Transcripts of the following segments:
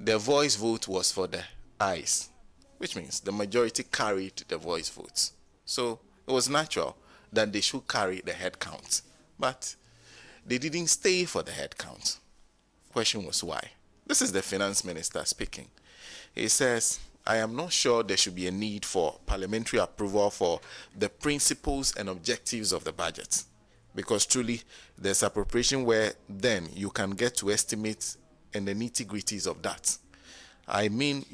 the voice vote was for the ayes, which means the majority carried the voice votes. So it was natural that they should carry the head count. But they didn't stay for the head count. Question was why? This is the finance minister speaking. He says, I am not sure there should be a need for parliamentary approval for the principles and objectives of the budget. Because truly, there's appropriation where then you can get to estimate and the nitty-gritties of that. I mean,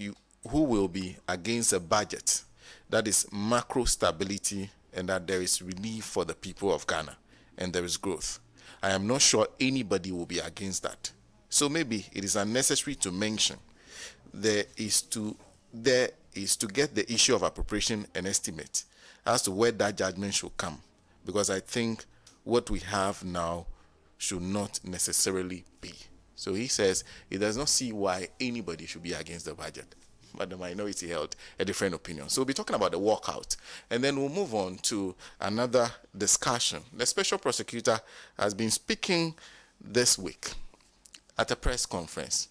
who will be against a budget that is macro stability and that there is relief for the people of Ghana and there is growth? I am not sure anybody will be against that. So maybe it is unnecessary to mention there is to get the issue of appropriation and estimate as to where that judgment should come, because I think what we have now should not necessarily be. So he says he does not see why anybody should be against the budget, but the minority held a different opinion. So we'll be talking about the walkout, and then we'll move on to another discussion. The special prosecutor has been speaking this week at a press conference.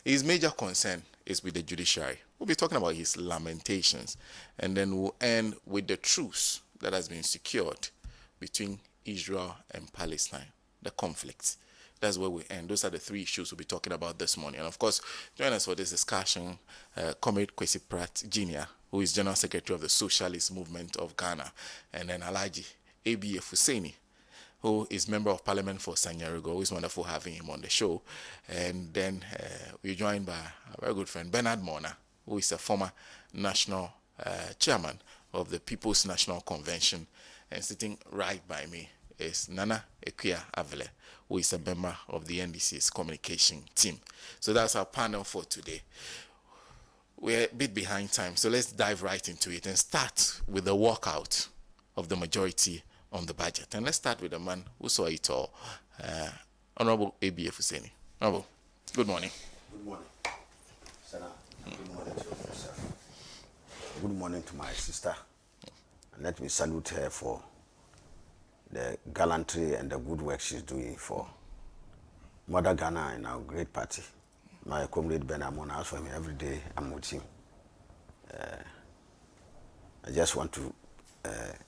His major concern is with the judiciary. We'll be talking about his lamentations, and then we'll end with the truce that has been secured between Israel and Palestine, the conflict. That's where we end. Those are the three issues we'll be talking about this morning. And of course, join us for this discussion, Comrade Kwesi Pratt Jr., who is General Secretary of the Socialist Movement of Ghana, and then Alhaji Husseini, who is Member of Parliament for Sanyarigo. It's wonderful having him on the show. And then we're joined by a very good friend, Bernard Mona, who is a former national chairman of the People's National Convention. And sitting right by me is Nana Ekuya Avele, who is a member of the NDC's communication team. So that's our panel for today. We're a bit behind time, so let's dive right into it and start with the walkout of the majority on the budget. And let's start with the man who saw it all, Honorable ABF Husseini. Honorable, good morning. Good morning, Sana. Good morning to yourself. Good morning to my sister. And let me salute her for the gallantry and the good work she's doing for Mother Ghana and our great party. My comrade Ben Amon asked for me every day. I'm with him. I just want to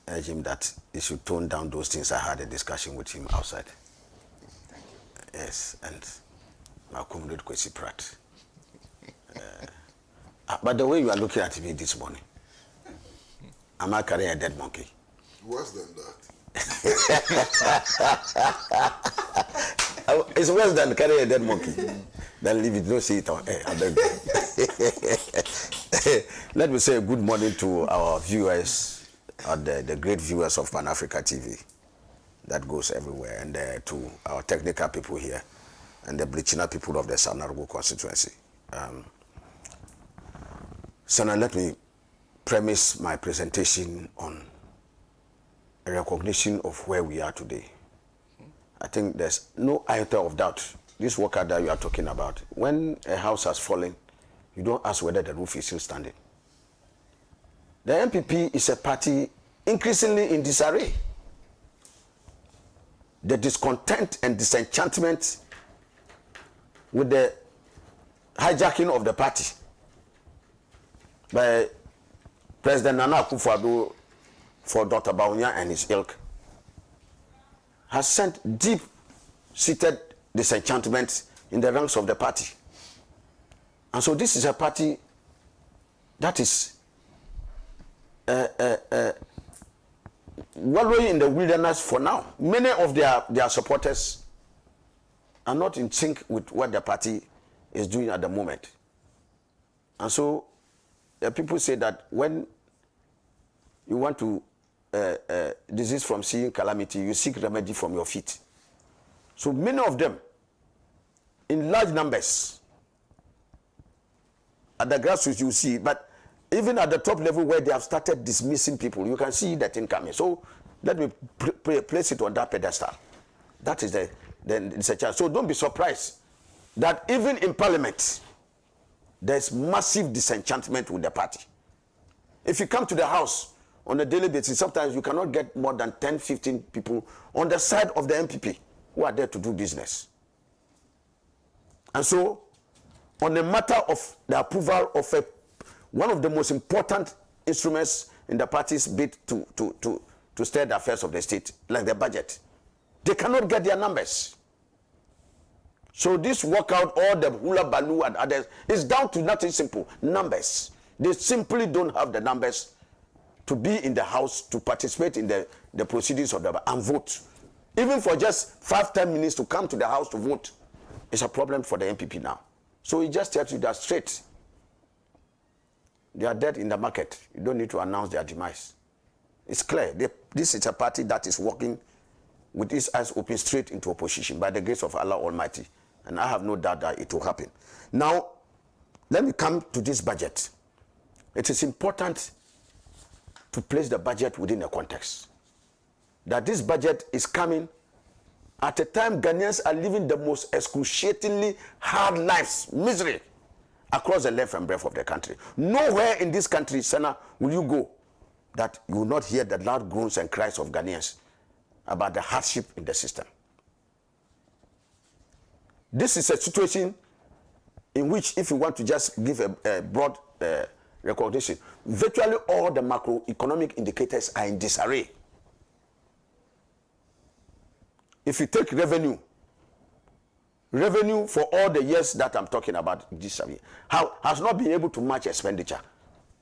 urge him that he should tone down those things. I had a discussion with him outside. Thank you. Yes, and my comrade Kwesi Pratt. But the way you are looking at me this morning, am I carrying a dead monkey? Worse than that. It's worse than carrying a dead monkey. Then leave it, don't see it on air. Let me say good morning to our viewers, the great viewers of Pan Africa TV that goes everywhere, and to our technical people here, and the Blichina people of the Sanargo constituency. Sana, let me premise my presentation on a recognition of where we are today. I think there's no iota of doubt. This worker that you are talking about, when a house has fallen, you don't ask whether the roof is still standing. The MPP is a party increasingly in disarray. The discontent and disenchantment with the hijacking of the party by President Nana Akufo-Addo for Dr. Bawumia and his ilk has sent deep-seated disenchantment in the ranks of the party. And so this is a party that is wallowing in the wilderness for now. Many of their supporters are not in sync with what the party is doing at the moment. And so people say that when you want to disease from seeing calamity, you seek remedy from your feet. So many of them, in large numbers, at the grassroots you see, but even at the top level where they have started dismissing people, you can see that thing coming. So let me place it on that pedestal. That is it's a chance. So don't be surprised that even in parliament, there's massive disenchantment with the party. If you come to the house on a daily basis, sometimes you cannot get more than 10, 15 people on the side of the MPP who are there to do business. And so on the matter of the approval of one of the most important instruments in the party's bid to steer the affairs of the state, like the budget. They cannot get their numbers. So this workout, all the hula baloo and others, is down to nothing simple, numbers. They simply don't have the numbers to be in the house, to participate in the proceedings of the and vote. Even for just 5-10 minutes to come to the house to vote, it's a problem for the MPP now. So it just tells you that straight. They are dead in the market. You don't need to announce their demise. It's clear. This is a party that is working with its eyes open straight into opposition by the grace of Allah Almighty. And I have no doubt that it will happen. Now, let me come to this budget. It is important to place the budget within a context. That this budget is coming at a time Ghanaians are living the most excruciatingly hard lives, misery, across the length and breadth of the country. Nowhere in this country, Senna, will you go that you will not hear the loud groans and cries of Ghanaians about the hardship in the system. This is a situation in which, if you want to just give a broad recognition, virtually all the macroeconomic indicators are in disarray. If you take revenue for all the years that I'm talking about this has not been able to match expenditure.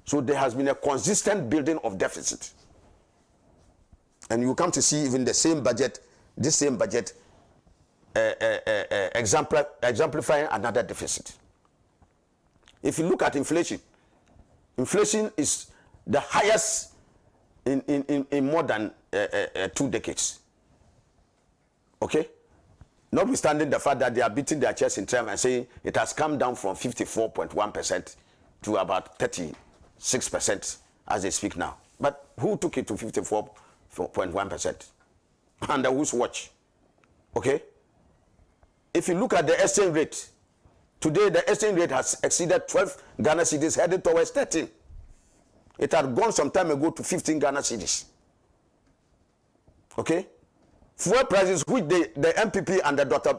So there has been a consistent building of deficit. And you come to see even the same budget, this same budget exemplifying another deficit. If you look at inflation, inflation is the highest in more than 2 decades. Okay? Notwithstanding the fact that they are beating their chest in triumph and saying it has come down from 54.1% to about 36% as they speak now. But who took it to 54.1%? Under whose watch? Okay? If you look at the exchange rate, today the exchange rate has exceeded 12 Ghana cedis, headed towards 13. It had gone some time ago to 15 Ghana cedis. Okay? Fuel prices, which the MPP and the Dr.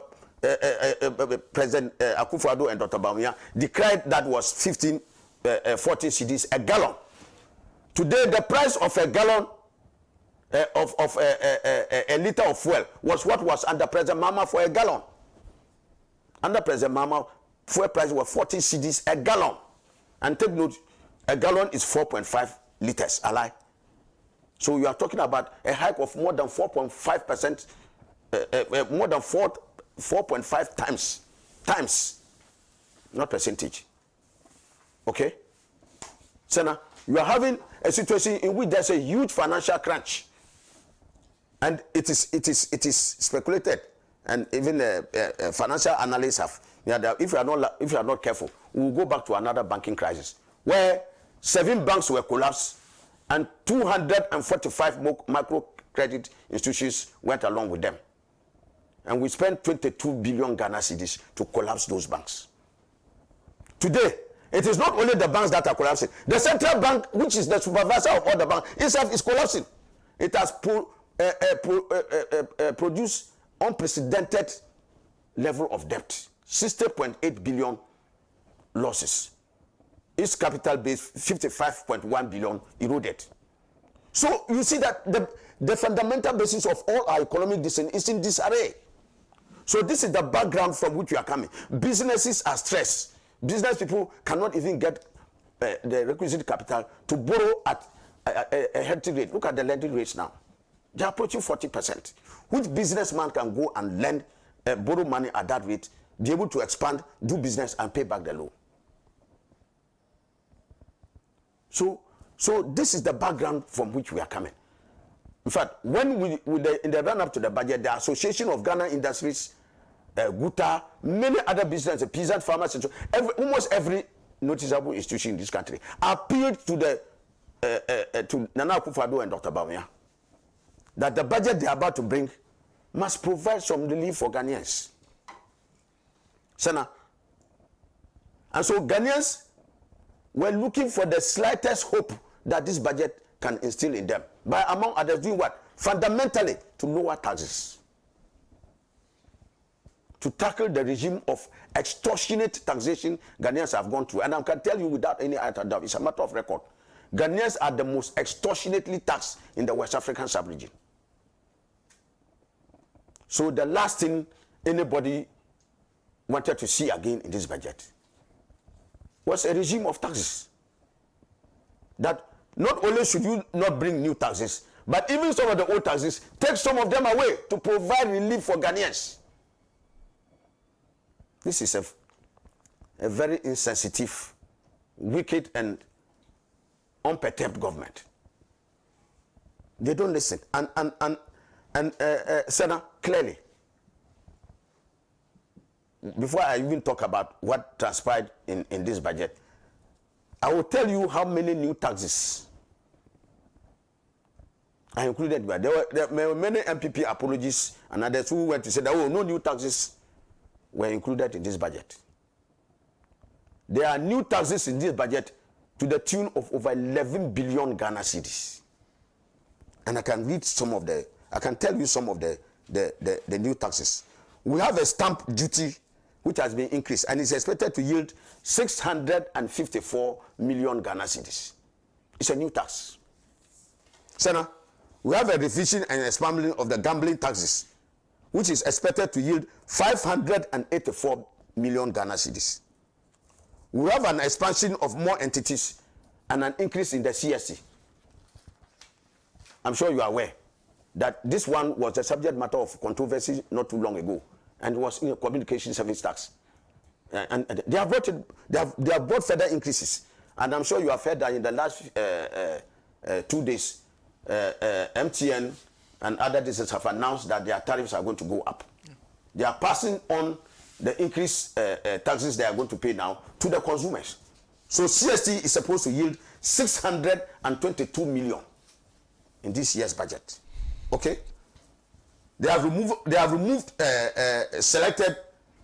President Akufo-Addo and Dr. Bawumia declared that was 14 cedis a gallon. Today, the price of a gallon of a liter of fuel was what was under President Mahama for a gallon. Under President Mahama, fuel price was 40 cedis a gallon. And take note, a gallon is 4.5 liters. Alright? So you are talking about a hike of more than 4.5%, more than 4.5 times, not percentage. Okay? So now you are having a situation in which there's a huge financial crunch, and it is speculated, and even financial analysts have. If you are not careful, we will go back to another banking crisis where 7 banks were collapsed. And 245 microcredit institutions went along with them. And we spent 22 billion Ghana cedis to collapse those banks. Today, it is not only the banks that are collapsing. The central bank, which is the supervisor of all the banks, itself is collapsing. It has produced unprecedented level of debt. 60.8 billion losses. Its capital base 55.1 billion eroded. So you see that the fundamental basis of all our economic decision is in disarray. So this is the background from which we are coming. Businesses are stressed. Business people cannot even get the requisite capital to borrow at a healthy rate. Look at the lending rates now. They are approaching 40%. Which businessman can go and lend, borrow money at that rate, be able to expand, do business and pay back the loan? So this is the background from which we are coming. In fact, when in the run-up to the budget, the Association of Ghana Industries, Guta, many other businesses, peasant farmers, almost every noticeable institution in this country appealed to to Nana Akufo-Addo and Dr. Bawumia that the budget they are about to bring must provide some relief for Ghanaians. Sana. And so Ghanaians were looking for the slightest hope that this budget can instill in them. By, among others, doing what? Fundamentally, to lower taxes. to tackle the regime of extortionate taxation Ghanaians have gone through. And I can tell you without any doubt, it's a matter of record. Ghanaians are the most extortionately taxed in the West African sub-region. So the last thing anybody wanted to see again in this budget was a regime of taxes. That not only should you not bring new taxes, but even some of the old taxes, take some of them away to provide relief for Ghanaians. This is a very insensitive, wicked, and unperturbed government. They don't listen. And Senator, clearly, before I even talk about what transpired in this budget, I will tell you how many new taxes I included. There were many MPP apologies and others who went to say that, oh, no new taxes were included in this budget. There are new taxes in this budget to the tune of over 11 billion Ghana cedis. And I can read some of I can tell you some of the new taxes. We have a stamp duty which has been increased and is expected to yield 654 million Ghana cedis. It's a new tax. Senator, we have a revision and expanding of the gambling taxes, which is expected to yield 584 million Ghana cedis. We have an expansion of more entities and an increase in the CSC. I'm sure you are aware that this one was the subject matter of controversy not too long ago, and it was in a communication service tax. And they have brought further increases, and I'm sure you have heard that in the last 2 days, MTN and other districts have announced that their tariffs are going to go up. Yeah. They are passing on the increased taxes they are going to pay now to the consumers. So CST is supposed to yield 622 million in this year's budget. Okay, they have removed selected.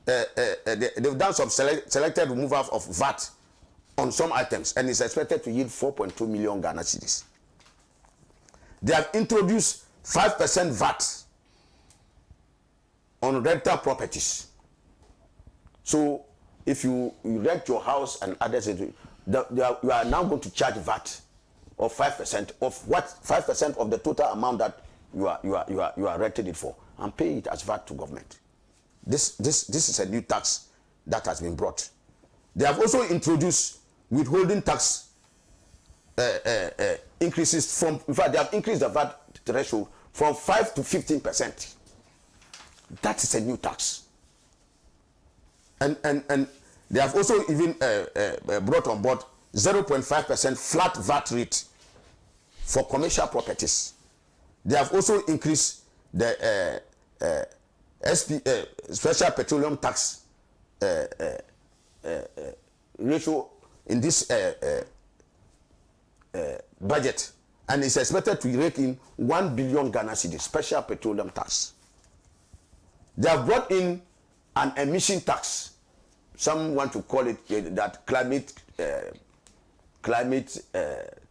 They've done some selected removal of VAT on some items, and it's expected to yield 4.2 million Ghana cedis. They have introduced 5% VAT on rental properties. So if you rent your house and others, you are now going to charge VAT of 5% of what 5% of the total amount that you are renting it for, and pay it as VAT to government. This is a new tax that has been brought. They have also introduced withholding tax increases from. In fact, they have increased the VAT threshold from 5 to 15%. That is a new tax. And they have also even brought on board 0.5% flat VAT rate for commercial properties. They have also increased the special petroleum tax ratio in this budget, and it's expected to rake in 1 billion Ghana cedis, special petroleum tax. They have brought in an emission tax. Some want to call it that climate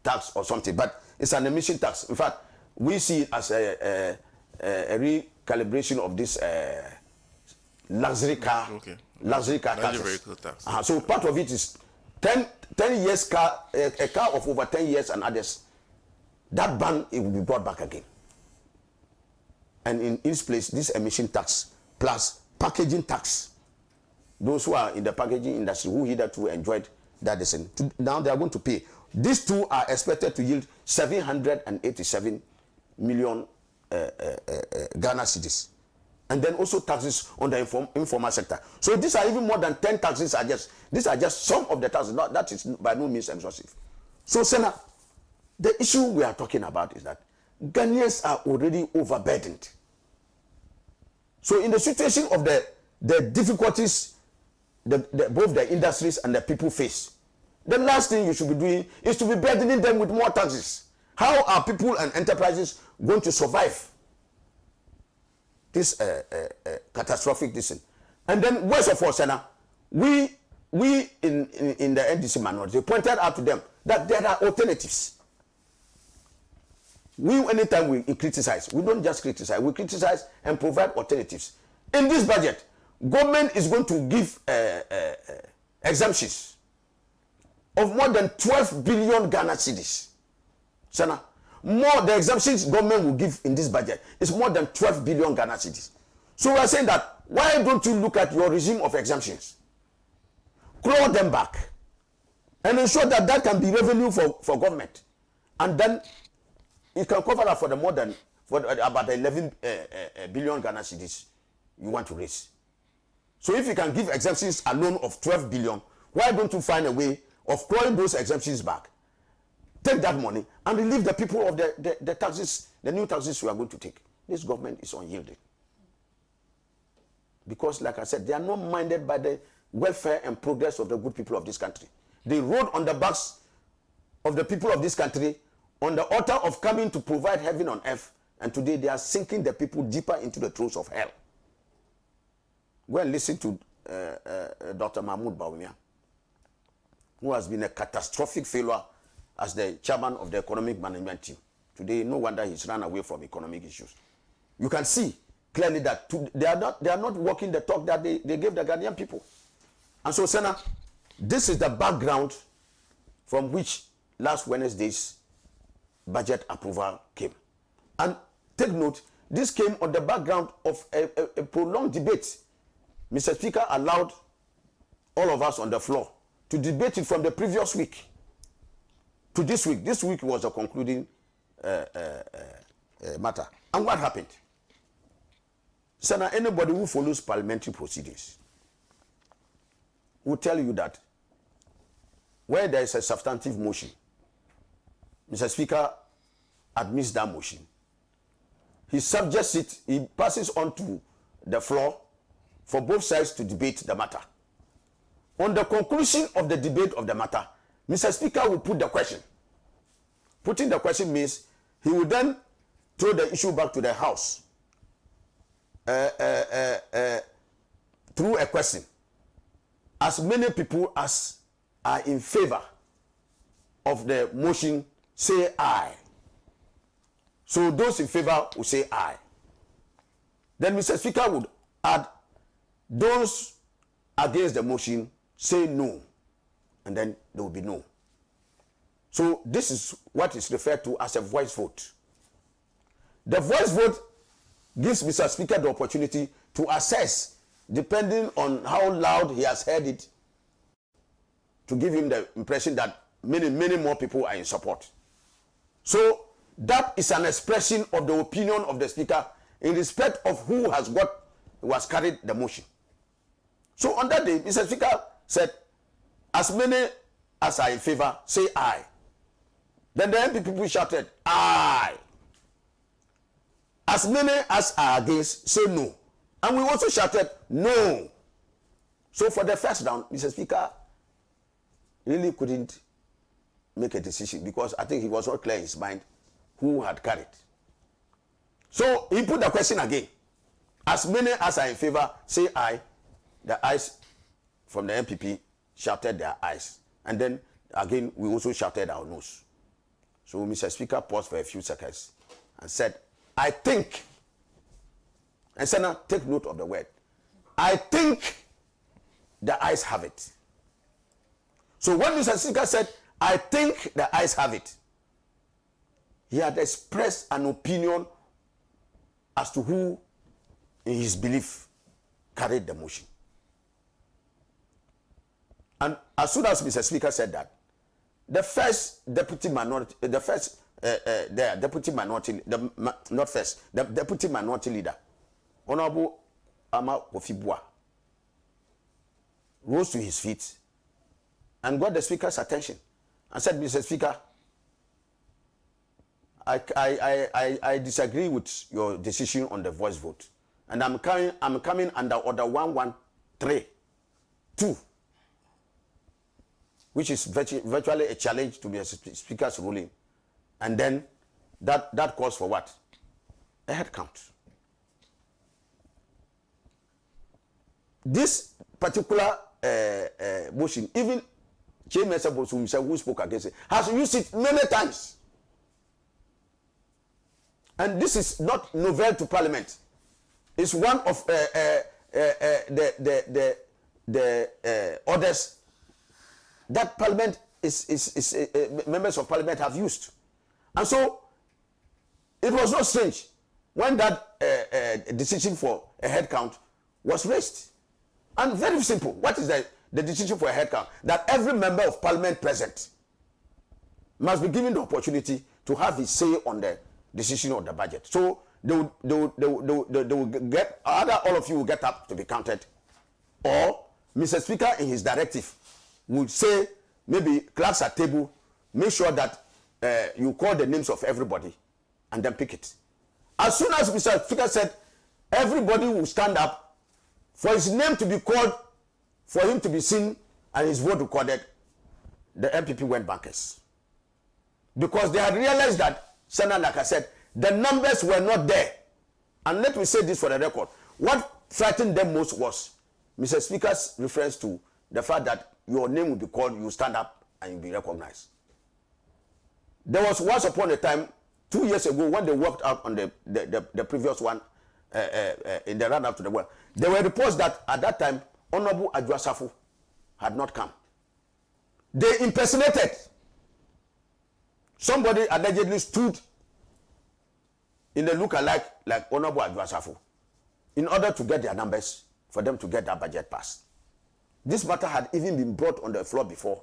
tax or something, but it's an emission tax. In fact, we see it as a recalibration of this luxury car tax. So part of it is 10 years car, a car of over 10 years and others. That ban, it will be brought back again. And in its place, this emission tax plus packaging tax. Those who are in the packaging industry who hitherto enjoyed that lesson, now they are going to pay. These two are expected to yield 787 million Ghana cedis. And then also taxes on the informal sector. So these are even more than 10 taxes. These are just some of the taxes. That is by no means exhaustive. So, Senator, the issue we are talking about is that Ghanaians are already overburdened. So in the situation of the difficulties both the industries and the people face, the last thing you should be doing is to be burdening them with more taxes. How are people and enterprises going to survive this catastrophic decision? And then, worst of all, Senator, we in the NDC minority pointed out to them that there are alternatives. Anytime we criticize, we don't just criticize, we criticize and provide alternatives. In this budget, government is going to give exemptions of more than 12 billion Ghana cedis. Sana, more the exemptions government will give in this budget is more than 12 billion Ghana cedis. So we are saying that why don't you look at your regime of exemptions, claw them back, and ensure that that can be revenue for government, and then it can cover up for the more than about 11 billion Ghana cedis you want to raise. So if you can give exemptions alone of 12 billion, why don't you find a way of clawing those exemptions back? Take that money and relieve the people of the taxes, the new taxes we are going to take. This government is unyielding. Because, like I said, they are not minded by the welfare and progress of the good people of this country. They rode on the backs of the people of this country on the altar of coming to provide heaven on earth, and today they are sinking the people deeper into the throes of hell. Go and listen to Dr. Mahmoud Bawumia, who has been a catastrophic failure as the chairman of the economic management team. Today, no wonder he's run away from economic issues. You can see clearly that they are not walking the talk that they gave the Ghanaian people. And so, Senna, this is the background from which last Wednesday's budget approval came. And take note, this came on the background of a prolonged debate. Mr. Speaker allowed all of us on the floor to debate it from the previous week to this week. This week was a concluding matter. And what happened? Senna, anybody who follows parliamentary proceedings will tell you that where there is a substantive motion, Mr. Speaker admits that motion. He subjects it, he passes on to the floor for both sides to debate the matter. On the conclusion of the debate of the matter, Mr. Speaker will put the question. Putting the question means he will then throw the issue back to the House through a question. As many people as are in favor of the motion say aye. So those in favor will say aye. Then Mr. Speaker would add those against the motion say no, and then there will be no. So this is what is referred to as a voice vote. The voice vote gives Mr. Speaker the opportunity to assess, depending on how loud he has heard it, to give him the impression that many more people are in support. So that is an expression of the opinion of the Speaker in respect of who has carried the motion. So on that day, Mr. Speaker said, as many as are in favor, say aye. Then the MP people shouted, aye. As many as are against, say no. And we also shouted, no. So for the first round, Mr. Speaker really couldn't make a decision because I think he was not clear in his mind who had carried. So he put the question again. As many as are in favor, say aye. The ayes from the MPP shouted their ayes. And then again, we also shouted our noes. So Mr. Speaker paused for a few seconds and said, I think, and Senator, take note of the word, I think the ayes have it. So when Mr. Speaker said, I think the ayes have it, he had expressed an opinion as to who, in his belief, carried the motion. And as soon as Mr. Speaker said that, the first deputy minority, the deputy minority leader, Honorable Ama Kofibua, rose to his feet and got the Speaker's attention and said, Mr. Speaker, I disagree with your decision on the voice vote. And I'm coming under order 113(2), which is virtually a challenge to the Speaker's ruling. And then that calls for what? A head count. This particular motion, even Chairman Sabosu himself, who spoke against it, has used it many times. And this is not novel to Parliament. It's one of the orders that Parliament members of Parliament have used. And so it was not strange when that decision for a head count was raised. And very simple. What is the decision for a head count? That every member of Parliament present must be given the opportunity to have his say on the decision of the budget. So they will get, either all of you will get up to be counted, or Mr. Speaker in his directive would say, maybe clerks at table, make sure that you call the names of everybody and then pick it. As soon as Mr. Speaker said everybody will stand up for his name to be called, for him to be seen and his vote recorded, the MPP went bankers. Because they had realized that, Senator, like I said, the numbers were not there. And let me say this for the record. What frightened them most was Mr. Speaker's reference to the fact that your name will be called, you stand up and you'll be recognized. There was once upon a time, 2 years ago, when they worked out on the previous one, in the run up to the world, there were reports that at that time, Honorable Adwasafu had not come. They impersonated. Somebody allegedly stood in the look-alike like Honorable Adwasafu in order to get their numbers for them to get that budget passed. This matter had even been brought on the floor before,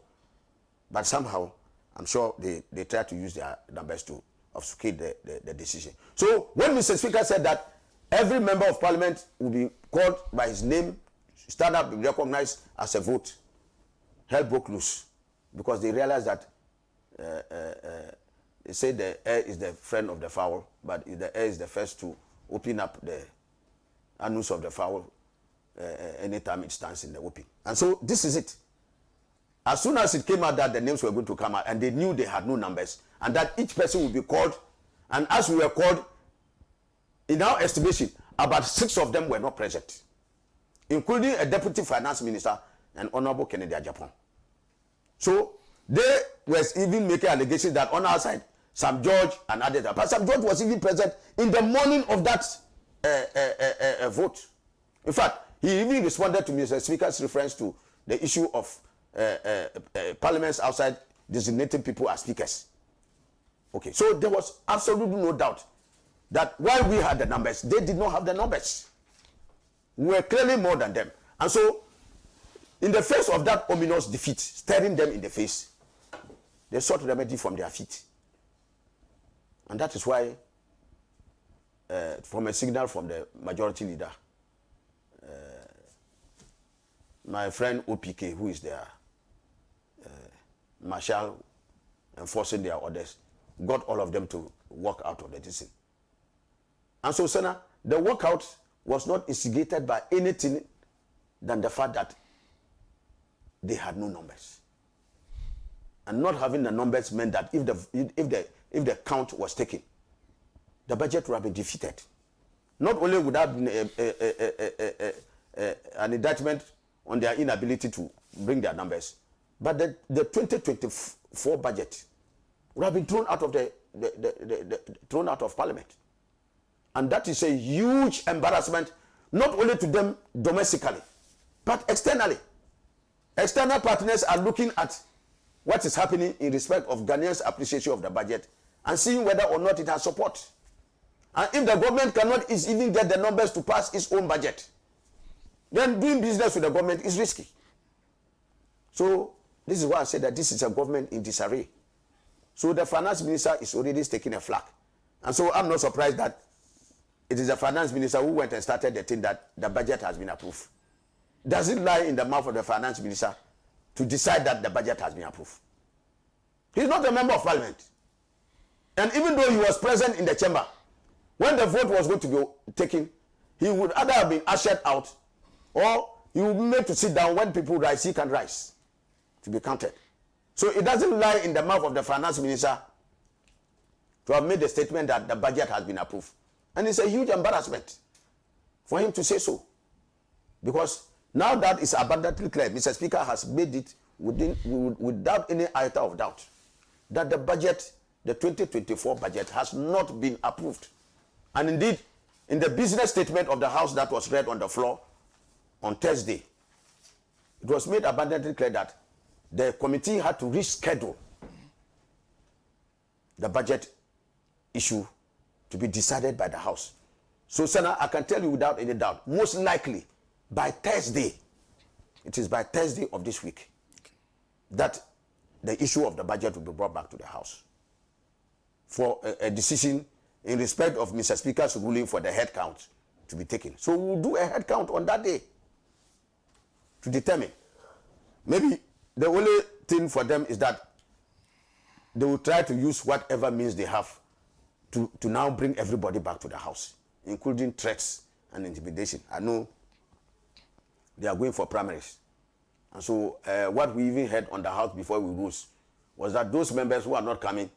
but somehow, I'm sure they tried to use their numbers to obfuscate the decision. So when Mr. Speaker said that every member of Parliament will be called by his name, stand up, be recognized as a vote, hell broke loose, because they realized that they say the air is the friend of the fowl, but the air is the first to open up the anus of the fowl anytime it stands in the open. And so this is it. As soon as it came out that the names were going to come out, and they knew they had no numbers, and that each person would be called, and as we were called, in our estimation, about 6 of them were not present, including a deputy finance minister and Honorable Kennedy Japan. So they were even making allegations that on our side, Sam George and others, but Sam George was even present in the morning of that vote. In fact, he even responded to Mr. Speaker's reference to the issue of parliaments outside designating people as speakers. Okay, so there was absolutely no doubt that while we had the numbers, they did not have the numbers. We were clearly more than them. And so, in the face of that ominous defeat, staring them in the face, they sought remedy from their feet. And that is why, from a signal from the majority leader, my friend OPK, who is their marshal enforcing their orders, got all of them to walk out of the decision. And so, Senator, the walkout was not instigated by anything than the fact that they had no numbers. And not having the numbers meant that if the count was taken, the budget would have been defeated. Not only would that have been an indictment on their inability to bring their numbers, but the 2024 budget would have been thrown out of thrown out of Parliament. And that is a huge embarrassment, not only to them domestically, but externally. External partners are looking at what is happening in respect of Ghanaians' appreciation of the budget and seeing whether or not it has support. And if the government cannot even get the numbers to pass its own budget, then doing business with the government is risky. So this is why I said that this is a government in disarray. So the finance minister is already taking a flag. And so I'm not surprised that it is the finance minister who went and started the thing that the budget has been approved. Does it lie in the mouth of the finance minister to decide that the budget has been approved? He's not a member of Parliament. And even though he was present in the chamber, when the vote was going to be taken, he would either have been ushered out or he would be made to sit down. When people rise, he can rise to be counted. So it doesn't lie in the mouth of the finance minister to have made the statement that the budget has been approved. And it's a huge embarrassment for him to say so. Because now that is abundantly clear, Mr. Speaker has made it without any iota of doubt that the budget, the 2024 budget, has not been approved. And indeed, in the business statement of the House that was read on the floor, on Thursday, it was made abundantly clear that the committee had to reschedule the budget issue to be decided by the House. So, Senator, I can tell you without any doubt, most likely by Thursday, it is by Thursday of this week, that the issue of the budget will be brought back to the House for a decision in respect of Mr. Speaker's ruling for the head count to be taken. So we'll do a head count on that day to determine. Maybe the only thing for them is that they will try to use whatever means they have to now bring everybody back to the House, including threats and intimidation. I know they are going for primaries. And so what we even heard on the House before we rose was that those members who are not coming,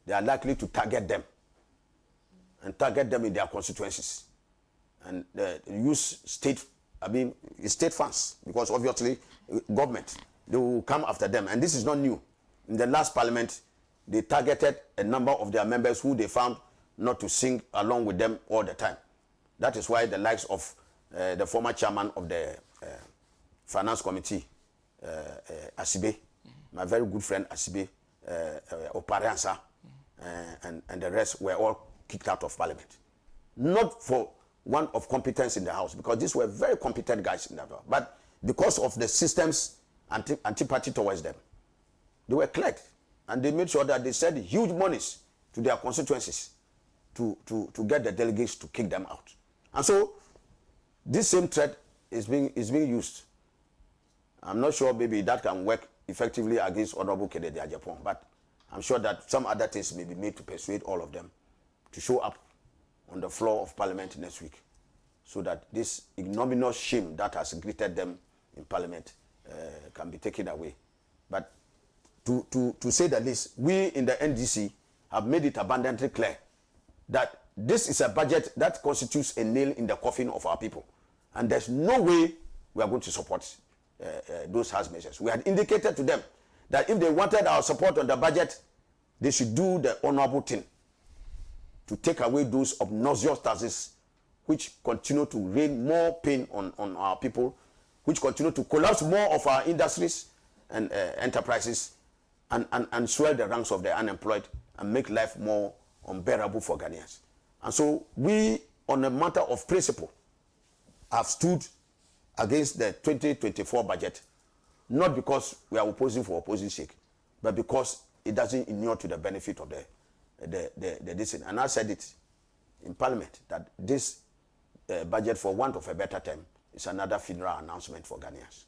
they are likely to target them and target them in their constituencies and use state funds, because obviously government, they will come after them. And this is not new. In the last parliament, they targeted a number of their members who they found not to sing along with them all the time. That is why the likes of the former chairman of the finance committee, Asibe, my very good friend Asibe, Opariansa, and the rest were all kicked out of parliament. Not for want of competence in the House, because these were very competent guys in that, but because of the system's antipathy towards them, they were cleared, and they made sure that they sent huge monies to their constituencies to get the delegates to kick them out. And so this same threat is being used. I'm not sure maybe that can work effectively against Honorable Kennedy Japan, but I'm sure that some other things may be made to persuade all of them to show up on the floor of Parliament next week, so that this ignominious shame that has greeted them in Parliament can be taken away. But to say the least, we in the NDC have made it abundantly clear that this is a budget that constitutes a nail in the coffin of our people, and there's no way we are going to support those house measures. We had indicated to them that if they wanted our support on the budget, they should do the honorable thing to take away those obnoxious taxes which continue to rain more pain on our people, which continue to collapse more of our industries and enterprises, and swell the ranks of the unemployed and make life more unbearable for Ghanaians. And so we, on a matter of principle, have stood against the 2024 budget, not because we are opposing for opposing sake, but because it doesn't inure to the benefit of the decision. And I said it in Parliament that this budget, for want of a better term, is another funeral announcement for Ghanaians.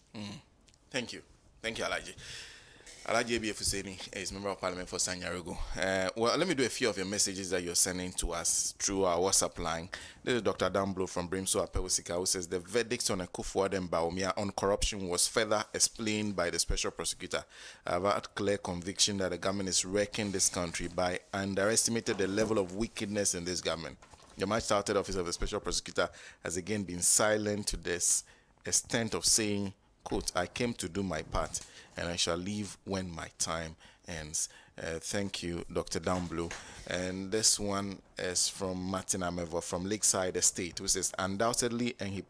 Thank you. Thank you, Alhaji. Alhaji Abi Efuseni is Member of Parliament for Sanyarego. Well, let me do a few of your messages that you're sending to us through our WhatsApp line. This is Dr. Damblo from Brimso Apewusika, who says the verdict on Akufo-Addo and Bawumia on corruption was further explained by the special prosecutor. I've had clear conviction that the government is wrecking this country by underestimated the level of wickedness in this government. The much touted office of the special prosecutor has again been silent to this extent of saying, quote, "I came to do my part and I shall leave when my time ends." Thank you, Dr. Downblue. And this one is from Martin Amevo from Lakeside Estate, who says, undoubtedly and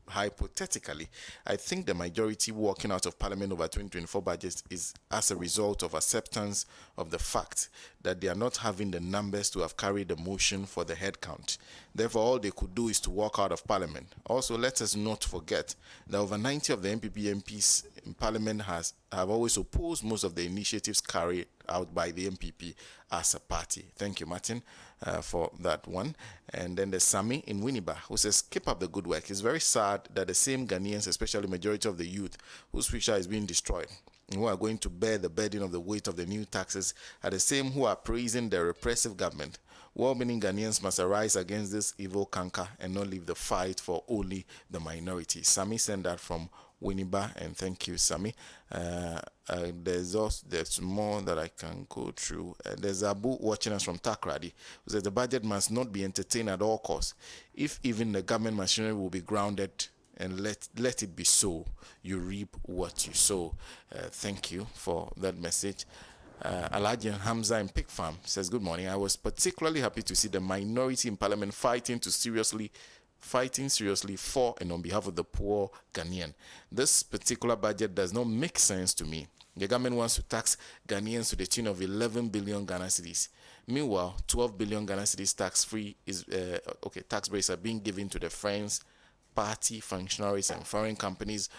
hypothetically, I think the majority walking out of Parliament over 2024 budget is as a result of acceptance of the fact that they are not having the numbers to have carried the motion for the head count. Therefore, all they could do is to walk out of Parliament. Also, let us not forget that over 90 of the NPP MPs in Parliament have always opposed most of the initiatives carried out by the NPP as a party. Thank you, Martin, for that one. And then there's Sami in Winneba, who says, keep up the good work. It's very sad that the same Ghanaians, especially the majority of the youth, whose future is being destroyed, who are going to bear the burden of the weight of the new taxes, are the same who are praising the repressive government. Well-meaning Ghanaians must arise against this evil canker and not leave the fight for only the minority. Sami sent that from Winneba, and thank you, Sami. There's more that I can go through. There's Abu watching us from Takrady, who says the budget must not be entertained at all costs. If even the government machinery will be grounded, and let it be so. You reap what you sow. Thank you for that message. Alhaji and Hamza in Pig Farm says, good morning. I was particularly happy to see the minority in Parliament fighting to seriously fighting seriously for and on behalf of the poor Ghanaian. This particular budget does not make sense to me. The government wants to tax Ghanaians to the tune of 11 billion Ghana cedis. Meanwhile, 12 billion Ghana cedis tax breaks are being given to the Friends Party functionaries and foreign companies.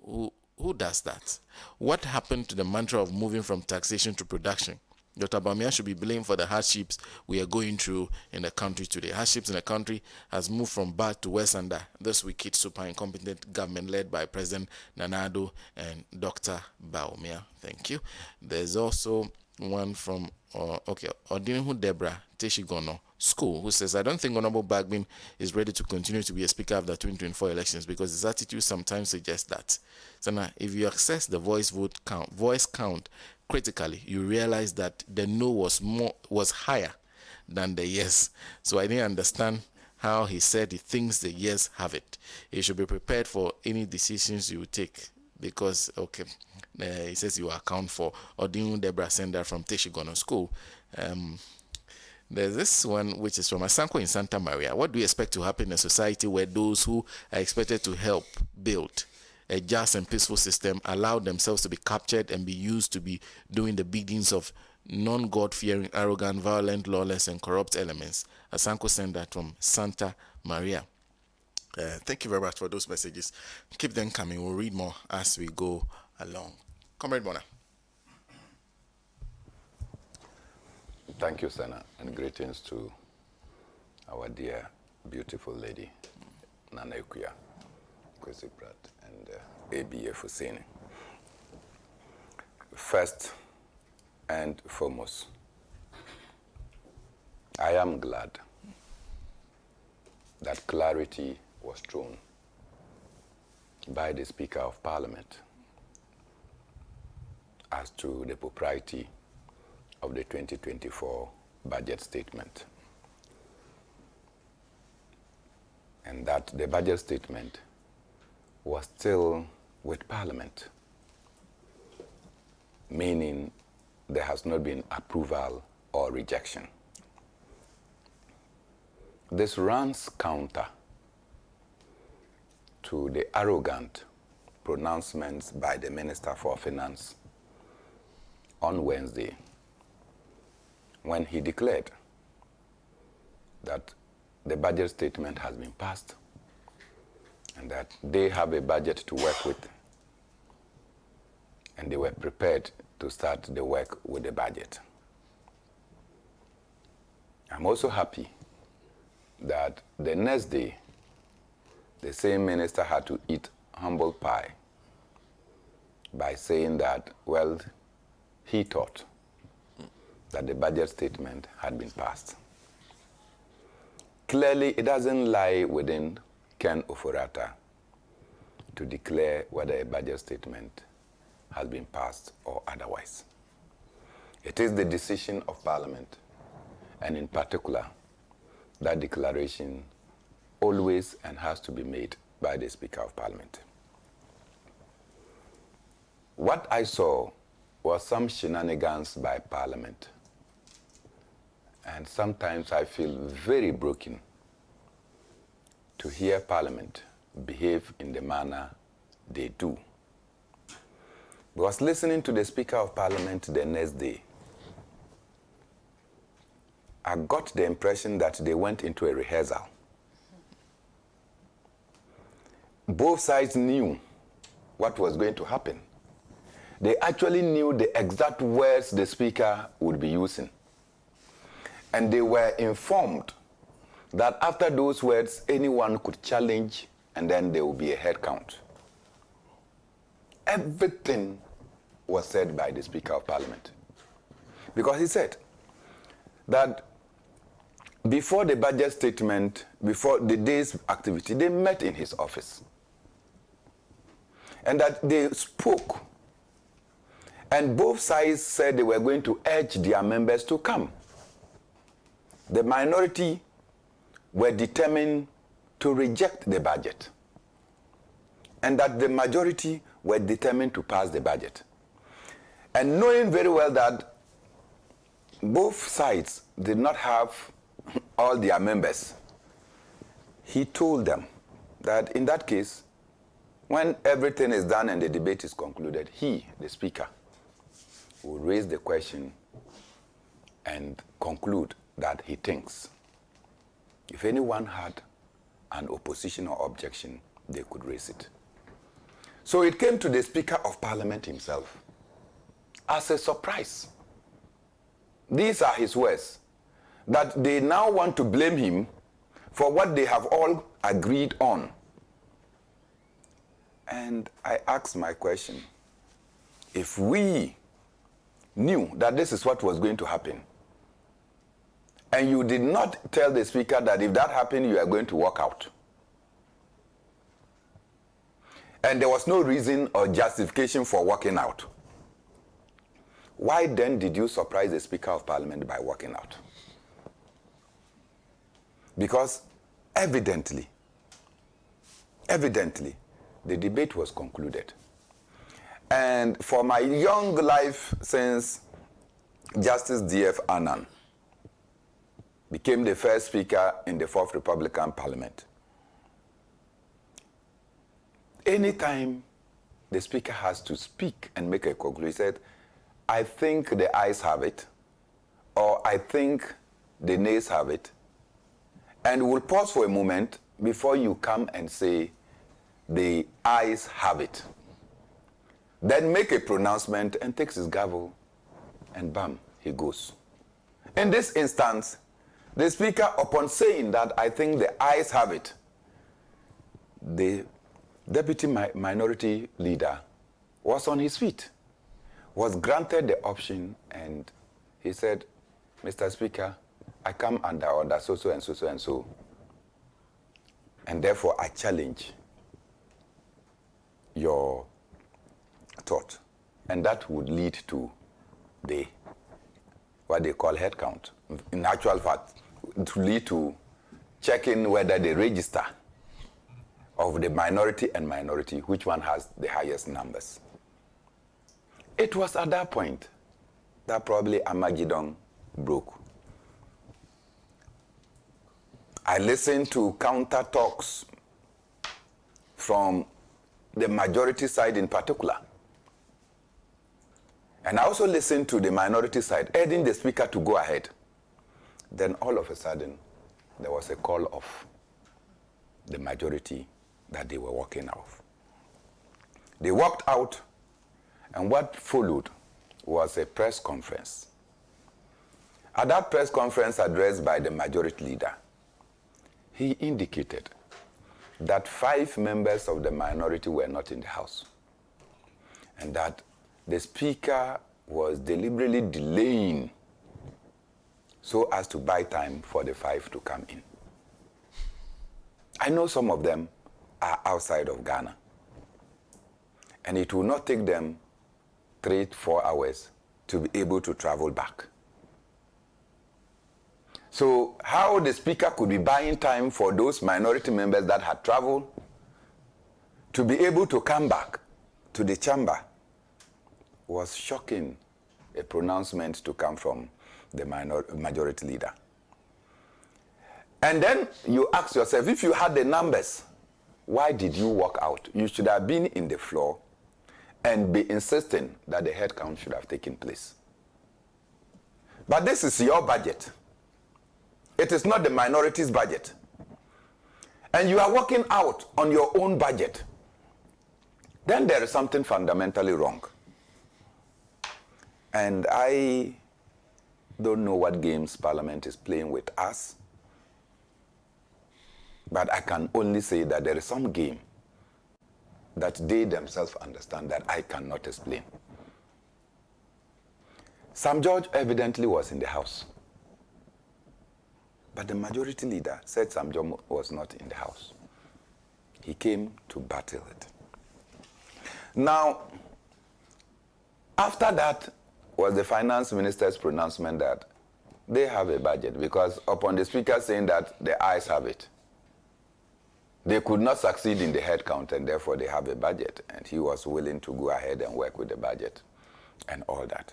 Who does that? What happened to the mantra of moving from taxation to production? Dr. Bamia should be blamed for the hardships we are going through in the country today. Hardships in the country has moved from bad to worse under this wicked, super incompetent government led by President Nana Addo and Dr. Bawumia. Thank you. There's also one from Odinhu Deborah Teshigono School, who says, I don't think Honorable Bagbin is ready to continue to be a speaker after 2024 elections because his attitude sometimes suggests that. So now, if you access the voice count critically, you realize that the no was higher than the yes. So I didn't understand how he said he thinks the yes have it. He should be prepared for any decisions you take because he says you account for Odin Debra Sender from Teshigono School. There's this one which is from Asanko in Santa Maria. What do you expect to happen in a society where those who are expected to help build a just and peaceful system allow themselves to be captured and be used to be doing the biddings of non-God-fearing, arrogant, violent, lawless, and corrupt elements? Asanko sent that from Santa Maria. Thank you very much for those messages. Keep them coming. We'll read more as we go along. Comrade Bona. Thank you, Senna, and greetings to our dear, beautiful lady, Nana Ikuya, Kwesi Pratt, and ABF Hussein. First and foremost, I am glad that clarity was thrown by the Speaker of Parliament as to the propriety of the 2024 budget statement, and that the budget statement was still with Parliament, meaning there has not been approval or rejection. This runs counter to the arrogant pronouncements by the Minister for Finance on Wednesday, when he declared that the budget statement has been passed and that they have a budget to work with, and they were prepared to start the work with the budget. I'm also happy that the next day, the same minister had to eat humble pie by saying that, well, he thought that the budget statement had been passed. Clearly, it doesn't lie within Ken Ofurata to declare whether a budget statement has been passed or otherwise. It is the decision of Parliament, and in particular, that declaration always and has to be made by the Speaker of Parliament. What I saw was some shenanigans by Parliament, and sometimes I feel very broken to hear Parliament behave in the manner they do. Because listening to the Speaker of Parliament the next day, I got the impression that they went into a rehearsal. Both sides knew what was going to happen. They actually knew the exact words the Speaker would be using. And they were informed that after those words, anyone could challenge, and then there would be a head count. Everything was said by the Speaker of Parliament. Because he said that before the budget statement, before the day's activity, they met in his office. And that they spoke. And both sides said they were going to urge their members to come. The minority were determined to reject the budget, and that the majority were determined to pass the budget. And knowing very well that both sides did not have all their members, he told them that in that case, when everything is done and the debate is concluded, he, the speaker, will raise the question and conclude that he thinks if anyone had an opposition or objection, they could raise it. So it came to the Speaker of Parliament himself as a surprise. These are his words, that they now want to blame him for what they have all agreed on. And I asked my question, if we knew that this is what was going to happen, and you did not tell the speaker that if that happened, you are going to walk out, and there was no reason or justification for walking out, why then did you surprise the Speaker of Parliament by walking out? Because evidently, the debate was concluded. And for my young life since Justice D.F. Annan became the first speaker in the 4th Republican Parliament, anytime the speaker has to speak and make a conclusion, he said, I think the ayes have it, or I think the nays have it, and we'll pause for a moment before you come and say the ayes have it. Then make a pronouncement and takes his gavel, and bam, he goes. In this instance, the speaker, upon saying that I think the ayes have it, the deputy minority leader was on his feet, was granted the option, and he said, Mr. Speaker, I come under order so and so and so, and therefore I challenge your thought. And that would lead to the, what they call head count. In actual fact, to lead to checking whether the register of the minority and minority, which one has the highest numbers. It was at that point that probably Armageddon broke. I listened to counter talks from the majority side in particular. And I also listened to the minority side, urging the speaker to go ahead. Then all of a sudden, there was a call of the majority that they were walking out. They walked out, and what followed was a press conference. At that press conference addressed by the majority leader, he indicated that 5 members of the minority were not in the House, and that the speaker was deliberately delaying so as to buy time for the 5 to come in. I know some of them are outside of Ghana, and it will not take them 3-4 hours to be able to travel back. So how the speaker could be buying time for those minority members that had traveled to be able to come back to the chamber was shocking, a pronouncement to come from the majority leader. And then you ask yourself, if you had the numbers, why did you walk out? You should have been in the floor and be insisting that the head count should have taken place. But this is your budget. It is not the minority's budget. And you are working out on your own budget. Then there is something fundamentally wrong. And I don't know what games Parliament is playing with us, but I can only say that there is some game that they themselves understand that I cannot explain. Sam George evidently was in the House, but the majority leader said Sam George was not in the House. He came to battle it. Now, after that was the finance minister's pronouncement that they have a budget, because upon the speaker saying that the ayes have it, they could not succeed in the head count, and therefore they have a budget, and he was willing to go ahead and work with the budget and all that.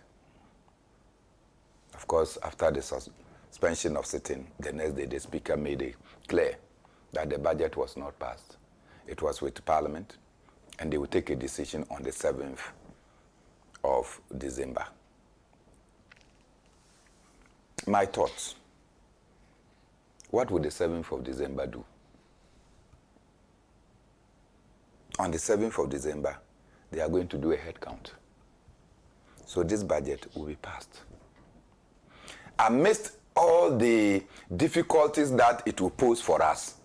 Of course, after the suspension of sitting, the next day the speaker made it clear that the budget was not passed. It was with Parliament, and they will take a decision on the 7th of December. My thoughts. What would the 7th of December do? On the 7th of December, they are going to do a head count. So this budget will be passed. Amidst all the difficulties that it will pose for us,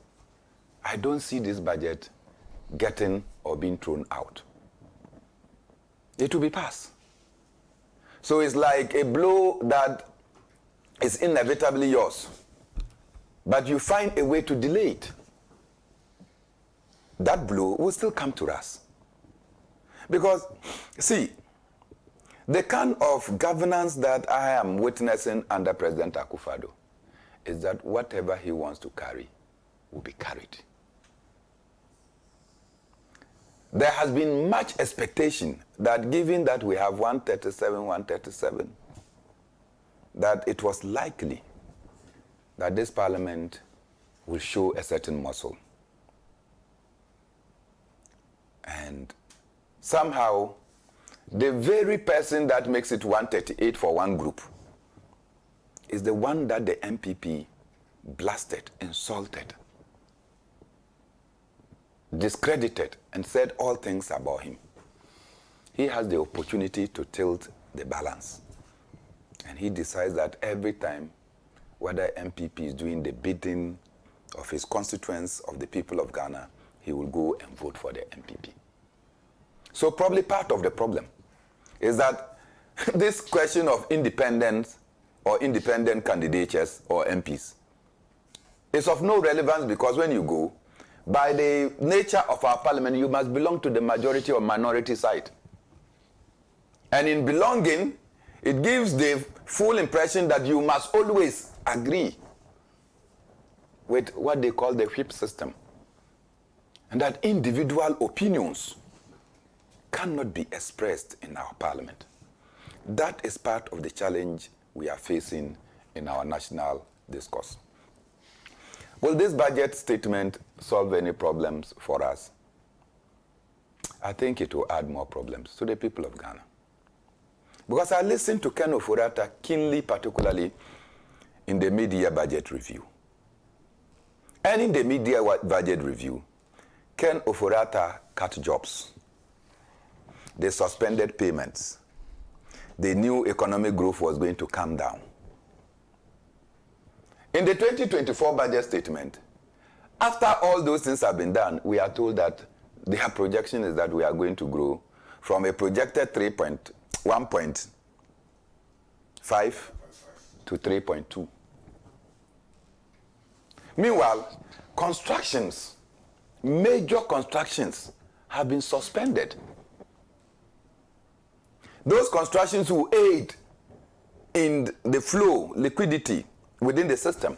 I don't see this budget getting or being thrown out. It will be passed. So it's like a blow that is inevitably yours, but you find a way to delay it. That blow will still come to us. Because, see, the kind of governance that I am witnessing under President Akufo-Addo is that whatever he wants to carry will be carried. There has been much expectation that given that we have 137, that it was likely that this parliament will show a certain muscle. And somehow, the very person that makes it 138 for one group is the one that the MPP blasted, insulted, discredited, and said all things about him. He has the opportunity to tilt the balance. And he decides that every time, whether MPP is doing the bidding of his constituents, of the people of Ghana, he will go and vote for the MPP. So probably part of the problem is that this question of independence or independent candidatures or MPs is of no relevance, because when you go, by the nature of our parliament, you must belong to the majority or minority side. And in belonging, it gives the full impression that you must always agree with what they call the whip system. And that individual opinions cannot be expressed in our parliament. That is part of the challenge we are facing in our national discourse. Will this budget statement solve any problems for us? I think it will add more problems to the people of Ghana. Because I listened to Ken Ofori-Atta keenly, particularly in the mid-year budget review. And in the mid-year budget review, Ken Ofori-Atta cut jobs. They suspended payments. They knew economic growth was going to come down. In the 2024 budget statement, after all those things have been done, we are told that their projection is that we are going to grow from a projected 1.5 to 3.2. Meanwhile, constructions, major constructions, have been suspended. Those constructions will aid in the flow, liquidity within the system.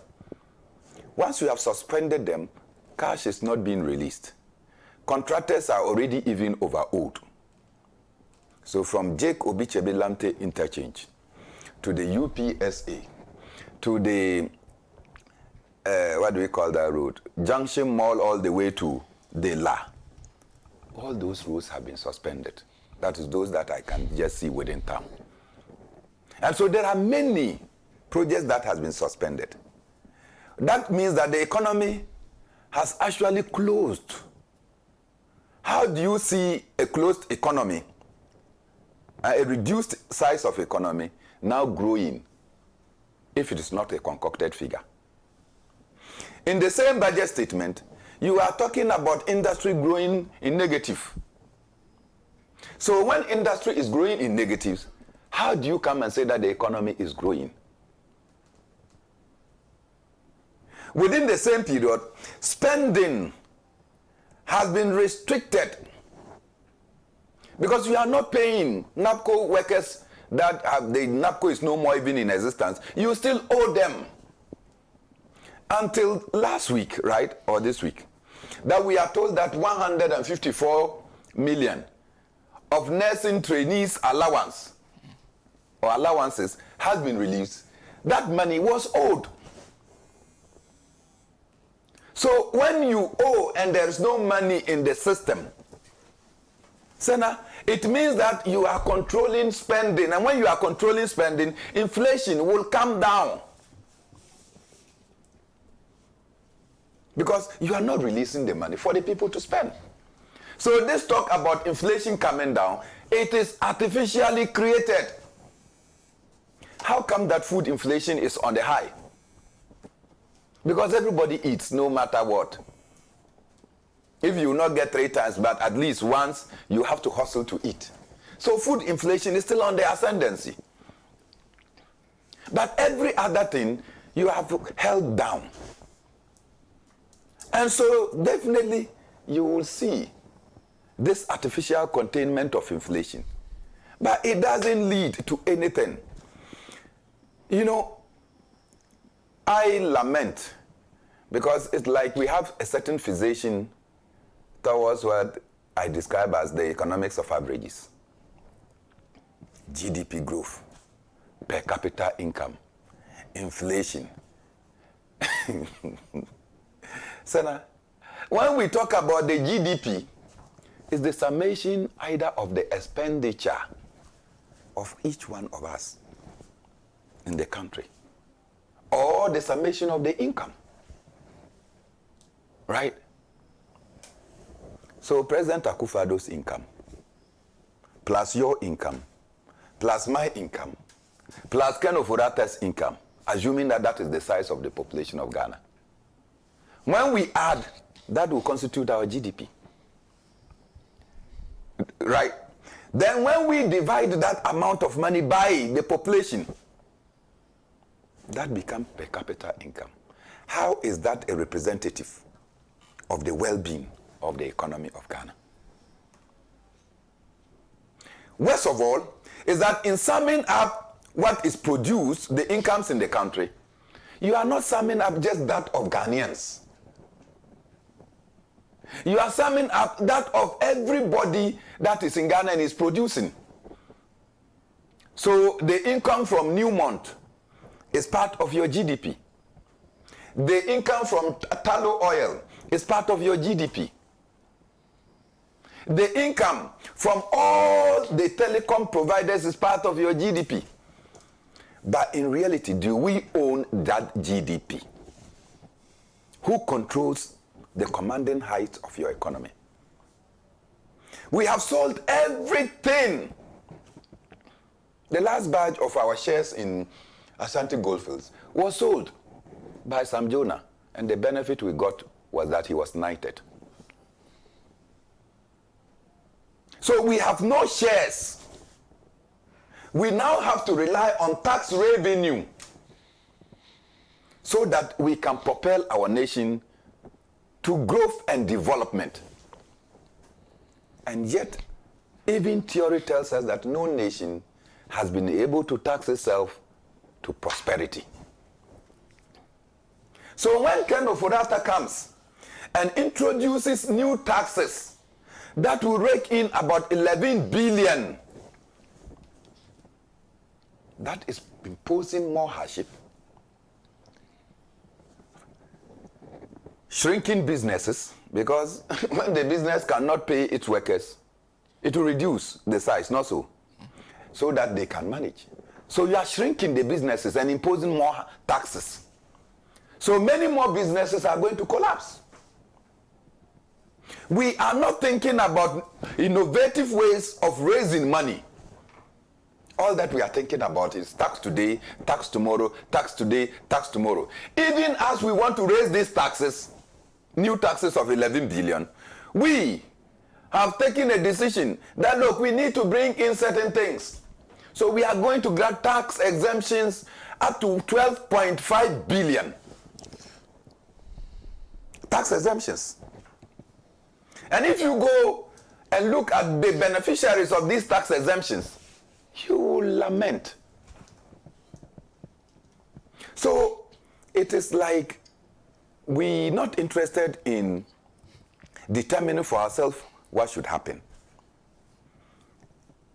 Once you have suspended them, cash is not being released. Contractors are already even overowed. So from Jake Obichebe Lamte interchange to the UPSA to the, what do we call that road? Junction Mall all the way to the La. All those roads have been suspended. That is those that I can just see within town. And so there are many projects that has been suspended. That means that the economy has actually closed. How do you see a closed economy, a reduced size of economy, now growing if it is not a concocted figure? In the same budget statement, you are talking about industry growing in negative. So when industry is growing in negatives, how do you come and say that the economy is growing? Within the same period, spending has been restricted because you are not paying NAPCO workers that have, the NAPCO is no more even in existence. You still owe them. Until last week, right, or this week, that we are told that 154 million of nursing trainees allowance or allowances has been released. That money was owed. So when you owe and there is no money in the system, Senna, it means that you are controlling spending. And when you are controlling spending, inflation will come down. Because you are not releasing the money for the people to spend. So this talk about inflation coming down, it is artificially created. How come that food inflation is on the high? Because everybody eats no matter what. If you will not get 3 times, but at least once, you have to hustle to eat. So food inflation is still on the ascendancy. But every other thing, you have held down. And so definitely, you will see this artificial containment of inflation. But it doesn't lead to anything. You know, I lament, because it's like we have a certain fixation towards what I describe as the economics of averages. GDP growth, per capita income, inflation. Senna, when we talk about the GDP, it's the summation either of the expenditure of each one of us in the country, or the summation of the income. Right? So President Akufo-Addo's income, plus your income, plus my income, plus Ken Ofori-Attah's income, assuming that that is the size of the population of Ghana. When we add, that will constitute our GDP. Right? Then when we divide that amount of money by the population, that becomes per capita income. How is that a representative of the well-being of the economy of Ghana? Worst of all is that in summing up what is produced, the incomes in the country, you are not summing up just that of Ghanaians. You are summing up that of everybody that is in Ghana and is producing. So the income from Newmont is part of your GDP. The income from tallow oil is part of your GDP. The income from all the telecom providers is part of your GDP. But in reality, do we own that GDP? Who controls the commanding height of your economy? We have sold everything. The last batch of our shares in Ashanti Goldfields was sold by Sam Jonah, and the benefit we got was that he was knighted. So we have no shares. We now have to rely on tax revenue so that we can propel our nation to growth and development. And yet, even theory tells us that no nation has been able to tax itself to prosperity. So when Ken Ofori-Attah comes and introduces new taxes that will rake in about 11 billion, that is imposing more hardship, shrinking businesses, because when the business cannot pay its workers, it will reduce the size, not so, so that they can manage. So you are shrinking the businesses and imposing more taxes. So many more businesses are going to collapse. We are not thinking about innovative ways of raising money. All that we are thinking about is tax today, tax tomorrow, tax today, tax tomorrow. Even as we want to raise these taxes, new taxes of 11 billion, we have taken a decision that, look, we need to bring in certain things. So we are going to grant tax exemptions up to 12.5 billion. Tax exemptions. And if you go and look at the beneficiaries of these tax exemptions, you will lament. So it is like we're not interested in determining for ourselves what should happen.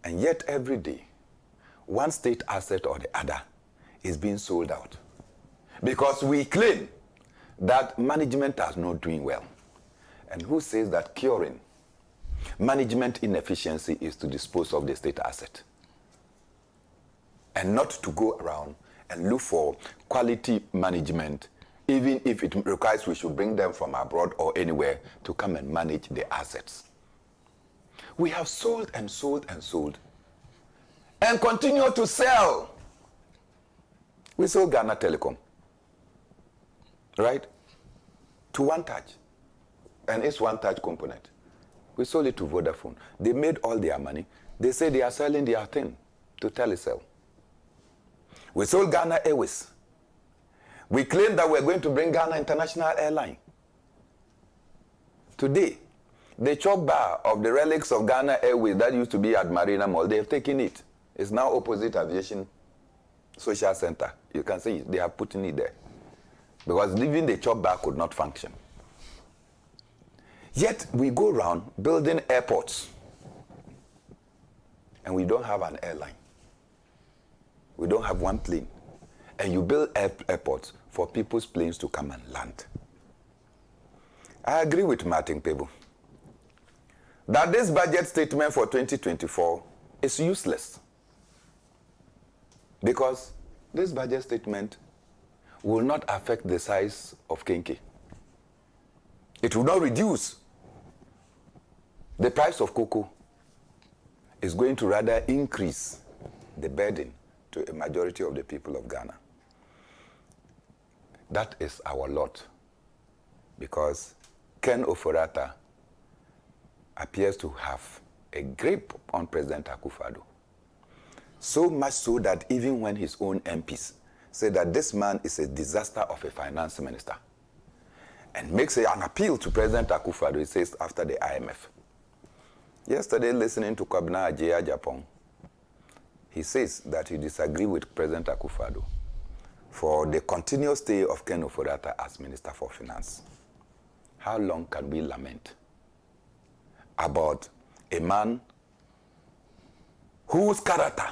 And yet every day, one state asset or the other is being sold out. Because we claim that management is not doing well, and who says that curing management inefficiency is to dispose of the state asset and not to go around and look for quality management, even if it requires we should bring them from abroad or anywhere to come and manage the assets. We have sold and sold and sold and continue to sell. We sold Ghana Telecom, right, to One Touch and its One Touch component. We sold it to Vodafone. They made all their money. They say they are selling their thing to Telecel. We sold Ghana Airways. We claimed that we're going to bring Ghana International Airline. Today, the chalk bar of the relics of Ghana Airways that used to be at Marina Mall, they have taken it. It's now opposite Aviation Social Center. You can see it. They are putting it there. Because even the chalk bar could not function. Yet we go around building airports and we don't have an airline. We don't have one plane. And you build airports for people's planes to come and land. I agree with Martin Pebo that this budget statement for 2024 is useless. Because this budget statement will not affect the size of Kenke. It will not reduce. The price of cocoa is going to rather increase the burden to a majority of the people of Ghana. That is our lot, because Ken Ofori-Atta appears to have a grip on President Akufo-Addo. So much so that even when his own MPs say that this man is a disaster of a finance minister and makes an appeal to President Akufo-Addo, he says after the IMF. Yesterday, listening to Kwabena Agyei Agyapong, he says that he disagrees with President Akufo-Addo for the continuous stay of Ken Ofori-Atta as Minister for Finance. How long can we lament about a man whose character,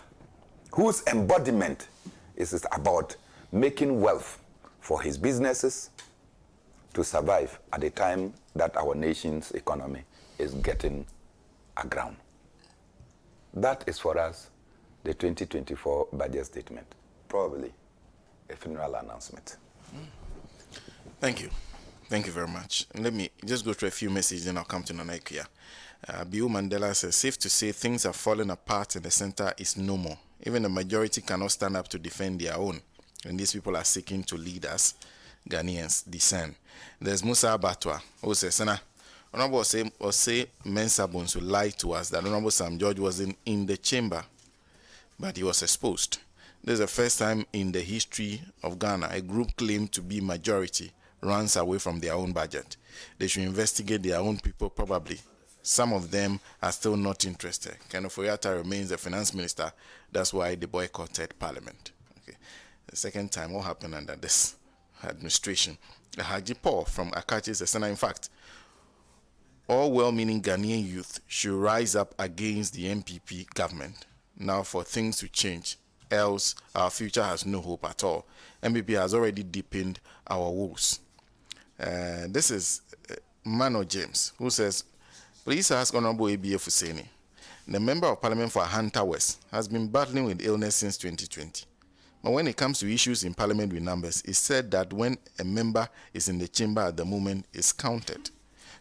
whose embodiment is about making wealth for his businesses to survive at a time that our nation's economy is getting aground? That is for us the 2024 budget statement. Probably a funeral announcement. Thank you. Thank you very much. Let me just go through a few messages and I'll come to Nanaikuya. Biu Mandela says, safe to say things are falling apart and the center is no more. Even the majority cannot stand up to defend their own. And these people are seeking to lead us, Ghanaians, discern. There's Musa Abatwa, who says, Sana, Honorable say Mensa Bonsu lied to us that Honorable Sam George wasn't in the chamber, but he was exposed. This is the first time in the history of Ghana a group claimed to be majority runs away from their own budget. They should investigate their own people probably. Some of them are still not interested. Ken Ofori-Atta remains the finance minister. That's why they boycotted parliament. Okay. The second time, what happened under this administration? Alhaji Paul from Akachi says, in fact, all well-meaning Ghanaian youth should rise up against the MPP government now for things to change. Else, our future has no hope at all. MPP has already deepened our woes. This is Mano James, who says, please ask Honorable A.B.A. Fuseni. The member of parliament for Hunter West has been battling with illness since 2020. But when it comes to issues in parliament with numbers, it's said that when a member is in the chamber at the moment, it's counted.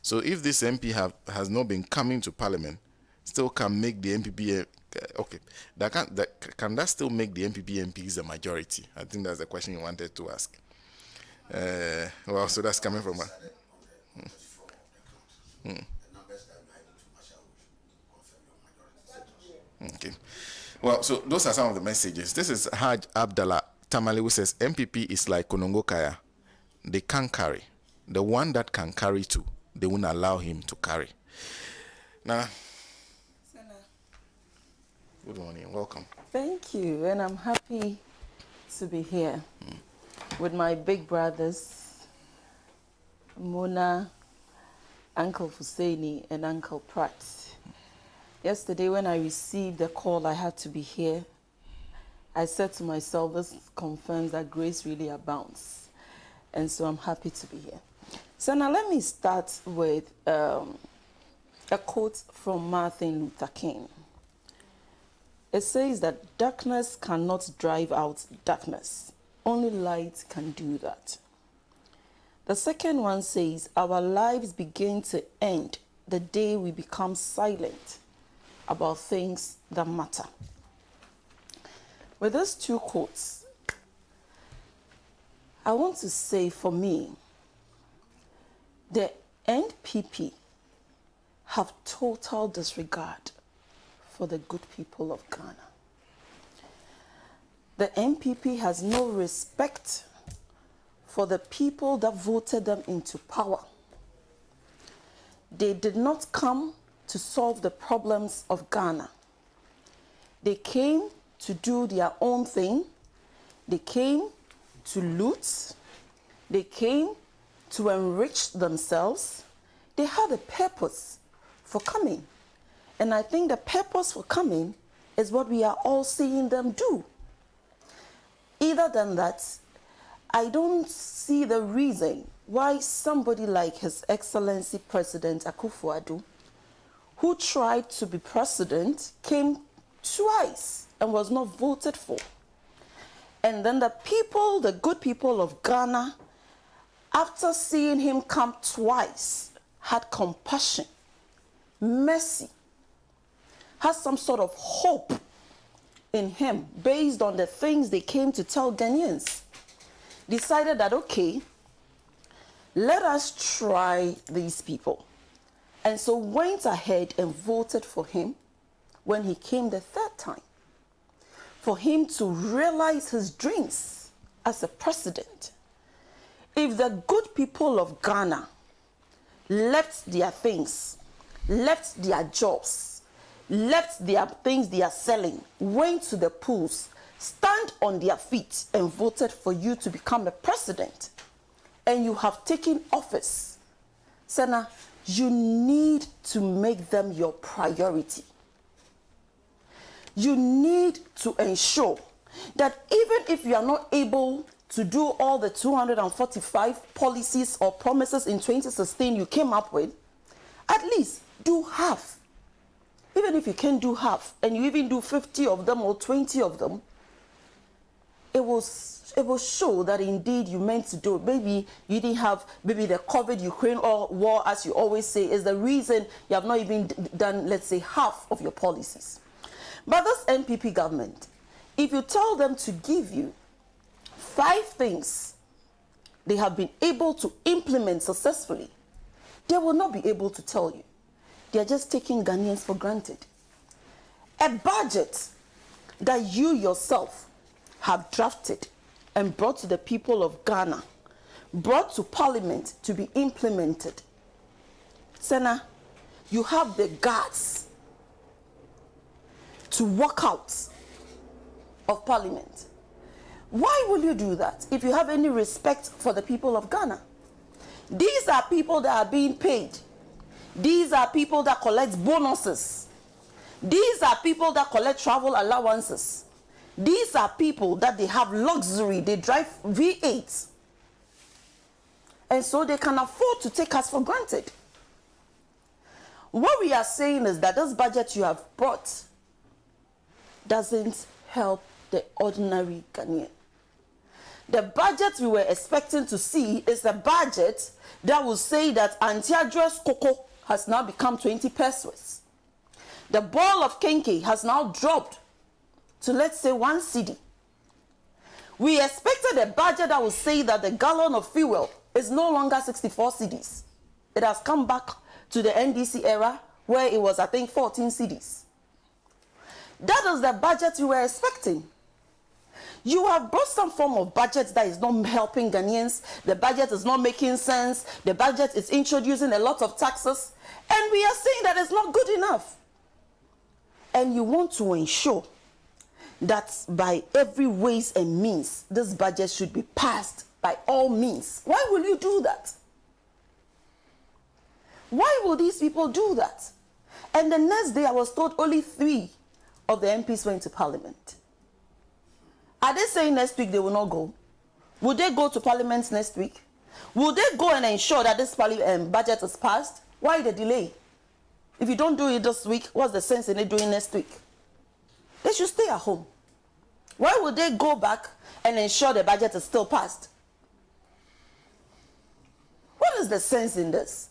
So if this MP has not been coming to parliament, still can make the MPP, okay, can that still make the MPP MPs a majority? I think that's the question you wanted to ask. Well, so that's coming from... Okay. Well, so those are some of the messages. This is Haj Abdallah Tamale, who says MPP is like Konongo Kaya. They can't carry. The one that can carry too, they won't allow him to carry. Nana. Good morning. Welcome. Thank you. And I'm happy to be here with my big brothers, Mona, Uncle Fuseni, and Uncle Pratt. Yesterday, when I received the call, I had to be here. I said to myself, this confirms that grace really abounds. And so I'm happy to be here. So now let me start with a quote from Martin Luther King. It says that darkness cannot drive out darkness. Only light can do that. The second one says, our lives begin to end the day we become silent about things that matter. With those two quotes, I want to say for me, the NPP have total disregard for the good people of Ghana. The NPP has no respect for the people that voted them into power. They did not come to solve the problems of Ghana. They came to do their own thing. They came to loot. They came to enrich themselves. They had a purpose for coming. And I think the purpose for coming is what we are all seeing them do. Either than that, I don't see the reason why somebody like His Excellency President Akufo-Addo, who tried to be president, came twice and was not voted for. And then the people, the good people of Ghana, after seeing him come twice, had compassion, mercy, had some sort of hope in him based on the things they came to tell Ghanaians. Decided that, okay, let us try these people. And so went ahead and voted for him when he came the third time, for him to realize his dreams as a president. If the good people of Ghana left their things, left their jobs, left their things they are selling, went to the polls, stand on their feet and voted for you to become a president, and you have taken office, Senna, you need to make them your priority. You need to ensure that even if you are not able to do all the 245 policies or promises in 2016 you came up with, at least do half. Even if you can't do half, and you even do 50 of them or 20 of them, it will show that indeed you meant to do it. Maybe you didn't have, maybe the COVID-Ukraine war, as you always say, is the reason you have not even done, let's say, half of your policies. But this NPP government, if you tell them to give you 5 things they have been able to implement successfully, they will not be able to tell you. They are just taking Ghanaians for granted. A budget that you yourself have drafted and brought to the people of Ghana, brought to Parliament to be implemented. Senna, you have the guts to walk out of Parliament. Why will you do that if you have any respect for the people of Ghana? These are people that are being paid. These are people that collect bonuses. These are people that collect travel allowances. These are people that they have luxury. They drive V8s. And so they can afford to take us for granted. What we are saying is that this budget you have brought doesn't help the ordinary Ghanaian. The budget we were expecting to see is a budget that will say that anti-address cocoa has now become 20 pesos. The ball of kenke has now dropped to, let's say, 1 cedi. We expected a budget that would say that the gallon of fuel is no longer 64 cedis. It has come back to the NDC era where it was, I think, 14 cedis. That is the budget we were expecting. You have brought some form of budget that is not helping Ghanaians. The budget is not making sense. The budget is introducing a lot of taxes. And we are saying that it's not good enough. And you want to ensure that by every ways and means, this budget should be passed by all means. Why will you do that? Why will these people do that? And the next day I was told only 3 of the MPs went to Parliament. Are they saying next week they will not go? Will they go to Parliament next week? Will they go and ensure that this budget is passed? Why the delay? If you don't do it this week, what's the sense in it doing next week? They should stay at home. Why would they go back and ensure the budget is still passed? What is the sense in this?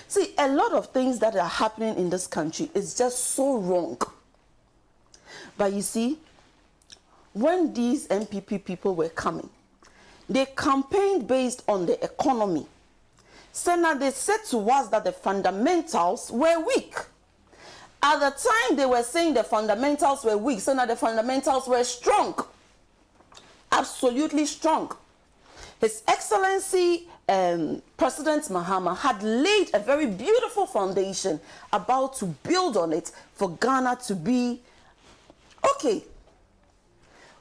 See, a lot of things that are happening in this country is just so wrong. But you see, when these MPP people were coming, they campaigned based on the economy. So now they said to us that the fundamentals were weak. At the time, they were saying the fundamentals were weak, so now the fundamentals were strong. Absolutely strong. His Excellency President Mahama had laid a very beautiful foundation about to build on it for Ghana to be okay.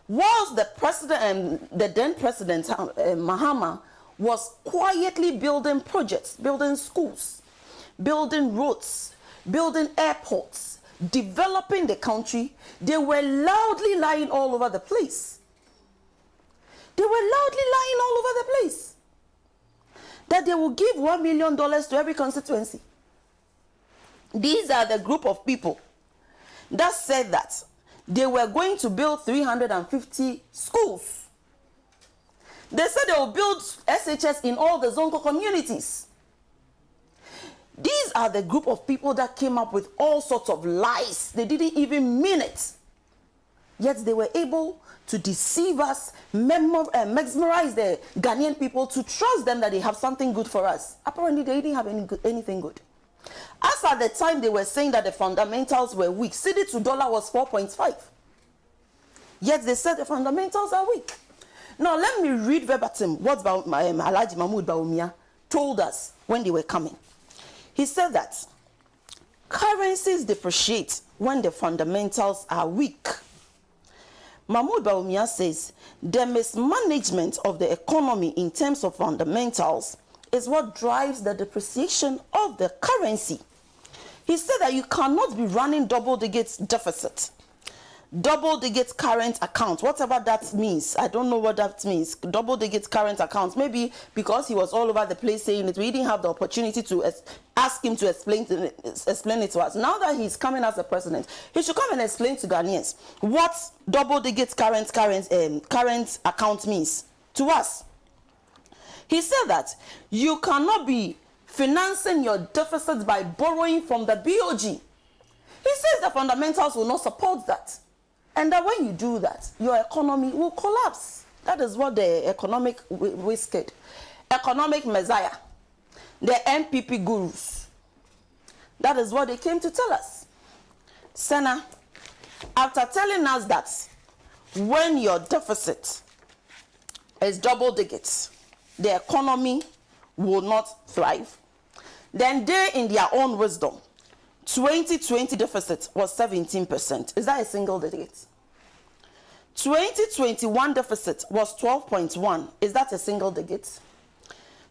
Whilst the president, the then president Mahama was quietly building projects, building schools, building roads, building airports, developing the country, they were loudly lying all over the place. They were loudly lying all over the place that they will give $1 million to every constituency. These are the group of people that said that they were going to build 350 schools. They said they will build SHS in all the Zonko communities. These are the group of people that came up with all sorts of lies. They didn't even mean it. Yet they were able to deceive us, mesmerize the Ghanaian people to trust them that they have something good for us. Apparently, they didn't have anything good. As at the time they were saying that the fundamentals were weak, cedi to dollar was 4.5. Yet they said the fundamentals are weak. Now, let me read verbatim what Alhaji Mahmoud Bawumia told us when they were coming. He said that currencies depreciate when the fundamentals are weak. Mahmoud Bawumia says the mismanagement of the economy in terms of fundamentals is what drives the depreciation of the currency. He said that you cannot be running double-digit deficit, double-digit current account, whatever that means. I don't know what that means. Double-digit current account. Maybe because he was all over the place saying it, we didn't have the opportunity to ask him to explain it to us. Now that he's coming as the president, he should come and explain to Ghanaians what double-digit current account means to us. He said that you cannot be financing your deficits by borrowing from the BOG. He says the fundamentals will not support that. And that when you do that, your economy will collapse. That is what the economic wizard, economic messiah, the MPP gurus, that is what they came to tell us. Senna, after telling us that when your deficit is double digits, the economy will not thrive, then they, in their own wisdom, 2020 deficit was 17%. Is that a single digit? 2021 deficit was 12.1. Is that a single digit?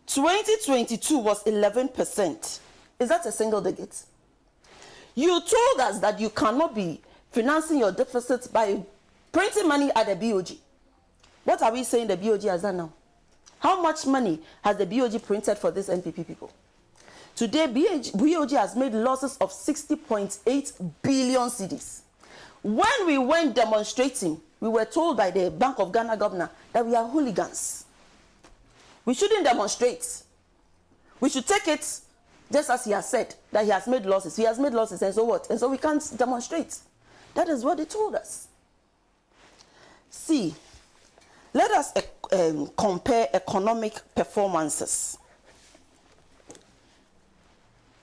2022 was 11%. Is that a single digit? You told us that you cannot be financing your deficits by printing money at the BOG. What are we saying the BOG has done now? How much money has the BOG printed for these MPP people? Today, BOG has made losses of 60.8 billion cedis. When we went demonstrating, we were told by the Bank of Ghana governor that we are hooligans. We shouldn't demonstrate. We should take it just as he has said, that he has made losses. He has made losses, and so what? And so we can't demonstrate. That is what they told us. See, let us compare economic performances.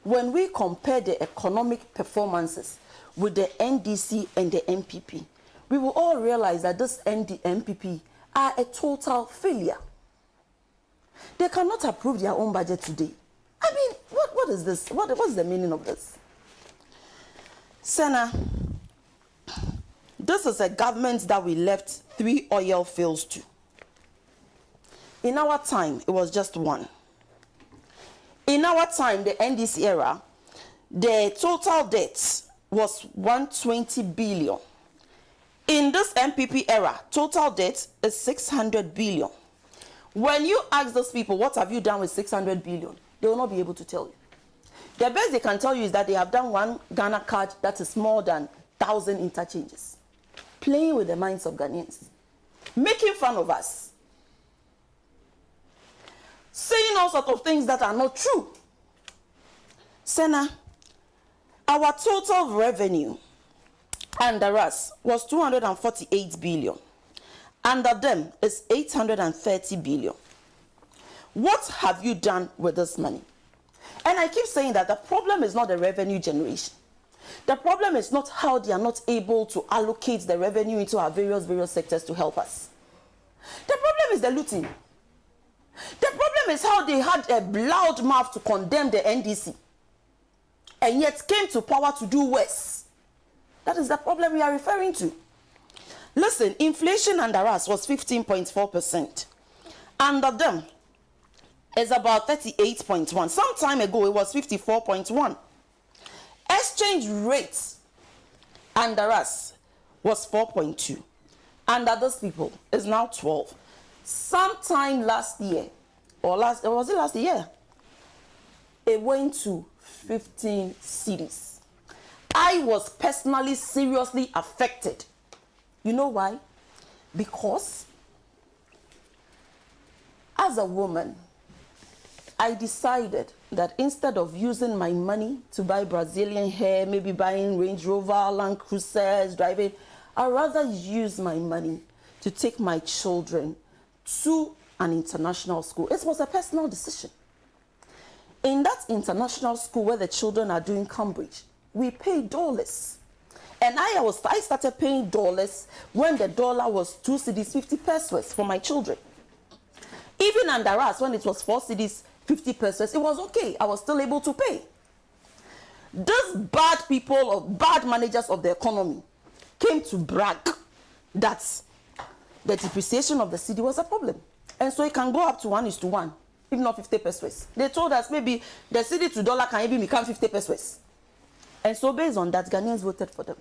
When we compare the economic performances with the NDC and the MPP, we will all realize that this MPP are a total failure. They cannot approve their own budget today. I mean, what is this? What's the meaning of this? Senna, this is a government that we left 3 oil fields to. In our time, it was just 1. In our time, the NDC era, the total debt was 120 billion. In this MPP era, total debt is 600 billion. When you ask those people, what have you done with 600 billion? They will not be able to tell you. The best they can tell you is that they have done one Ghana card that is more than 1,000 interchanges. Playing with the minds of Ghanaians. Making fun of us. Saying all sorts of things that are not true. Senna, our total revenue under us was 248 billion. Under them is 830 billion. What have you done with this money? And I keep saying that the problem is not the revenue generation. The problem is not how they are not able to allocate the revenue into our various sectors to help us. The problem is the looting. The problem is how they had a loud mouth to condemn the NDC and yet came to power to do worse. That is the problem we are referring to. Listen, inflation under us was 15.4%. Under them is about 38.1. Some time ago, it was 54.1. Exchange rates under us was 4.2. Under those people is now 12. Sometime last year, was it last year? It went to 15 cedis. I was personally seriously affected. You know why? Because as a woman, I decided that instead of using my money to buy Brazilian hair, maybe buying Range Rover, Land Cruisers, driving, I'd rather use my money to take my children to an international school. It was a personal decision. In that international school where the children are doing Cambridge, we pay dollars. And I started paying dollars when the dollar was 2 cedis 50 pesos for my children. Even under us, when it was 4 cedis 50 pesos, it was okay. I was still able to pay. These bad people or bad managers of the economy came to brag that the depreciation of the cedi was a problem. And so it can go up to 1:1, if not 50 pesos. They told us maybe the cedi to dollar can even become 50 pesos. And so based on that, Ghanaians voted for them.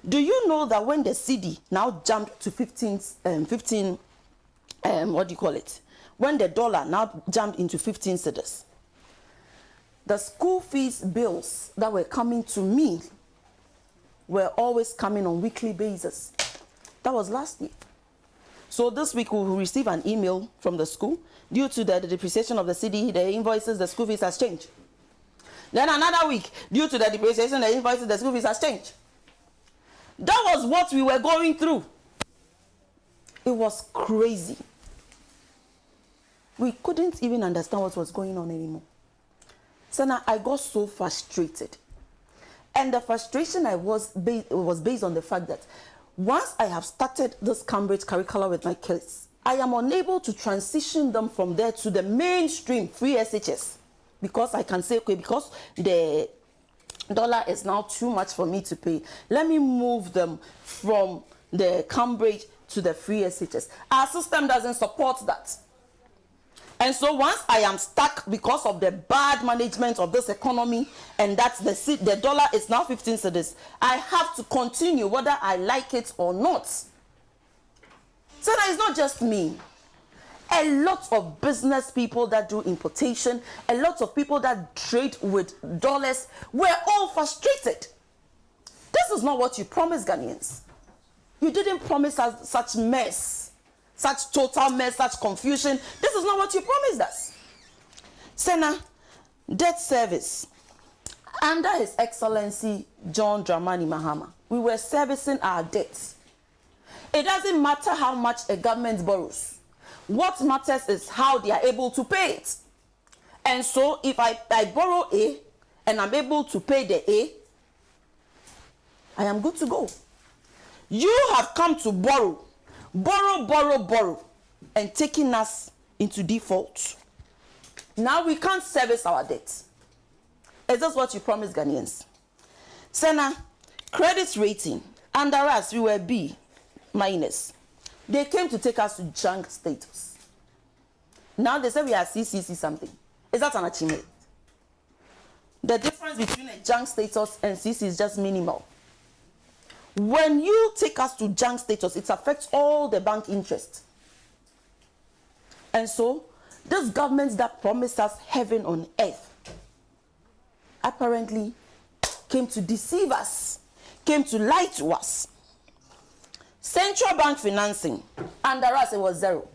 Do you know that when the cedi now jumped to 15, when the dollar now jumped into 15 cedis, the school fees bills that were coming to me were always coming on weekly basis. That was last year. So this week we will receive an email from the school. Due to the depreciation of the cedi, the invoices, the school fees has changed. Then another week, due to the depreciation, the invoices, the school fees has changed. That was what we were going through. It was crazy. We couldn't even understand what was going on anymore. So now I got so frustrated. And the frustration was based on the fact that once I have started this Cambridge curriculum with my kids, I am unable to transition them from there to the mainstream free SHS. Because I can say, okay, because the dollar is now too much for me to pay, let me move them from the Cambridge to the free SHS. Our system doesn't support that. And so once I am stuck because of the bad management of this economy and that the dollar is now 15 cedis, I have to continue whether I like it or not. So that is not just me. A lot of business people that do importation, a lot of people that trade with dollars were all frustrated. This is not what you promised Ghanaians. You didn't promise us such mess, such total mess, such confusion. This is not what you promised us. Senna, debt service. Under His Excellency John Dramani Mahama, we were servicing our debts. It doesn't matter how much a government borrows. What matters is how they are able to pay it. And so if I borrow A and I'm able to pay the A, I am good to go. You have come to borrow, and taking us into default. Now we can't service our debt. Is this what you promised Ghanaians? Senna, credit rating. Under us, we were B-. They came to take us to junk status. Now they say we are CCC something. Is that an achievement? The difference between a junk status and CC is just minimal. When you take us to junk status, it affects all the bank interest. And so, these governments that promised us heaven on earth apparently came to deceive us, came to lie to us. Central bank financing, under us it was zero.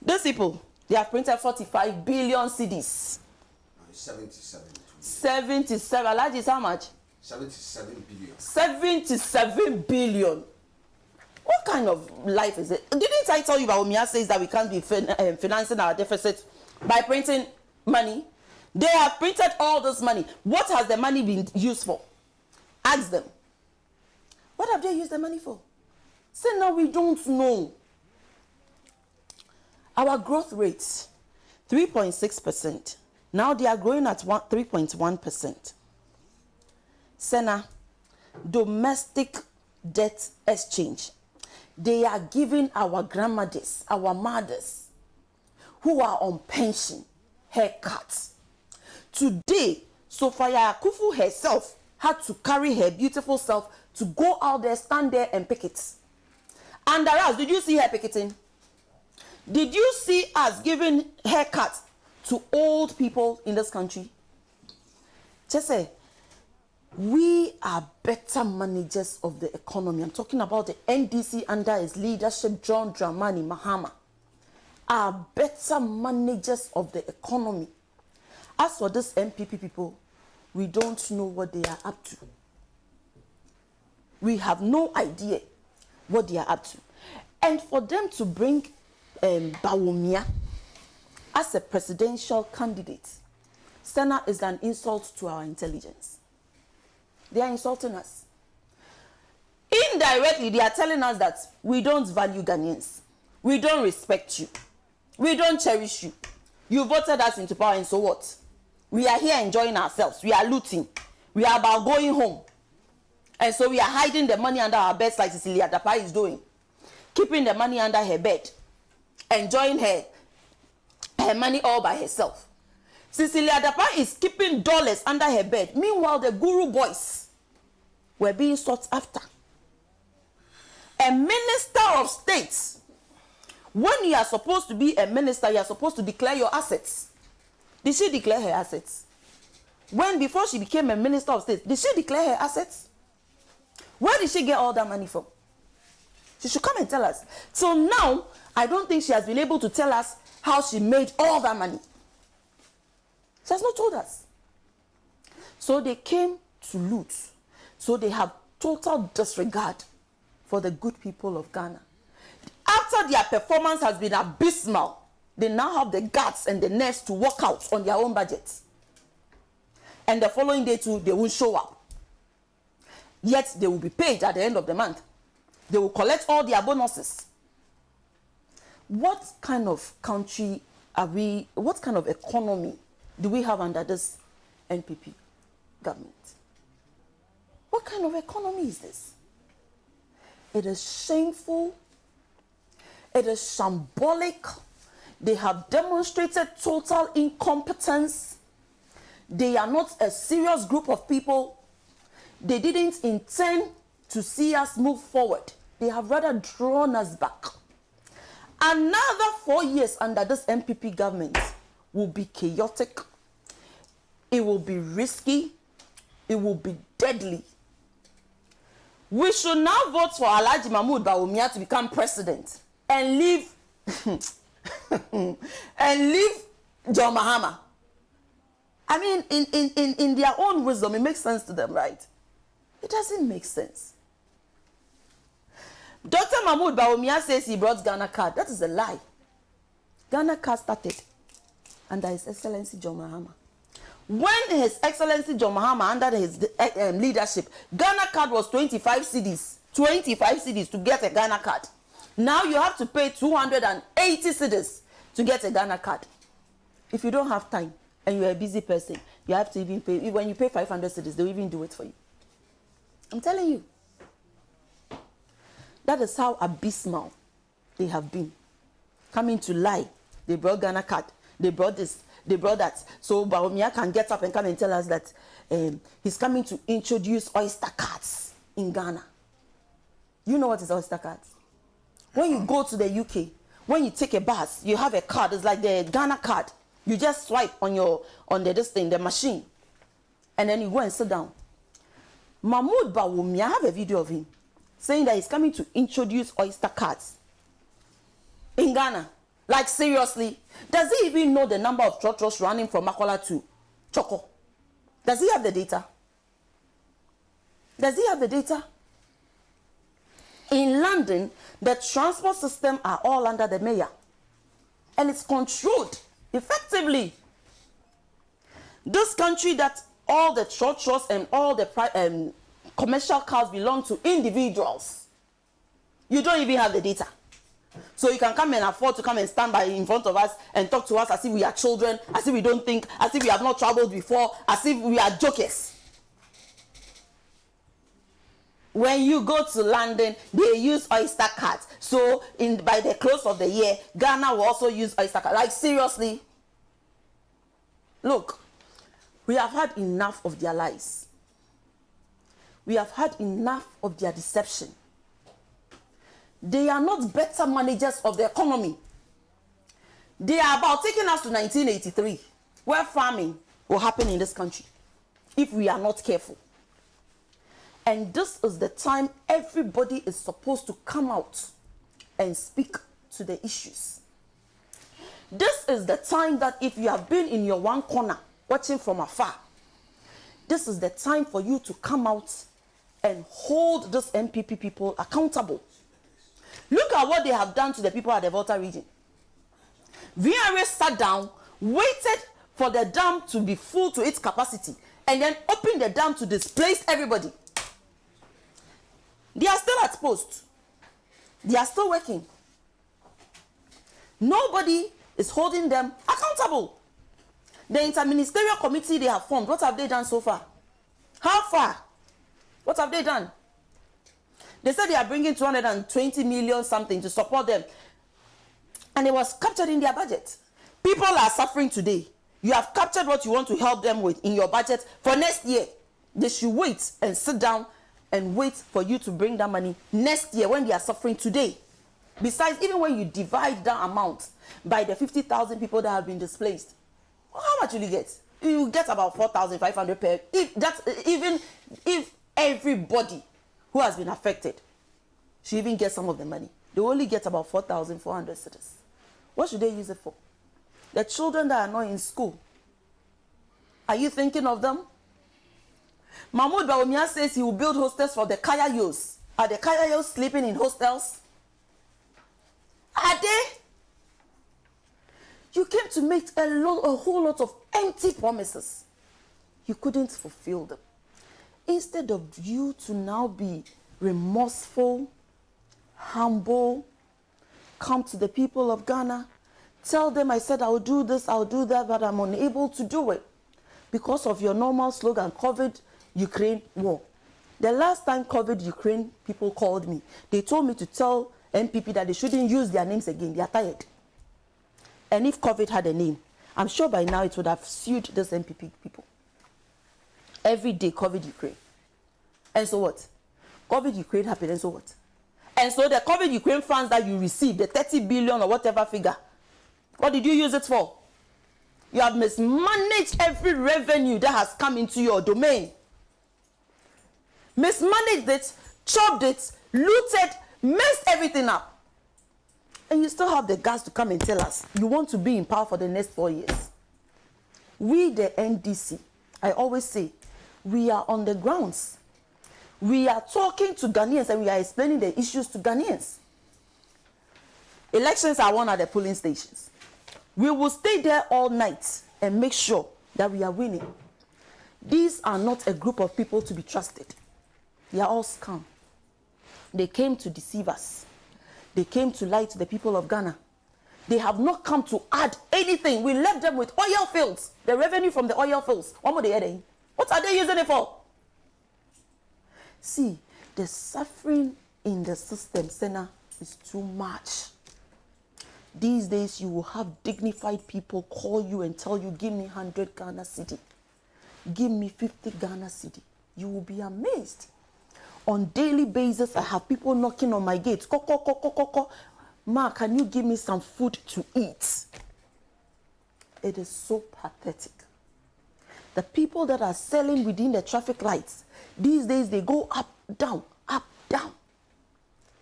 These people, they have printed 45 billion cedis. 77. 77. Alhaji is how much? 77 billion. 77 billion. What kind of life is it? Didn't I tell you about Omia says that we can't be financing our deficit by printing money? They have printed all this money. What has the money been used for? Ask them. What have they used the money for? Say no, we don't know. Our growth rate, 3.6%. Now they are growing at 3.1%. Sena, domestic debt exchange. They are giving our grandmothers, our mothers, who are on pension, haircuts. Today, Sophia Akufu herself had to carry her beautiful self to go out there, stand there and picket. Under us, did you see her picketing? Did you see us giving haircuts to old people in this country? Just say, we are better managers of the economy. I'm talking about the NDC under his leadership, John Dramani Mahama. Are better managers of the economy. As for this MPP people, we don't know what they are up to. We have no idea what they are up to. And for them to bring Bawumia as a presidential candidate, Sena, is an insult to our intelligence. They are insulting us. Indirectly, they are telling us that we don't value Ghanaians. We don't respect you. We don't cherish you. You voted us into power, and so what? We are here enjoying ourselves. We are looting. We are about going home. And so we are hiding the money under our beds like Cecilia Dapa is doing. Keeping the money under her bed. Enjoying her money all by herself. Cecilia Dapa is keeping dollars under her bed. Meanwhile, the guru boys were being sought after. A minister of state, when you are supposed to be a minister, you are supposed to declare your assets. Did she declare her assets? When before she became a minister of state, did she declare her assets? Where did she get all that money from? She should come and tell us. So now, I don't think she has been able to tell us how she made all that money. She has not told us. So they came to loot. So they have total disregard for the good people of Ghana. After their performance has been abysmal, they now have the guts and the nerves to walk out on their own budget. And the following day too, they won't show up. Yet they will be paid at the end of the month. They will collect all their bonuses. What kind of country are we, what kind of economy do we have under this NPP government? What kind of economy is this? It is shameful. It is shambolic. They have demonstrated total incompetence. They are not a serious group of people. They didn't intend to see us move forward. They have rather drawn us back. Another 4 years under this MPP government will be chaotic. It will be risky. It will be deadly. We should now vote for Alhaji Mahmoud Bawumia to become president and leave and leave John Mahama. I mean, in their own wisdom, it makes sense to them, right? It doesn't make sense. Dr. Mahmoud Bawumia says he brought Ghana card. That is a lie. Ghana card started under His Excellency John Mahama. When His Excellency John Mahama, under his leadership, Ghana card was 25 cedis. 25 cedis to get a Ghana card. Now you have to pay 280 cedis to get a Ghana card. If you don't have time and you're a busy person, you have to even pay. When you pay 500 cedis, they'll even do it for you. I'm telling you. That is how abysmal they have been. Coming to lie. They brought Ghana card. They brought this. They brought that. So Bawumia can get up and come and tell us that he's coming to introduce Oyster cards in Ghana. You know what is Oyster cards? When you go to the UK, when you take a bus, you have a card. It's like the Ghana card. You just swipe on the machine, and then you go and sit down. Mahmoud Bawumia, I have a video of him saying that he's coming to introduce Oyster cards in Ghana. Like, seriously, does he even know the number of trotros running from Makola to Choco? Does he have the data? Does he have the data? In London, the transport system are all under the mayor, and it's controlled effectively. This country that all the trotros and all the commercial cars belong to individuals, you don't even have the data. So you can come and afford to come and stand by in front of us and talk to us as if we are children, as if we don't think, as if we have not traveled before, as if we are jokers. When you go to London, they use Oyster cards. So by the close of the year, Ghana will also use Oyster cards. Like, seriously? Look, we have had enough of their lies. We have had enough of their deception. They are not better managers of the economy. They are about taking us to 1983, where farming will happen in this country if we are not careful. And this is the time everybody is supposed to come out and speak to the issues. This is the time that if you have been in your one corner watching from afar, this is the time for you to come out and hold these MPP people accountable. Look at what they have done to the people at the Volta region. VRA sat down, waited for the dam to be full to its capacity, and then opened the dam to displace everybody. They are still at post. They are still working. Nobody is holding them accountable. The interministerial committee they have formed, what have they done so far? How far? What have they done? They said they are bringing 220 million something to support them. And it was captured in their budget. People are suffering today. You have captured what you want to help them with in your budget for next year. They should wait and sit down and wait for you to bring that money next year when they are suffering today. Besides, even when you divide that amount by the 50,000 people that have been displaced, how much will you get? You get about 4,500 per. Even if everybody who has been affected should even get some of the money, they only get about 4,400 cedis. What should they use it for? The children that are not in school. Are you thinking of them? Mahmoud Bawumia says he will build hostels for the Kayayos. Are the Kayayos sleeping in hostels? Are they? You came to make a whole lot of empty promises. You couldn't fulfill them. Instead of you to now be remorseful, humble, come to the people of Ghana, tell them I said I'll do this, I'll do that, but I'm unable to do it because of your normal slogan, COVID, Ukraine, war. The last time COVID, Ukraine people called me, they told me to tell MPP that they shouldn't use their names again. They are tired. And if COVID had a name, I'm sure by now it would have sued those MPP people. Every day, COVID, Ukraine. And so what? COVID, Ukraine happened, and so what? And so the COVID, Ukraine funds that you received, the 30 billion or whatever figure, what did you use it for? You have mismanaged every revenue that has come into your domain. Mismanaged it, chopped it, looted, messed everything up. And you still have the guts to come and tell us you want to be in power for the next 4 years. We, the NDC, I always say, we are on the grounds. We are talking to Ghanaians and we are explaining the issues to Ghanaians. Elections are won at the polling stations. We will stay there all night and make sure that we are winning. These are not a group of people to be trusted. They are all scum. They came to deceive us. They came to lie to the people of Ghana. They have not come to add anything. We left them with oil fields. The revenue from the oil fields. What more they adding? What are they using it for? See, the suffering in the system, Senna, is too much. These days, you will have dignified people call you and tell you, give me 100 Ghana cedi. Give me 50 Ghana cedi. You will be amazed. On daily basis, I have people knocking on my gate. Ma, can you give me some food to eat? It is so pathetic. The people that are selling within the traffic lights, these days they go up, down, up, down.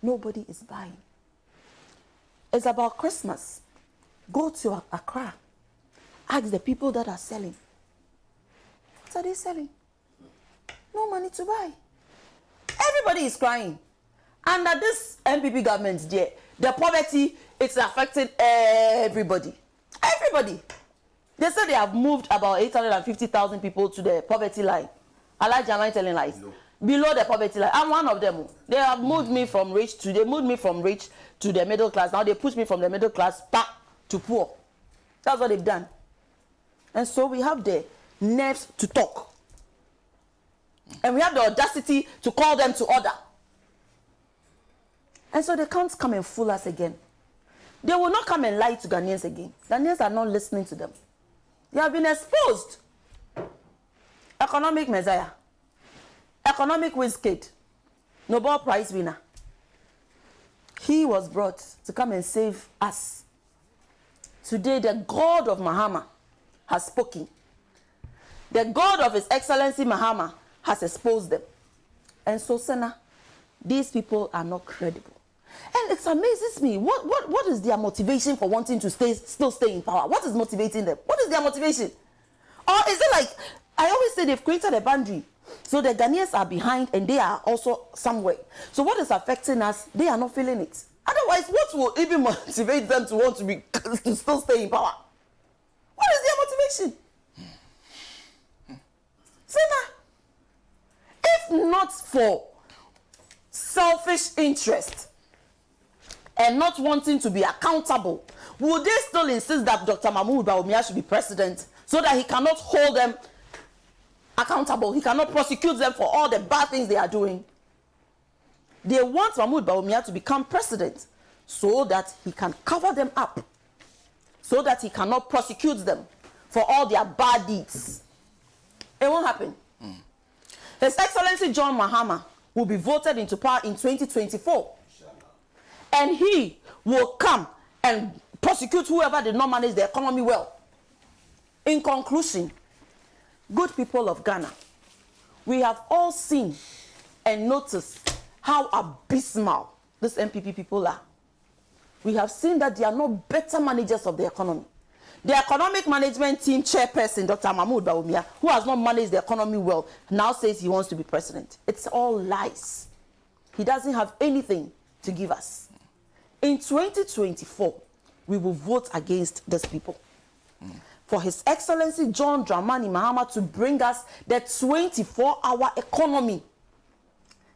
Nobody is buying. It's about Christmas. Go to Accra. Ask the people that are selling. What are they selling? No money to buy. Everybody is crying. Under this MPP government, the poverty, it's affecting everybody. Everybody. They said they have moved about 850,000 people to the poverty line. Alhaji, am I telling lies? No. Below the poverty line. I'm one of them. They have moved me from rich to the middle class. Now they push me from the middle class back to poor. That's what they've done. And so we have the nerves to talk. And we have the audacity to call them to order. And so they can't come and fool us again. They will not come and lie to Ghanaians again. Ghanaians are not listening to them. They have been exposed. Economic messiah. Economic whiz kid. Nobel Prize winner. He was brought to come and save us. Today, the God of Mahama has spoken. The God of His Excellency Mahama has exposed them. And so, Senna, these people are not credible. And it amazes me. What is their motivation for wanting to still stay in power? What is motivating them? What is their motivation? Or is it like, I always say they've created a boundary. So the Ghanaians are behind and they are also somewhere. So what is affecting us, they are not feeling it. Otherwise, what will even motivate them to want to still stay in power? What is their motivation? Senna, if not for selfish interest and not wanting to be accountable, would they still insist that Dr. Mahmoud Bawumia should be president so that he cannot hold them accountable? He cannot prosecute them for all the bad things they are doing. They want Mahmoud Bawumia to become president so that he can cover them up, so that he cannot prosecute them for all their bad deeds. It won't happen. His Excellency John Mahama will be voted into power in 2024. And he will come and prosecute whoever did not manage the economy well. In conclusion, good people of Ghana, we have all seen and noticed how abysmal these MPP people are. We have seen that they are not better managers of the economy. The economic management team chairperson, Dr. Mahmoud Bawumia, who has not managed the economy well, now says he wants to be president. It's all lies. He doesn't have anything to give us. In 2024, we will vote against these people. For His Excellency John Dramani Mahama to bring us the 24-hour economy.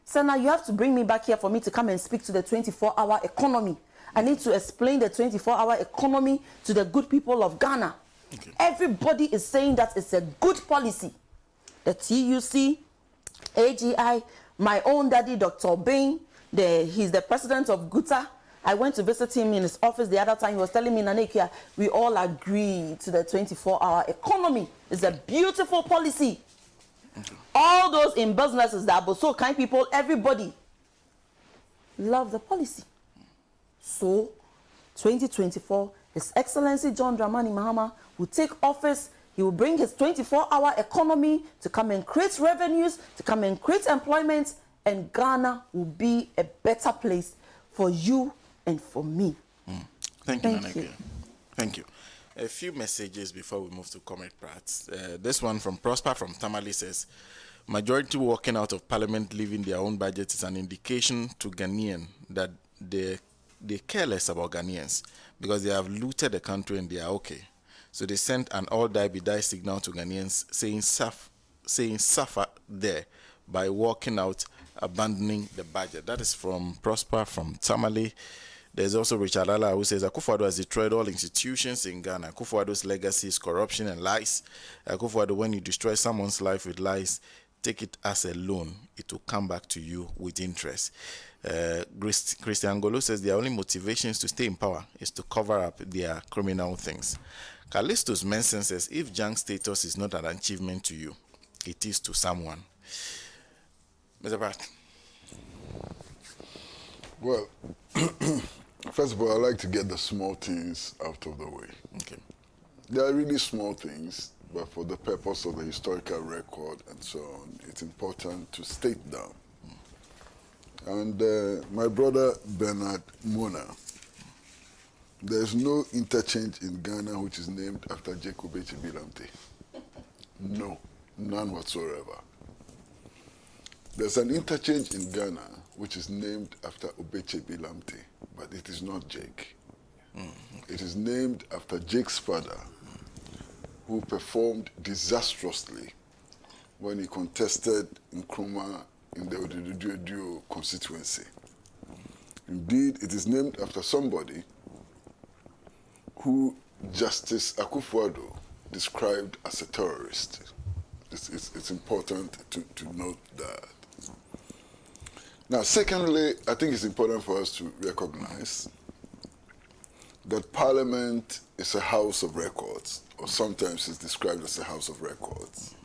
So now you have to bring me back here for me to come and speak to the 24-hour economy. I need to explain the 24-hour economy to the good people of Ghana. Okay. Everybody is saying that it's a good policy. The TUC, AGI, my own daddy, Dr. Bain, he's the president of GUTA. I went to visit him in his office the other time. He was telling me, Nanekia, we all agree to the 24-hour economy. It's a beautiful policy. Okay. All those in businesses that are so kind people, everybody love the policy. So, 2024, His Excellency John Dramani Mahama will take office. He will bring his 24-hour economy to come and create revenues, to come and create employment, and Ghana will be a better place for you and for me. Thank you. Thank you. A few messages before we move to Comrade Pratt. This one from Prosper from Tamale says, majority walking out of parliament leaving their own budget is an indication to Ghanaian that they care less about Ghanaians because they have looted the country and they are okay. So they sent an all die be die signal to Ghanaians saying suffer there by walking out, abandoning the budget. That is from Prosper from Tamale. There's also Richard Ala who says Akufo-Addo has destroyed all institutions in Ghana. Akufo-Addo's legacy is corruption and lies. Akufo-Addo, when you destroy someone's life with lies, take it as a loan. It will come back to you with interest. Christian Golo says their only motivations to stay in power is to cover up their criminal things. Callistus Manson says if junk status is not an achievement to you, it is to someone. Mr. Pratt. Well, First of all, I like to get the small things out of the way. Okay. They are really small things, but for the purpose of the historical record and so on, it's important to state them. And my brother Bernard Mona, there's no interchange in Ghana which is named after Jacob Echibilamte. No, none whatsoever. There's an interchange in Ghana which is named after Obechebi Lamte, but it is not Jake. It is named after Jake's father, who performed disastrously when he contested Nkrumah in the Odududu constituency. Indeed, it is named after somebody who Justice Akufo-Addo described as a terrorist. It's important to note that. Now, secondly, I think it's important for us to recognize that Parliament is a house of records, or sometimes it's described as a house of records.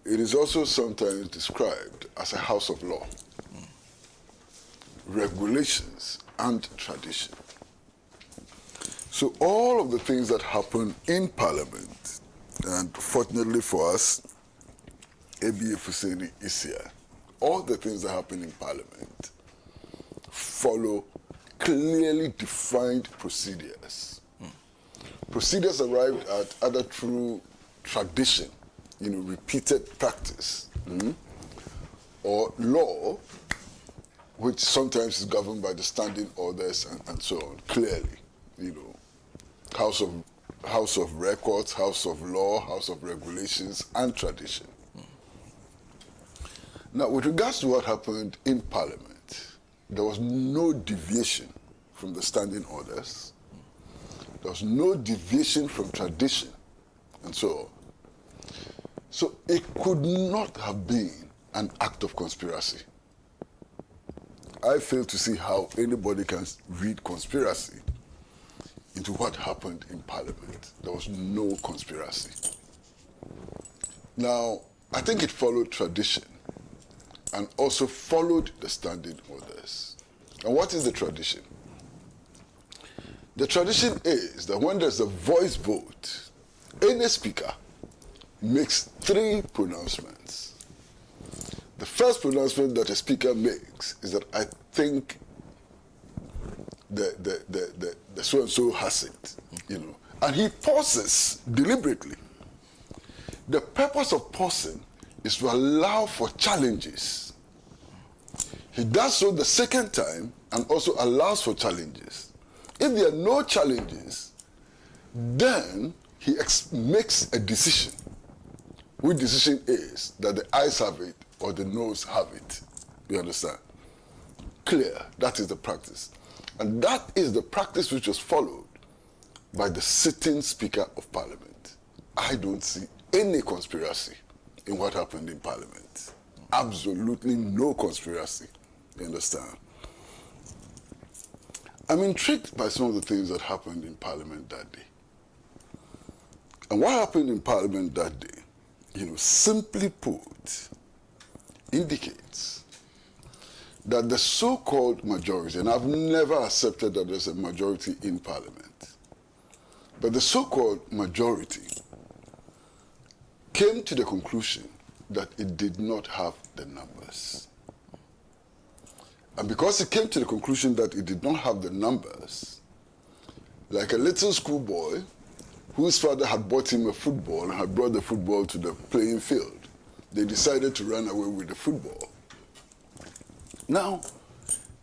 It is also sometimes described as a house of law, regulations, and tradition. So all of the things that happen in Parliament, and fortunately for us, ABA Fuseni is here, all the things that happen in Parliament follow clearly defined procedures. Procedures arrived at either through tradition, repeated practice, or law, which sometimes is governed by the standing orders and so on, clearly, House of Records, House of Law, House of Regulations, and tradition. Now, with regards to what happened in Parliament, there was no deviation from the standing orders. There was no deviation from tradition, and so on. So it could not have been an act of conspiracy. I fail to see how anybody can read conspiracy into what happened in Parliament. There was no conspiracy. Now, I think it followed tradition and also followed the standing orders. And what is the tradition? The tradition is that when there's a voice vote, any speaker makes 3 pronouncements. The first pronouncement that a speaker makes is that I think the so-and-so has it, And he pauses deliberately. The purpose of pausing is to allow for challenges. He does so the second time and also allows for challenges. If there are no challenges, then he makes a decision. Which decision is that the eyes have it or the nose have it. You understand? Clear. That is the practice. And that is the practice which was followed by the sitting Speaker of Parliament. I don't see any conspiracy in what happened in Parliament. Absolutely no conspiracy. You understand? I'm intrigued by some of the things that happened in Parliament that day. And what happened in Parliament that day, simply put, indicates that the so-called majority, and I've never accepted that there's a majority in Parliament, but the so-called majority came to the conclusion that it did not have the numbers. And because it came to the conclusion that it did not have the numbers, like a little schoolboy whose father had bought him a football and had brought the football to the playing field, they decided to run away with the football. Now,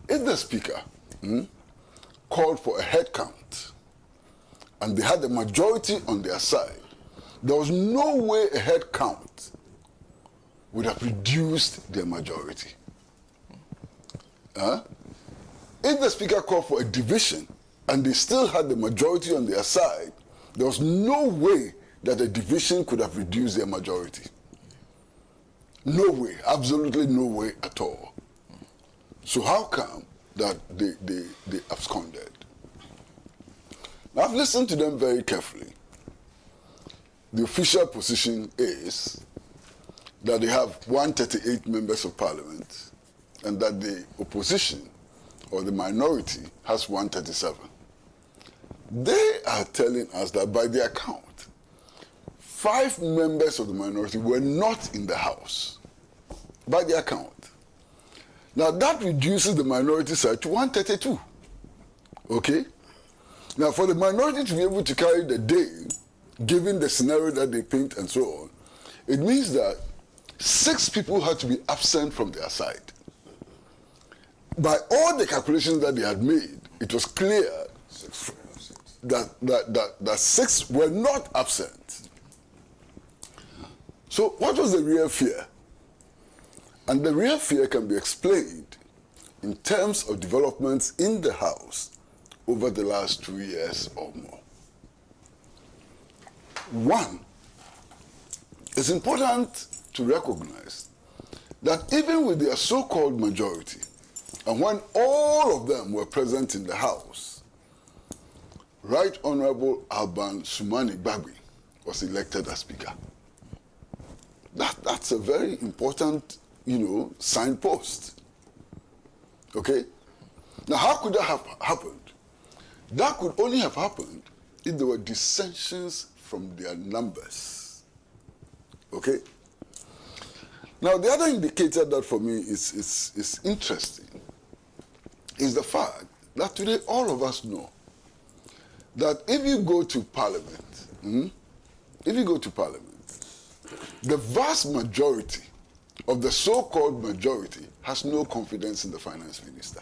if the speaker called for a head count and they had the majority on their side, there was no way a head count would have reduced their majority. If the speaker called for a division and they still had the majority on their side, there was no way that a division could have reduced their majority. No way, absolutely no way at all. So how come that they absconded? Now, I've listened to them very carefully. The official position is that they have 138 members of parliament and that the opposition or the minority has 137. They are telling us that by their count, 5 members of the minority were not in the House, by their count. Now that reduces the minority side to 132, okay? Now for the minority to be able to carry the day, given the scenario that they paint and so on, it means that 6 people had to be absent from their side. By all the calculations that they had made, it was clear that 6 were not absent. So what was the real fear? And the real fear can be explained in terms of developments in the House over the last 2 years or more. One, it's important to recognize that even with their so-called majority, and when all of them were present in the House, Right Honorable Alban Sumani Bagui was elected as Speaker. That's a very important, signpost. Okay? Now, how could that have happened? That could only have happened if there were dissensions from their numbers. Okay? Now, the other indicator that for me is interesting is the fact that today all of us know that if you go to Parliament, the vast majority of the so-called majority has no confidence in the finance minister.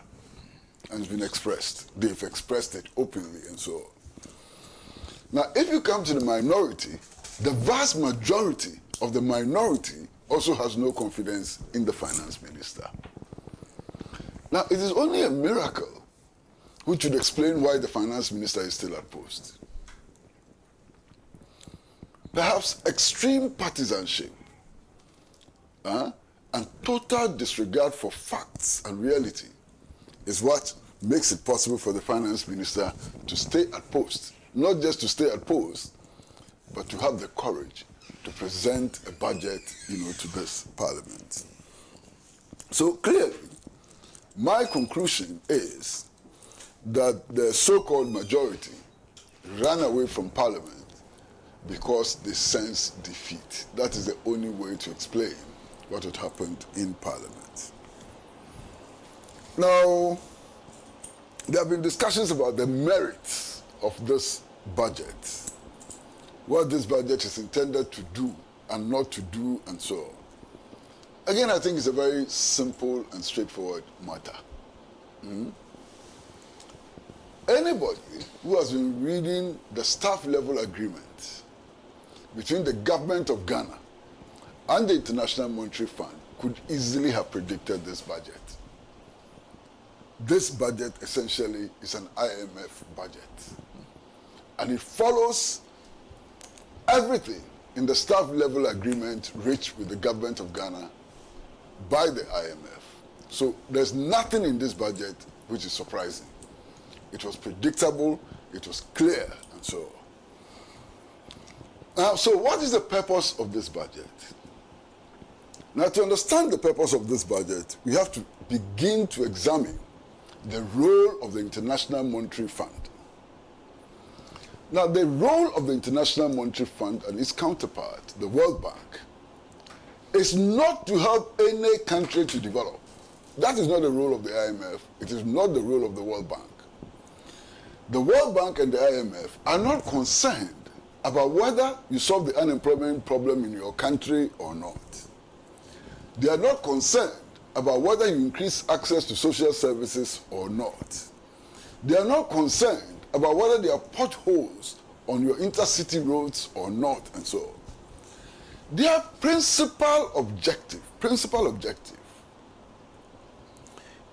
And it's been expressed. They've expressed it openly and so on. Now, if you come to the minority, the vast majority of the minority also has no confidence in the finance minister. Now, it is only a miracle which would explain why the finance minister is still at post. Perhaps extreme partisanship and total disregard for facts and reality is what makes it possible for the finance minister to stay at post. Not just to stay at post, but to have the courage to present a budget, to this parliament. So clearly, my conclusion is that the so-called majority ran away from parliament because they sensed defeat. That is the only way to explain what had happened in parliament. Now, there have been discussions about the merits of this budget, what this budget is intended to do and not to do, and so on. Again, I think it's a very simple and straightforward matter. Anybody who has been reading the staff level agreement between the government of Ghana and the International Monetary Fund could easily have predicted this budget. This budget essentially is an IMF budget. And it follows everything in the staff level agreement reached with the government of Ghana by the IMF. So there's nothing in this budget which is surprising. It was predictable, it was clear, and so on. Now, so what is the purpose of this budget? Now, to understand the purpose of this budget, we have to begin to examine the role of the International Monetary Fund. Now, the role of the International Monetary Fund and its counterpart, the World Bank, is not to help any country to develop. That is not the role of the IMF. It is not the role of the World Bank. The World Bank and the IMF are not concerned about whether you solve the unemployment problem in your country or not. They are not concerned about whether you increase access to social services or not. They are not concerned about whether there are potholes on your intercity roads or not, and so on. Their principal objective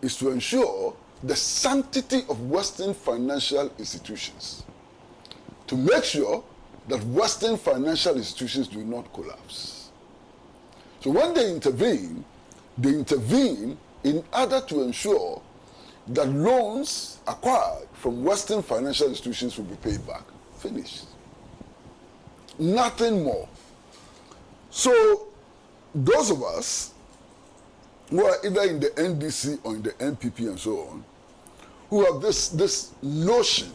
is to ensure the sanctity of Western financial institutions, to make sure that Western financial institutions do not collapse. So when they intervene in order to ensure that loans acquired from Western financial institutions will be paid back. Finished. Nothing more. So those of us who are either in the NDC or in the NPP and so on, who have this notion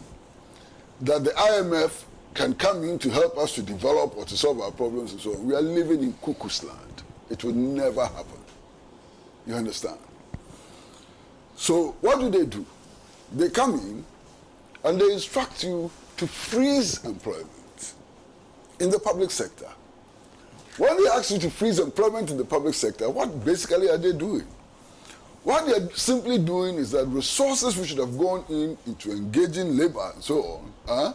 that the IMF can come in to help us to develop or to solve our problems and so on, we are living in cuckoo's land. It will never happen. You understand? So what do? They come in and they instruct you to freeze employment in the public sector. When they ask you to freeze employment in the public sector, what basically are they doing? What they're simply doing is that resources which should have gone into engaging labor and so on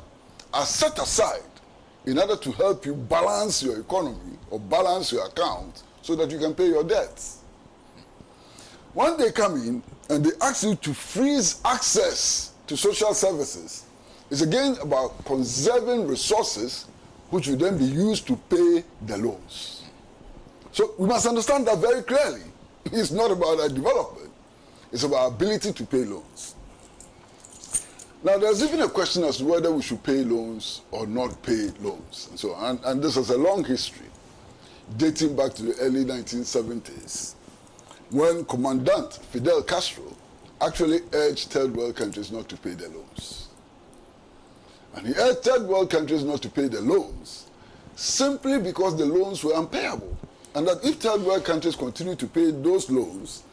are set aside in order to help you balance your economy or balance your account so that you can pay your debts. When they come in and they ask you to freeze access to social services, it's again about conserving resources which will then be used to pay the loans. So we must understand that very clearly. It's not about our development. It's about our ability to pay loans. Now, there's even a question as to whether we should pay loans or not pay loans. And so, and this has a long history, dating back to the early 1970s, when Commandant Fidel Castro actually urged third world countries not to pay their loans. And he urged third world countries not to pay their loans simply because the loans were unpayable. And that if third world countries continue to pay those loans,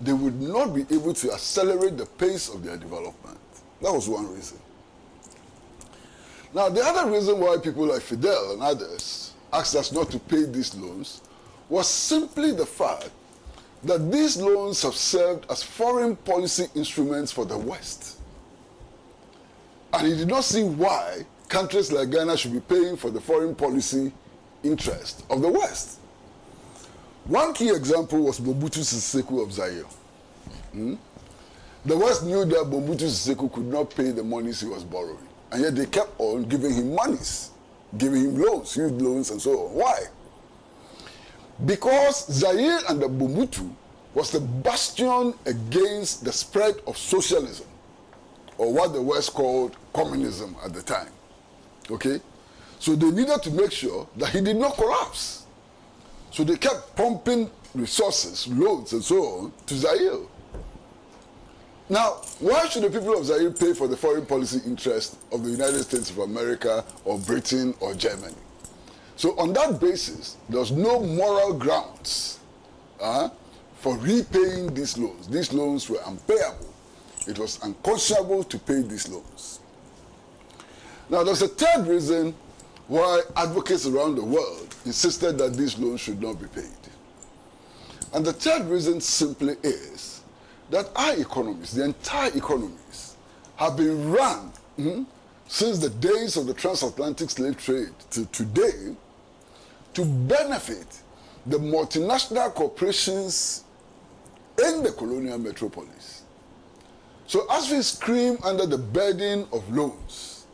they would not be able to accelerate the pace of their development. That was one reason. Now, the other reason why people like Fidel and others asked us not to pay these loans was simply the fact that these loans have served as foreign policy instruments for the West. And he did not see why countries like Ghana should be paying for the foreign policy interest of the West. One key example was Mobutu Sese Seko of Zaire. The West knew that Mobutu Sese Seko could not pay the monies he was borrowing. And yet they kept on giving him monies, giving him loans, huge loans and so on. Why? Because Zaire under Mobutu was the bastion against the spread of socialism, or what the West called communism at the time. Okay? So they needed to make sure that he did not collapse. So they kept pumping resources, loans and so on, to Zaire. Now, why should the people of Zaire pay for the foreign policy interest of the United States of America or Britain or Germany? So on that basis, there was no moral grounds for repaying these loans. These loans were unpayable. It was unconscionable to pay these loans. Now, there's a third reason why advocates around the world insisted that these loans should not be paid. And the third reason simply is that our economies, the entire economies, have been run since the days of the transatlantic slave trade to today to benefit the multinational corporations in the colonial metropolis. So as we scream under the burden of loans,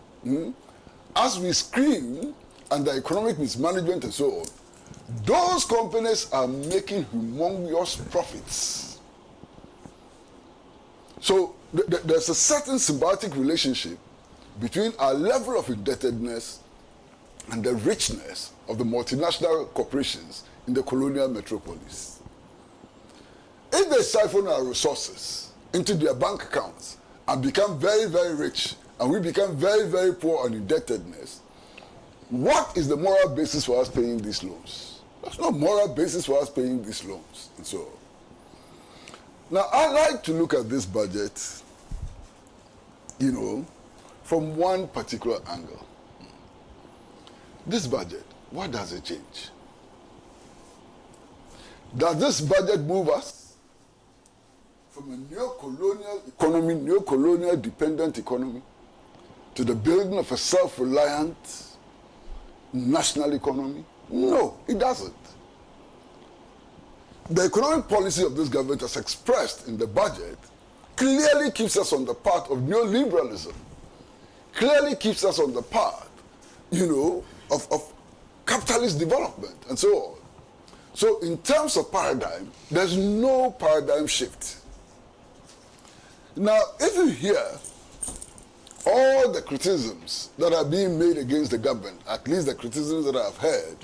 as we scream under economic mismanagement and so on, those companies are making humongous profits. So there's a certain symbiotic relationship between our level of indebtedness and the richness of the multinational corporations in the colonial metropolis. If they siphon our resources into their bank accounts and become very, very rich, and we become very, very poor on indebtedness, what is the moral basis for us paying these loans? There's no moral basis for us paying these loans, and so on. Now, I like to look at this budget, from one particular angle. This budget, what does it change? Does this budget move us from a neo-colonial economy, neo-colonial dependent economy, to the building of a self-reliant national economy? No, it doesn't. The economic policy of this government, as expressed in the budget, clearly keeps us on the path of neoliberalism, clearly keeps us on the path, of capitalist development and so on. So in terms of paradigm, there's no paradigm shift. Now, if you hear all the criticisms that are being made against the government, at least the criticisms that I've heard,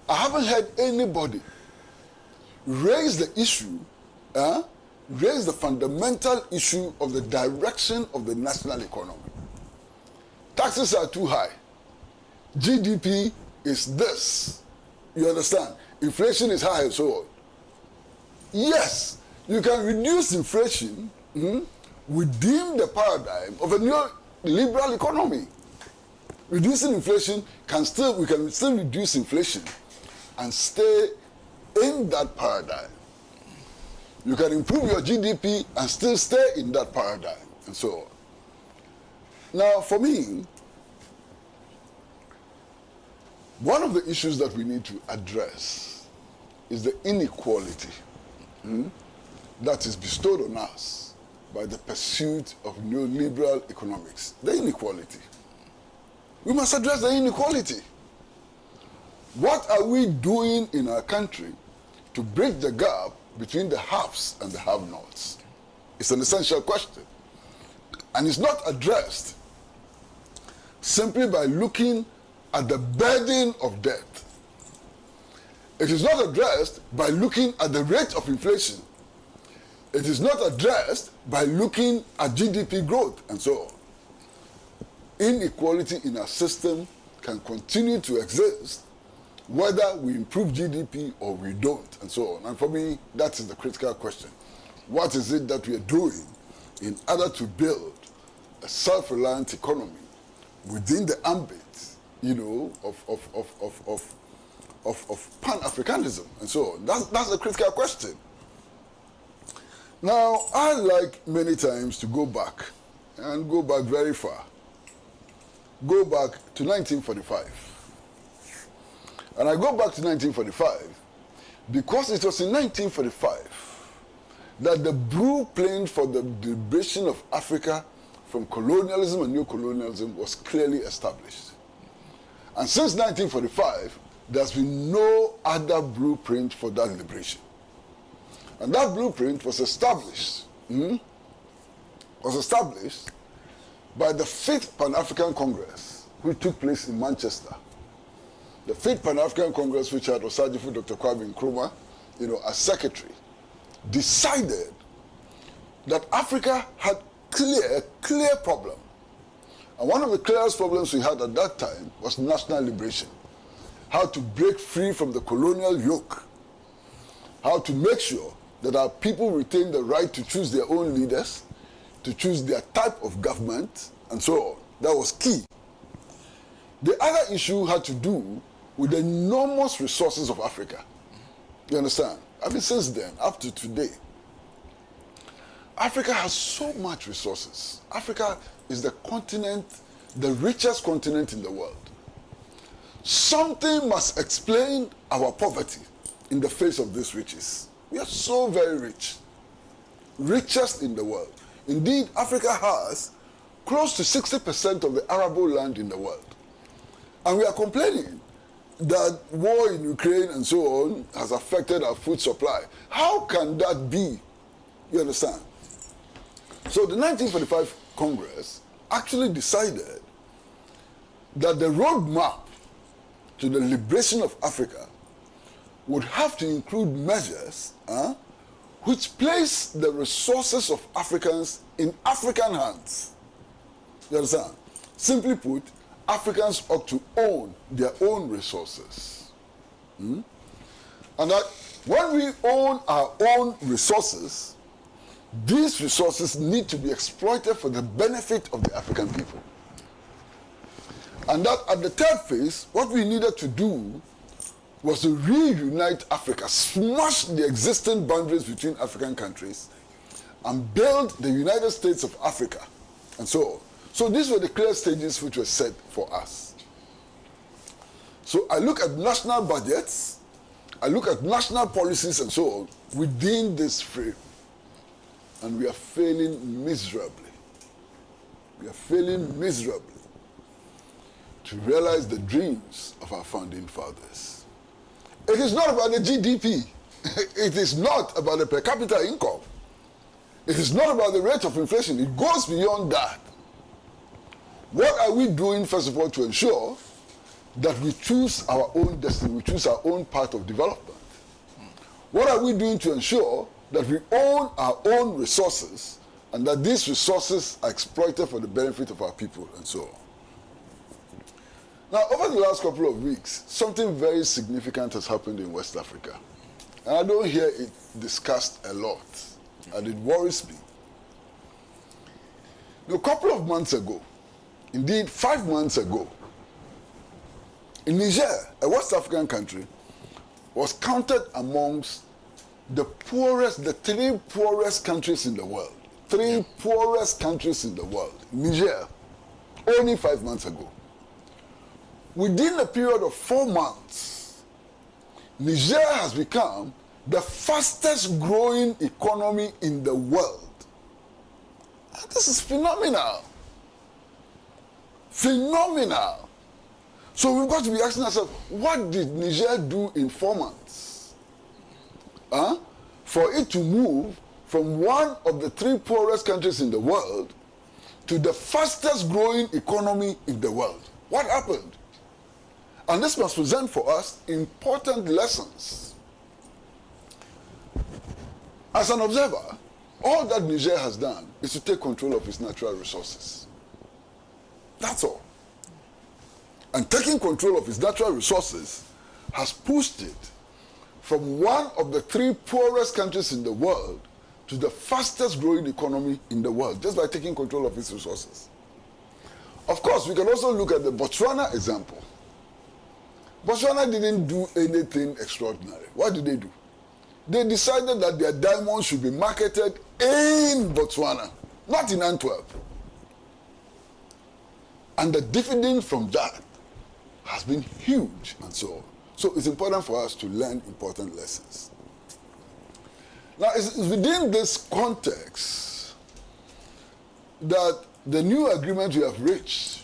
I haven't heard anybody raise the issue raise the fundamental issue of the direction of the national economy. Taxes are too high. GDP is this. You understand? Inflation is high and so on. Yes, you can reduce inflation within the paradigm of a new liberal economy. Reducing inflation we can still reduce inflation and stay in that paradigm. You can improve your GDP and still stay in that paradigm and so on. Now, for me, one of the issues that we need to address is the inequality that is bestowed on us by the pursuit of neoliberal economics. The inequality. We must address the inequality. What are we doing in our country to bridge the gap between the haves and the have-nots? It's an essential question. And it's not addressed simply by looking at the burden of debt. It is not addressed by looking at the rate of inflation. It is not addressed by looking at GDP growth and so on. Inequality in our system can continue to exist whether we improve GDP or we don't, and so on. And for me, that is the critical question. What is it that we are doing in order to build a self-reliant economy within the ambit, of Pan-Africanism and so on? That's the critical question. Now, I like many times to go back, and go back very far. Go back to 1945. And I go back to 1945 because it was in 1945 that the blueprint for the liberation of Africa from colonialism and neocolonialism was clearly established. And since 1945, there's been no other blueprint for that liberation. And that blueprint was established by the 5th Pan-African Congress, which took place in Manchester. The 5th Pan-African Congress, which had Osagyefo Dr. Kwame Nkrumah, as secretary, decided that Africa had clear problem. And one of the clearest problems we had at that time was national liberation. How to break free from the colonial yoke. How to make sure that our people retain the right to choose their own leaders, to choose their type of government, and so on. That was key. The other issue had to do with the enormous resources of Africa. You understand? I mean, since then, up to today, Africa has so much resources. Africa is the continent, the richest continent in the world. Something must explain our poverty in the face of these riches. We are so very rich. Richest in the world. Indeed, Africa has close to 60% of the arable land in the world. And we are complaining that war in Ukraine and so on has affected our food supply. How can that be? You understand? So the 1945 Congress actually decided that the roadmap to the liberation of Africa would have to include measures which place the resources of Africans in African hands. You understand? Simply put, Africans ought to own their own resources. And that when we own our own resources, these resources need to be exploited for the benefit of the African people. And that at the third phase, what we needed to do was to reunite Africa, smash the existing boundaries between African countries, and build the United States of Africa, and so on. So these were the clear stages which were set for us. So I look at national budgets, I look at national policies and so on within this frame. And we are failing miserably. We are failing miserably to realize the dreams of our founding fathers. It is not about the GDP. It is not about the per capita income. It is not about the rate of inflation. It goes beyond that. What are we doing, first of all, to ensure that we choose our own destiny, we choose our own path of development? What are we doing to ensure that we own our own resources and that these resources are exploited for the benefit of our people and so on. Now, over the last couple of weeks, something very significant has happened in West Africa. And I don't hear it discussed a lot, and it worries me. A couple of months ago, indeed 5 months ago, in Niger, a West African country, was counted amongst the poorest, the 3 poorest countries in the world. 3 poorest countries in the world. Niger, only 5 months ago. Within a period of 4 months, Niger has become the fastest growing economy in the world. And this is phenomenal. Phenomenal. So we've got to be asking ourselves, what did Niger do in 4 months? For it to move from one of the 3 poorest countries in the world to the fastest growing economy in the world. What happened? And this must present for us important lessons. As an observer, all that Niger has done is to take control of its natural resources. That's all. And taking control of its natural resources has pushed it from one of the 3 poorest countries in the world to the fastest growing economy in the world, just by taking control of its resources. Of course, we can also look at the Botswana example. Botswana didn't do anything extraordinary. What did they do? They decided that their diamonds should be marketed in Botswana, not in Antwerp. And the dividend from that has been huge and so on. So it's important for us to learn important lessons. Now, it's within this context that the new agreement we have reached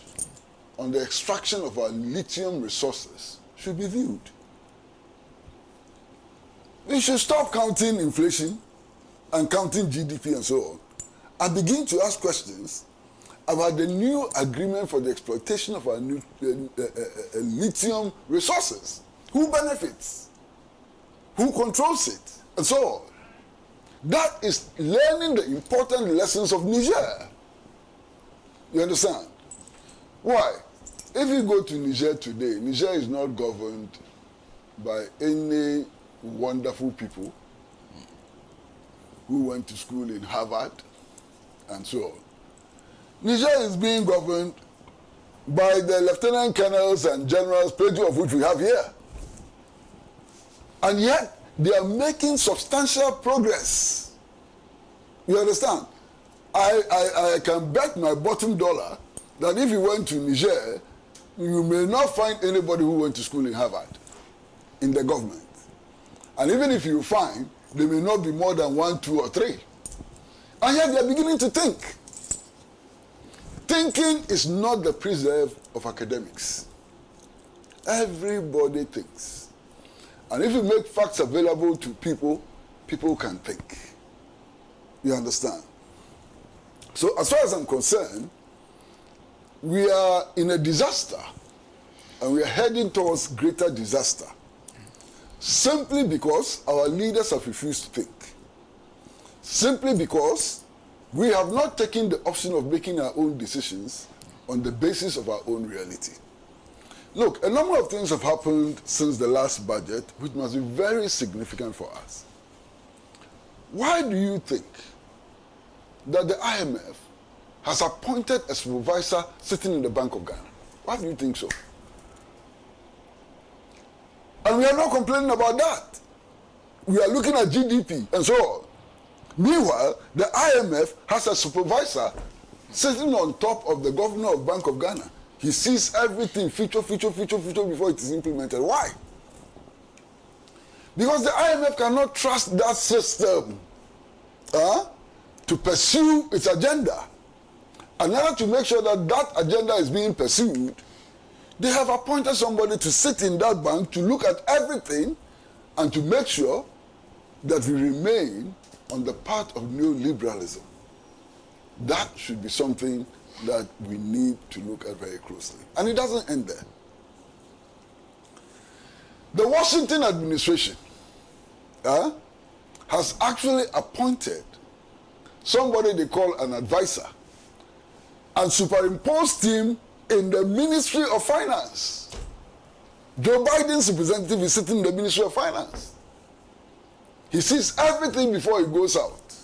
on the extraction of our lithium resources should be viewed. We should stop counting inflation and counting GDP and so on, and begin to ask questions about the new agreement for the exploitation of our new, lithium resources. Who benefits? Who controls it? And so on. That is learning the important lessons of Niger. You understand? Why? If you go to Niger today, Niger is not governed by any wonderful people who went to school in Harvard and so on. Niger is being governed by the lieutenant colonels and generals, plenty of which we have here. And yet, they are making substantial progress. You understand? I can bet my bottom dollar that if you went to Niger, you may not find anybody who went to school in Harvard in the government. And even if you find, there may not be more than 1, 2, or 3. And yet they are beginning to think. Thinking is not the preserve of academics. Everybody thinks. And if you make facts available to people, people can think. You understand? So as far as I'm concerned, we are in a disaster, and we are heading towards greater disaster, simply because our leaders have refused to think. Simply because we have not taken the option of making our own decisions on the basis of our own reality. Look, a number of things have happened since the last budget, which must be very significant for us. Why do you think that the IMF has appointed a supervisor sitting in the Bank of Ghana? Why do you think so? And we are not complaining about that. We are looking at GDP and so on. Meanwhile, the IMF has a supervisor sitting on top of the governor of Bank of Ghana. He sees everything, feature before it is implemented. Why? Because the IMF cannot trust that system to pursue its agenda. And in order to make sure that that agenda is being pursued, they have appointed somebody to sit in that bank to look at everything and to make sure that we remain on the path of neoliberalism. That should be something that we need to look at very closely. And it doesn't end there. The Washington administration has actually appointed somebody they call an advisor and superimposed him in the Ministry of Finance. Joe Biden's representative is sitting in the Ministry of Finance. He sees everything before he goes out.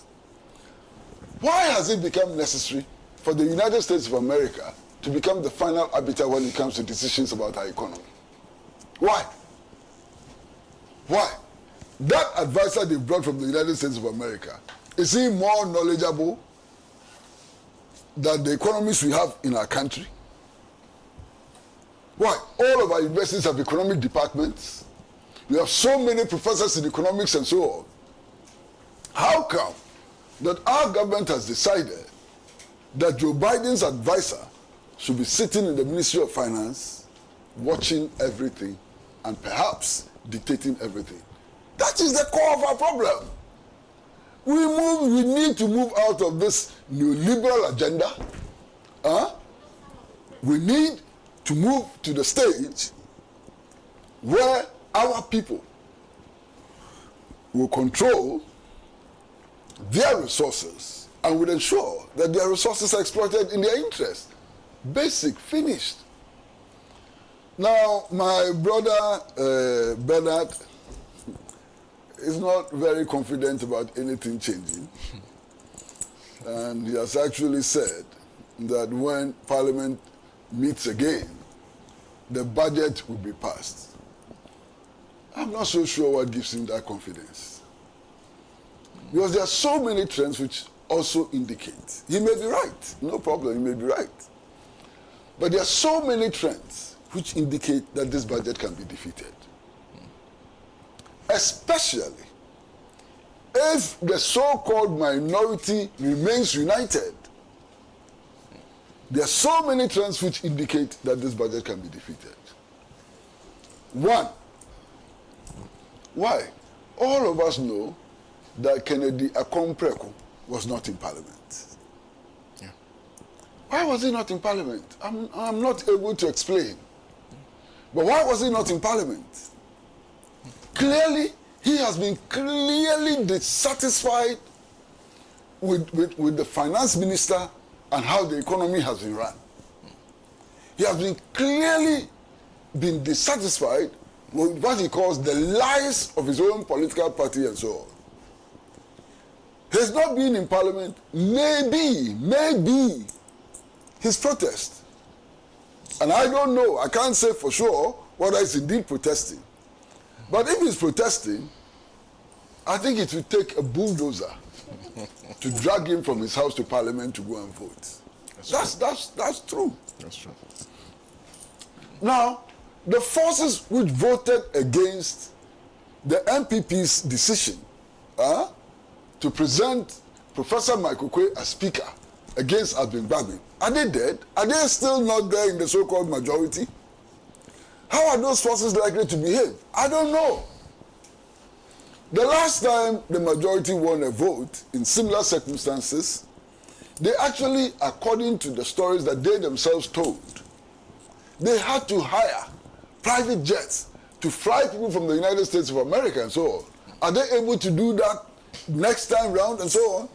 Why has it become necessary for the United States of America to become the final arbiter when it comes to decisions about our economy? Why? Why? That advisor they brought from the United States of America, is he more knowledgeable than the economists we have in our country? Why? All of our universities have economic departments. We have so many professors in economics and so on. How come that our government has decided that Joe Biden's advisor should be sitting in the Ministry of Finance, watching everything and perhaps dictating everything? That is the core of our problem. We need to move out of this neoliberal agenda. We need to move to the stage where our people will control their resources and will ensure that their resources are exploited in their interest. Basic, finished. Now, my brother Bernard is not very confident about anything changing. And he has actually said that when Parliament meets again, the budget will be passed. I'm not so sure what gives him that confidence. Because there are so many trends which also indicate. He may be right, no problem, he may be right. But there are so many trends which indicate that this budget can be defeated. Especially if the so-called minority remains united. There are so many trends which indicate that this budget can be defeated. One, why? All of us know that Kennedy Akompreko was not in Parliament. Yeah. Why was he not in Parliament? I'm not able to explain. But why was he not in Parliament? Clearly, he has been clearly dissatisfied with the finance minister and how the economy has been run. He has been clearly been dissatisfied with what he calls the lies of his own political party and so on. He's not been in Parliament, maybe his protest. And I don't know, I can't say for sure whether he's indeed protesting. But if he's protesting, I think it will take a bulldozer to drag him from his house to Parliament to go and vote. That's true. That's true. Now, the forces which voted against the MPP's decision to present Professor Michael Kwe as Speaker against Abin Babin, are they dead? Are they still not there in the so-called majority? How are those forces likely to behave? I don't know. The last time the majority won a vote in similar circumstances, they actually, according to the stories that they themselves told, they had to hire private jets to fly people from the United States of America and so on. Are they able to do that next time round and so on?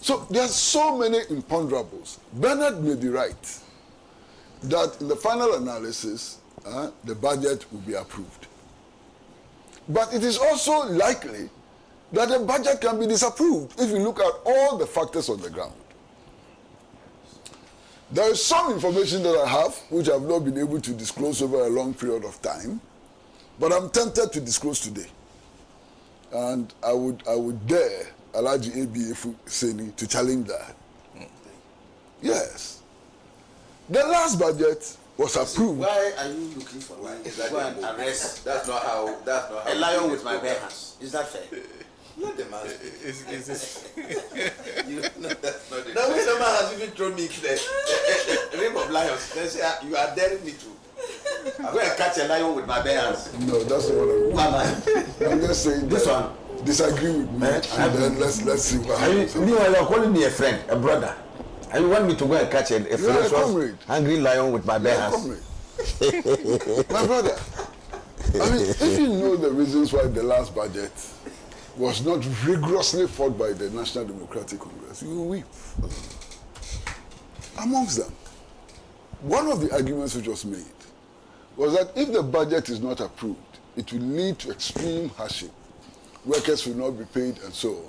So there are so many imponderables. Bernard may be right that in the final analysis, the budget will be approved. But it is also likely that the budget can be disapproved if you look at all the factors on the ground. There is some information that I have, which I have not been able to disclose over a long period of time, but I'm tempted to disclose today. And I would dare Alhaji Seni to challenge that. Yes. The last budget was approved. Why are you looking for one? Is that an arrest? That's not how. A lion with my bare hands. Is that fair? Let the man. You know, that's not it. Now, when the man has even thrown me to the ring of lions, they say you are daring me to. I'm going to catch a lion with my bare hands. No, that's not what I'm just saying. This one. Disagree with me, and then let's see what happens. Meanwhile, you're calling me a friend, a brother. And you want me to go and catch a hungry lion with my bare hands? My brother, I mean, if you know the reasons why the last budget was not rigorously fought by the National Democratic Congress, you will weep. Amongst them, one of the arguments which was made was that if the budget is not approved, it will lead to extreme hardship. Workers will not be paid and so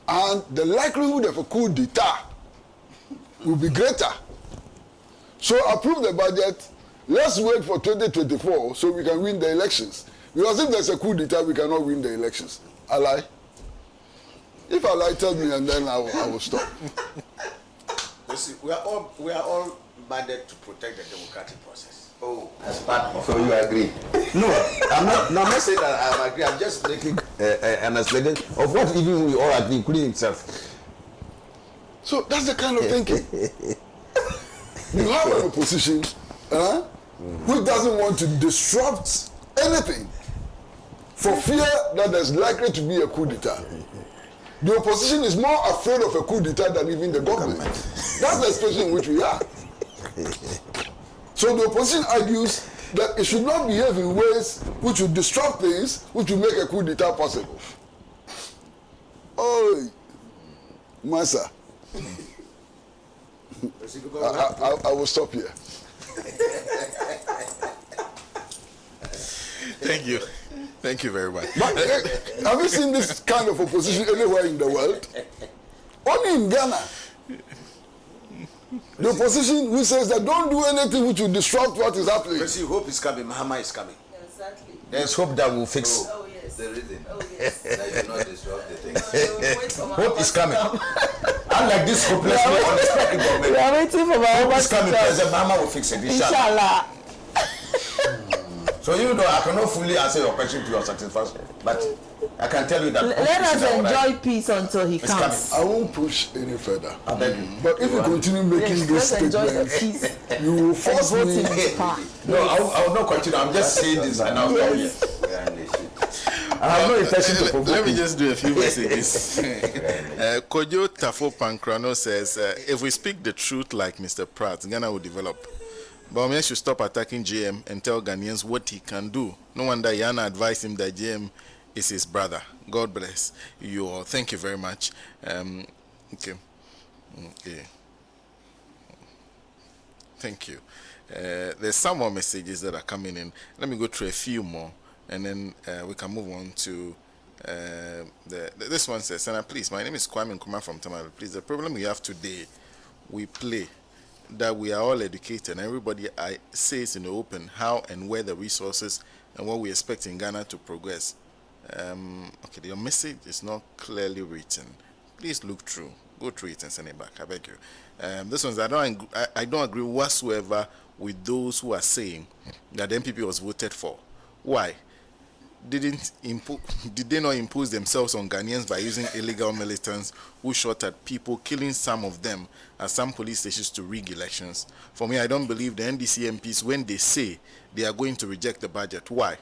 on. And the likelihood of a coup d'etat will be greater. So approve the budget. Let's wait for 2024 so we can win the elections. Because if there's a coup d'etat, we cannot win the elections. Alai? If Alai tells me, and then I will stop. You see, we are all banded to protect the democratic process. Oh, as part of. So you agree? No, I'm not saying that I agree. I'm just making an explanation of what even we all agree, including himself. So that's the kind of thinking. You have an opposition who doesn't want to disrupt anything for fear that there's likely to be a coup d'etat. The opposition is more afraid of a coup d'etat than even the government. That's the situation in which we are. So the opposition argues that it should not behave in ways which will disrupt things, which will make a coup d'etat possible. Oh, Massa. I will stop here. Thank you. Thank you very much. But, have you seen this kind of opposition anywhere in the world? Only in Ghana. The opposition who says that don't do anything which will disrupt what is happening. You hope is coming, Mahama is coming. Exactly. There's hope that will fix. Oh, yes. The reason Oh, yes. that you not disrupt the things. Hope is coming. Unlike this hopeless unexpected We government. are waiting for my Hope is coming. President Mahama will fix it. Inshallah. So you know, I cannot fully answer your question to your satisfaction, but I can tell you that. Let us enjoy peace until he comes. I won't push any further. I beg you. But if you continue making Let's this enjoy the statement, peace. you will force vote me. him to power. No, I will not continue. I'm just saying this and I'll stop here. We are in the shit. I have no intention to provoke Let me you. just do a few messages. Kojo Tafo Pankrano says, if we speak the truth like Mr. Pratt, Ghana will develop. Bawumia should stop attacking JM and tell Ghanaians what he can do. No wonder Yana advised him that JM is his brother. God bless you all. Thank you very much. Okay. Thank you. There's some more messages that are coming in. Let me go through a few more, and then we can move on to this one says, Senator, please, my name is Kwame Nkrumah from Tamale. Please, the problem we have today, we play that we are all educated and everybody says in the open how and where the resources and what we expect in Ghana to progress. Okay, your message is not clearly written. Please look through, go through it and send it back. I beg you. This one's I don't agree whatsoever with those who are saying that the MPP was voted for. Why? Did they not impose themselves on Ghanaians by using illegal militants who shot at people, killing some of them at some police stations to rig elections? For me, I don't believe the NDC MPs when they say they are going to reject the budget. Why?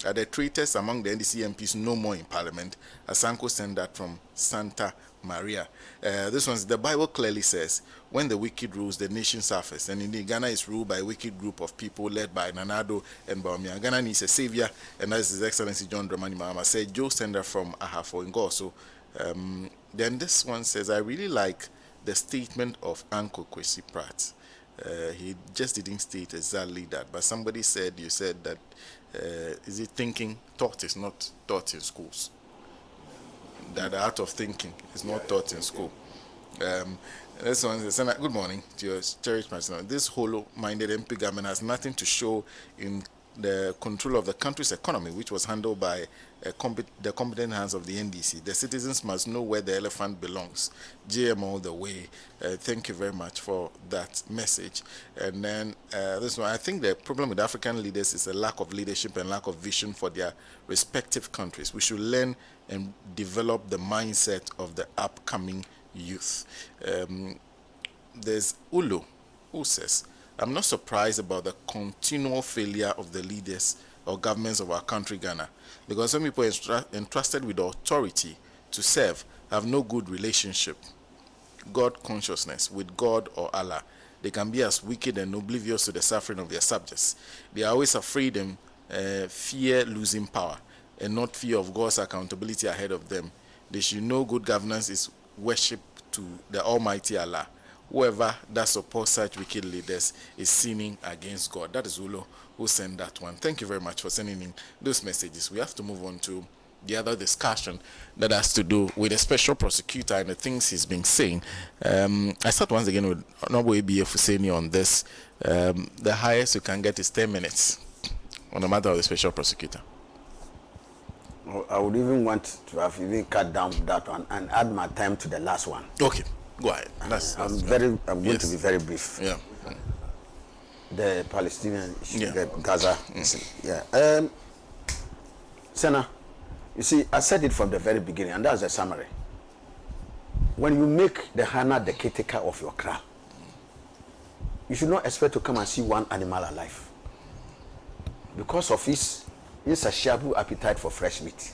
Are the traitors among the NDC MPs no more in Parliament? Asanko sent that from Santa Maria. This one's the Bible clearly says, when the wicked rules, the nation suffers. And indeed, Ghana is ruled by a wicked group of people led by Nanado and Bawumia. Ghana needs a savior, and that's His Excellency John Dramani Mahama. Said Joe Sender from Ahafo in Goso. Then this one says, I really like the statement of Uncle Kwesi Pratt. He just didn't state exactly that, but somebody said, you said that, is it thinking? Thought is not taught in schools. That the art of thinking is not taught in school. This one says, good morning to your cherished person. This hollow-minded MP government has nothing to show in the control of the country's economy, which was handled by the competent hands of the NDC. The citizens must know where the elephant belongs. GM all the way. Thank you very much for that message. And then this one, I think the problem with African leaders is a lack of leadership and lack of vision for their respective countries. We should learn and develop the mindset of the upcoming youth. There's Ulu, who says, I'm not surprised about the continual failure of the leaders or governments of our country, Ghana, because some people entrusted with authority to serve have no good relationship, God consciousness with God or Allah. They can be as wicked and oblivious to the suffering of their subjects. They are always afraid and fear losing power. and not fear of God's accountability ahead of them. They should know good governance is worship to the Almighty Allah. Whoever that supports such wicked leaders is sinning against God. That is Ulo who sent that one. Thank you very much for sending in those messages. We have to move on to the other discussion that has to do with the special prosecutor and the things he's been saying. I start once again with Honorable ABF Husseini on this. The highest you can get is 10 minutes on the matter of the special prosecutor. I would even want to have even cut down that one and add my time to the last one. Okay, go ahead. I'm going to be very brief. Yeah. The Palestinian issue, Yeah. the Gaza. Yeah. Senna, you see, I said it from the very beginning, and that's the summary. When you make the Hana the caretaker of your kraal, you should not expect to come and see one animal alive because of his insatiable appetite for fresh meat.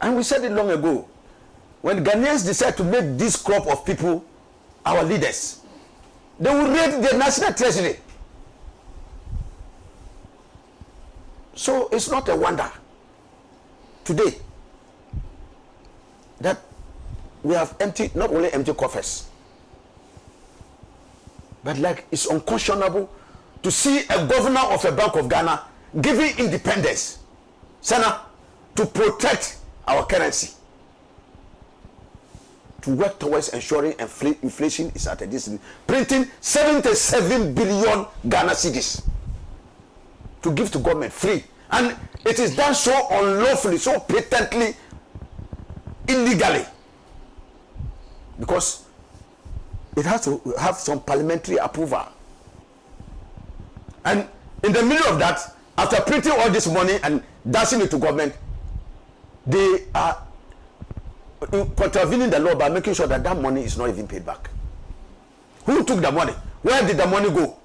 And we said it long ago. When Ghanaians decide to make this crop of people our leaders, they will raid the national treasury. So it's not a wonder today that we have not only empty coffers, but like it's unconscionable to see a governor of a Bank of Ghana giving independence, Sana, to protect our currency, to work towards ensuring inflation is at a distance, printing 77 billion Ghana cedis to give to government free. And it is done so unlawfully, so patently, illegally, because it has to have some parliamentary approval. And in the middle of that, after printing all this money and dashing it to government, they are contravening the law by making sure that that money is not even paid back. Who took the money? Where did the money go?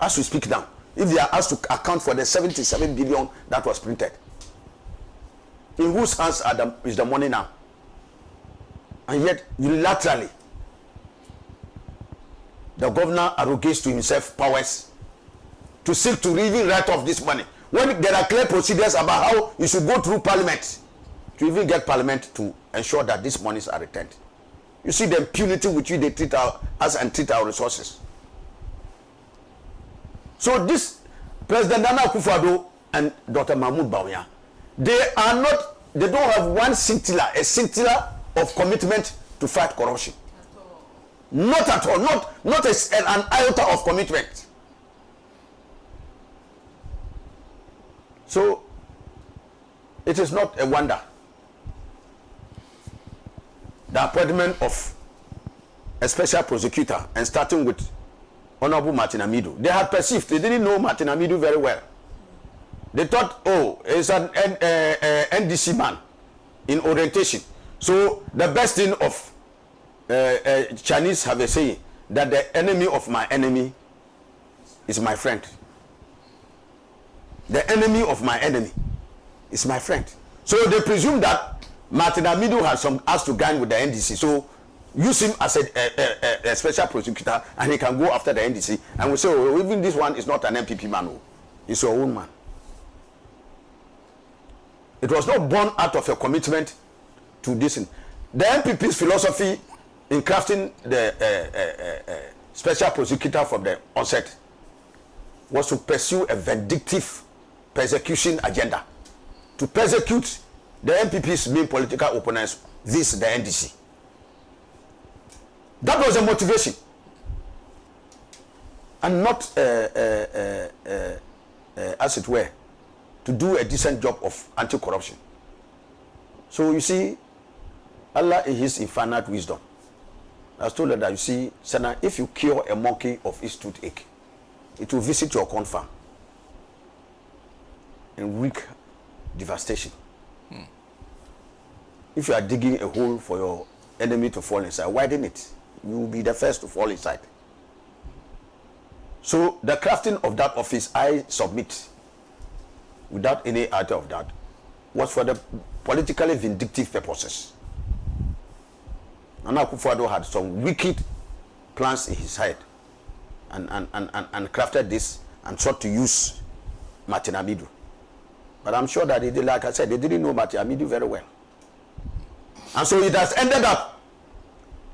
As we speak now, if they are asked to account for the 77 billion that was printed, in whose hands is the money now? And yet, unilaterally, the governor arrogates to himself powers to seek to even write off this money, when there are clear procedures about how you should go through parliament to even get parliament to ensure that these monies are returned. You see the impunity with which they treat us and treat our resources. So this President Nana Akufo-Addo and Dr. Mahmoud Bawumia, they don't have a scintilla of commitment to fight corruption. Not at all, not an iota of commitment. So it is not a wonder the appointment of a special prosecutor, and starting with Honorable Martin Amidu. They had perceived, they didn't know Martin Amidu very well. They thought, oh, he's an NDC man in orientation. So the best thing of Chinese have a saying that the enemy of my enemy is my friend. The enemy of my enemy is my friend. So they presume that Martin Amidu has to gang with the NDC. So use him as a special prosecutor, and he can go after the NDC. And we say, oh, even this one is not an MPP man. Oh, he's your own man. It was not born out of a commitment to this. The MPP's philosophy in crafting the special prosecutor from the onset was to pursue a vindictive persecution agenda, to persecute the MPP's main political opponents, the NDC. That was the motivation, and not, as it were, to do a decent job of anti-corruption. So you see, Allah in His infinite wisdom has told us that, you see, Sana, if you cure a monkey of its toothache, it will visit your corn farm and wreak devastation. If you are digging a hole for your enemy to fall inside, widen it. You will be the first to fall inside. So the crafting of that office, I submit, without any idea of that, was for the politically vindictive purposes. Nana Akufo-Addo had some wicked plans in his head, and crafted this and sought to use Martin Amidu. But I'm sure that they did, like I said, they didn't know Martin Amidu very well. And so it has ended up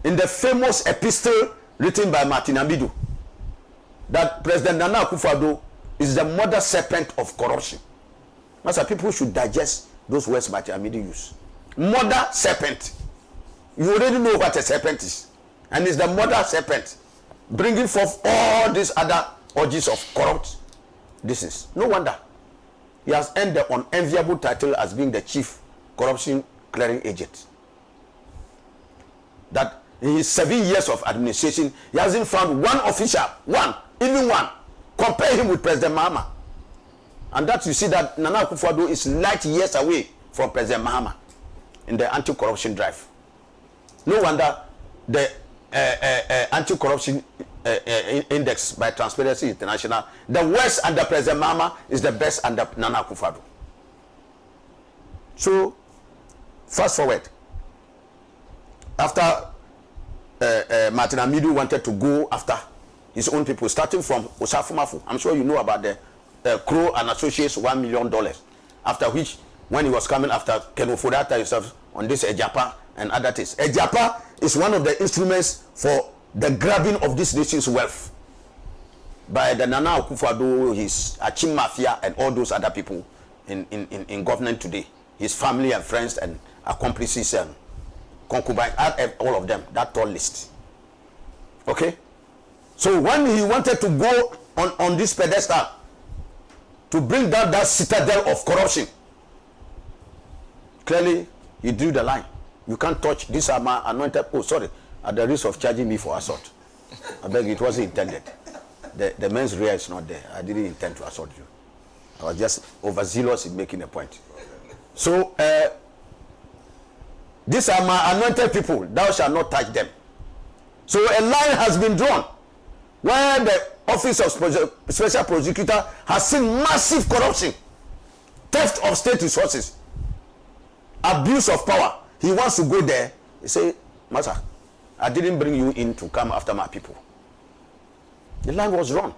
in the famous epistle written by Martin Amidu that President Nana Akufo-Addo is the mother serpent of corruption. Master, people should digest those words Martin Amidu used. Mother serpent. You already know what a serpent is. And it's the mother serpent bringing forth all these other orgies of corrupt. This is no wonder he has earned the unenviable title as being the chief corruption clearing agent. That in his 7 years of administration, he hasn't found one official, even one, compare him with President Mahama. And that you see that Nana Akufo-Addo is light years away from President Mahama in the anti-corruption drive. No wonder the anti-corruption index by Transparency International, the worst under President Mahama is the best under Nana Akufo-Addo. So, fast forward. After Martin Amidu wanted to go after his own people, starting from Osafumafu. I'm sure you know about the Crow and Associates $1 million. After which, when he was coming after Kenofodata himself on this Ejapa and other things. Ejapa is one of the instruments for the grabbing of this nation's wealth by the Nana Akufo-Addo, his Achim Mafia, and all those other people in government today. His family and friends and accomplices and concubines, all of them, that tall list. Okay? So when he wanted to go on this pedestal to bring down that citadel of corruption, clearly he drew the line. You can't touch this are my anointed. Oh, sorry, at the risk of charging me for assault. I beg you, it wasn't intended. The mens rea is not there. I didn't intend to assault you. I was just overzealous in making a point. So, these are my anointed people. Thou shalt not touch them. So a line has been drawn where the Office of Special Prosecutor has seen massive corruption, theft of state resources, abuse of power. He wants to go there. He say, Master, I didn't bring you in to come after my people. The line was drawn.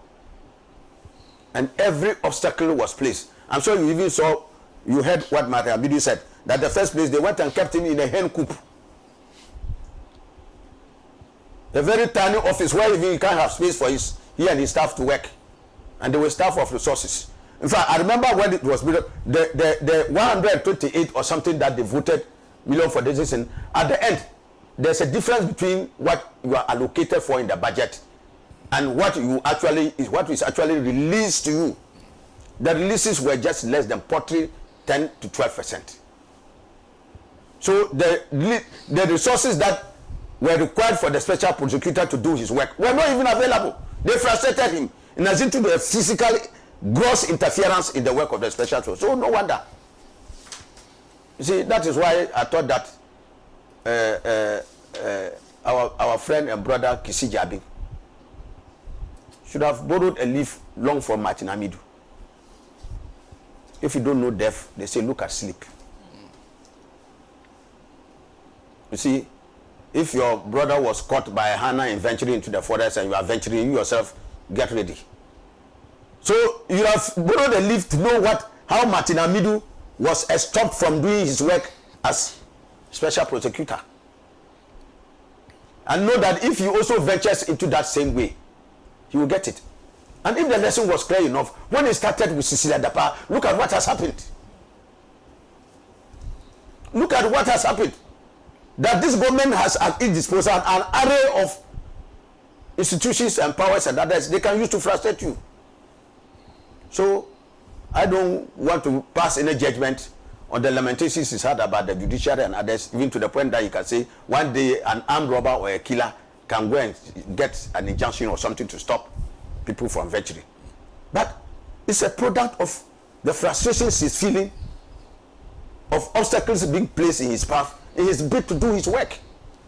And every obstacle was placed. I'm sure you even saw, you heard what Martin Amidu said, that the first place they went and kept him in a hen coop. A very tiny office where even he can't have space for he and his staff to work. And they were staff of resources. In fact, I remember when it was built, the 128 or something that they voted million for this, and at the end, there's a difference between what you are allocated for in the budget and what is actually released to you. The releases were just less than pottery, 10 to 12%. So the resources that were required for the special prosecutor to do his work were not even available. They frustrated him in as into the physical gross interference in the work of the special prosecutor. So no wonder. You see, that is why I thought that our friend and brother Kisi Jabi should have borrowed a leaf long from Martin Amidu. If you don't know death, they say look at sleep. You see, if your brother was caught by a Hannah in venturing into the forest and you are venturing, you yourself get ready. So you have borrowed a leaf to know how Martin Amidu was stopped from doing his work as special prosecutor. And know that if he also ventures into that same way, he will get it. And if the lesson was clear enough, when it started with Cecilia Dapa, look at what has happened. Look at what has happened. That this government has at its disposal an array of institutions and powers and others they can use to frustrate you. So, I don't want to pass any judgment on the lamentations he's had about the judiciary and others, even to the point that you can say one day an armed robber or a killer can go and get an injunction or something to stop people from venturing. But it's a product of the frustrations he's feeling, of obstacles being placed in his path, in his bid to do his work.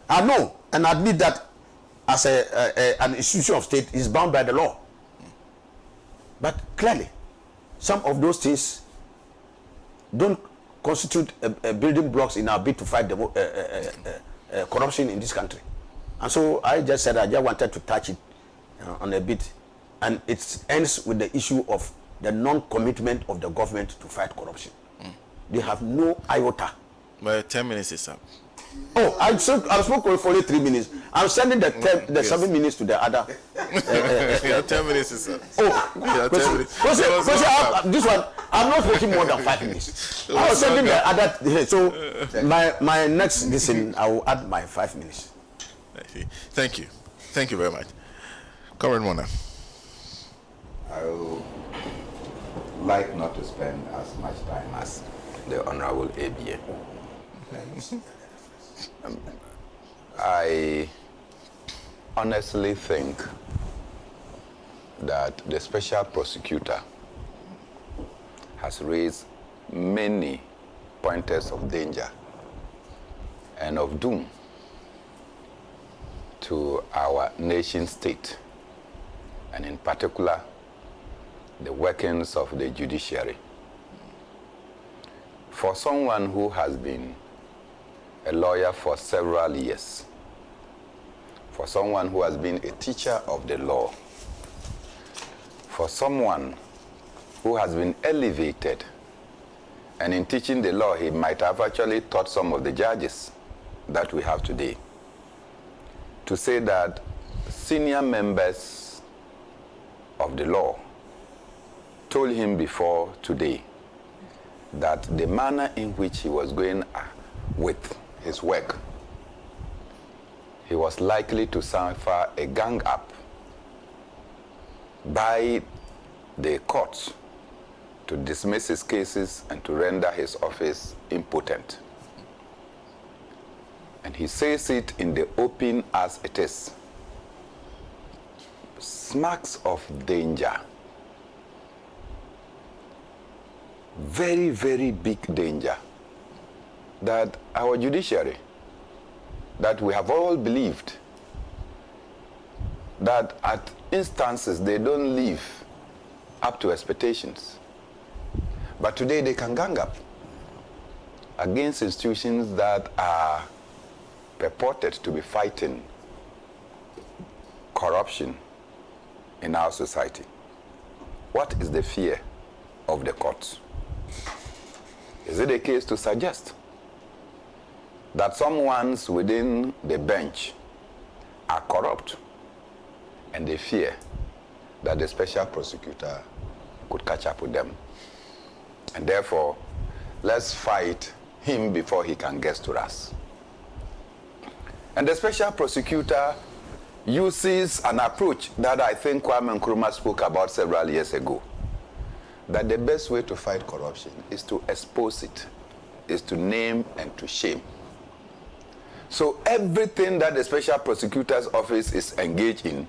I know and admit that as an institution of state is bound by the law. But clearly, some of those things don't constitute building blocks in our bid to fight corruption in this country. And so I just said I just wanted to touch it on a bit. And it ends with the issue of the non-commitment of the government to fight corruption. They have no iota. Well, 10 minutes is up. Oh, I spoke for only 3 minutes. I'm sending the 7 minutes to the other. Yeah, 10 minutes is up. Oh, Yeah, 10 minutes. this one, I'm not taking more than 5 minutes. I was sending the other. So my next listen, I will add my 5 minutes. I see. Thank you very much. Comrade Mona. I would like not to spend as much time as the Honorable ABA. I honestly think that the special prosecutor has raised many pointers of danger and of doom to our nation state, and in particular, the workings of the judiciary. For someone who has been a lawyer for several years, for someone who has been a teacher of the law, for someone who has been elevated, and in teaching the law, he might have actually taught some of the judges that we have today, to say that senior members of the law told him before today that the manner in which he was going with his work, he was likely to suffer a gang up by the courts to dismiss his cases and to render his office impotent. And he says it in the open as it is. Smacks of danger. Very, very big danger. That our judiciary, that we have all believed, that at instances they don't live up to expectations. But today they can gang up against institutions that are purported to be fighting corruption in our society. What is the fear of the courts? Is it a case to suggest that some ones within the bench are corrupt and they fear that the special prosecutor could catch up with them? And therefore, let's fight him before he can get to us. And the special prosecutor uses an approach that I think Kwame Nkrumah spoke about several years ago, that the best way to fight corruption is to expose it, is to name and to shame. So everything that the special prosecutor's office is engaged in,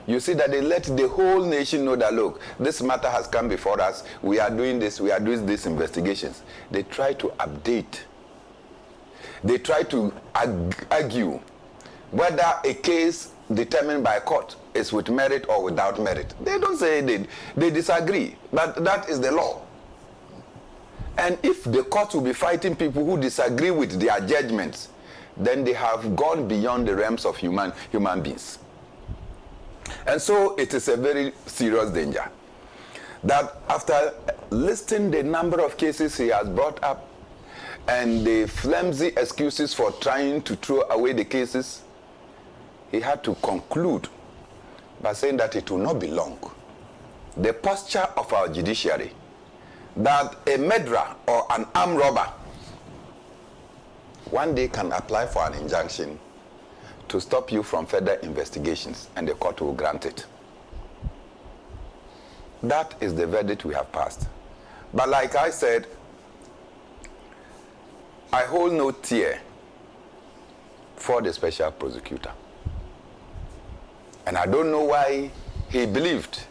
you see that they let the whole nation know that, look, this matter has come before us, we are doing this, we are doing these investigations. They try to update. They try to argue whether a case determined by a court is with merit or without merit. They don't say they disagree, but that is the law. And if the court will be fighting people who disagree with their judgments, then they have gone beyond the realms of human beings. And so it is a very serious danger that after listing the number of cases he has brought up and the flimsy excuses for trying to throw away the cases, he had to conclude by saying that it will not be long. The posture of our judiciary, that a murderer or an armed robber one day can apply for an injunction to stop you from further investigations, and the court will grant it. That is the verdict we have passed. But like I said, I hold no tear for the special prosecutor. And I don't know why he believed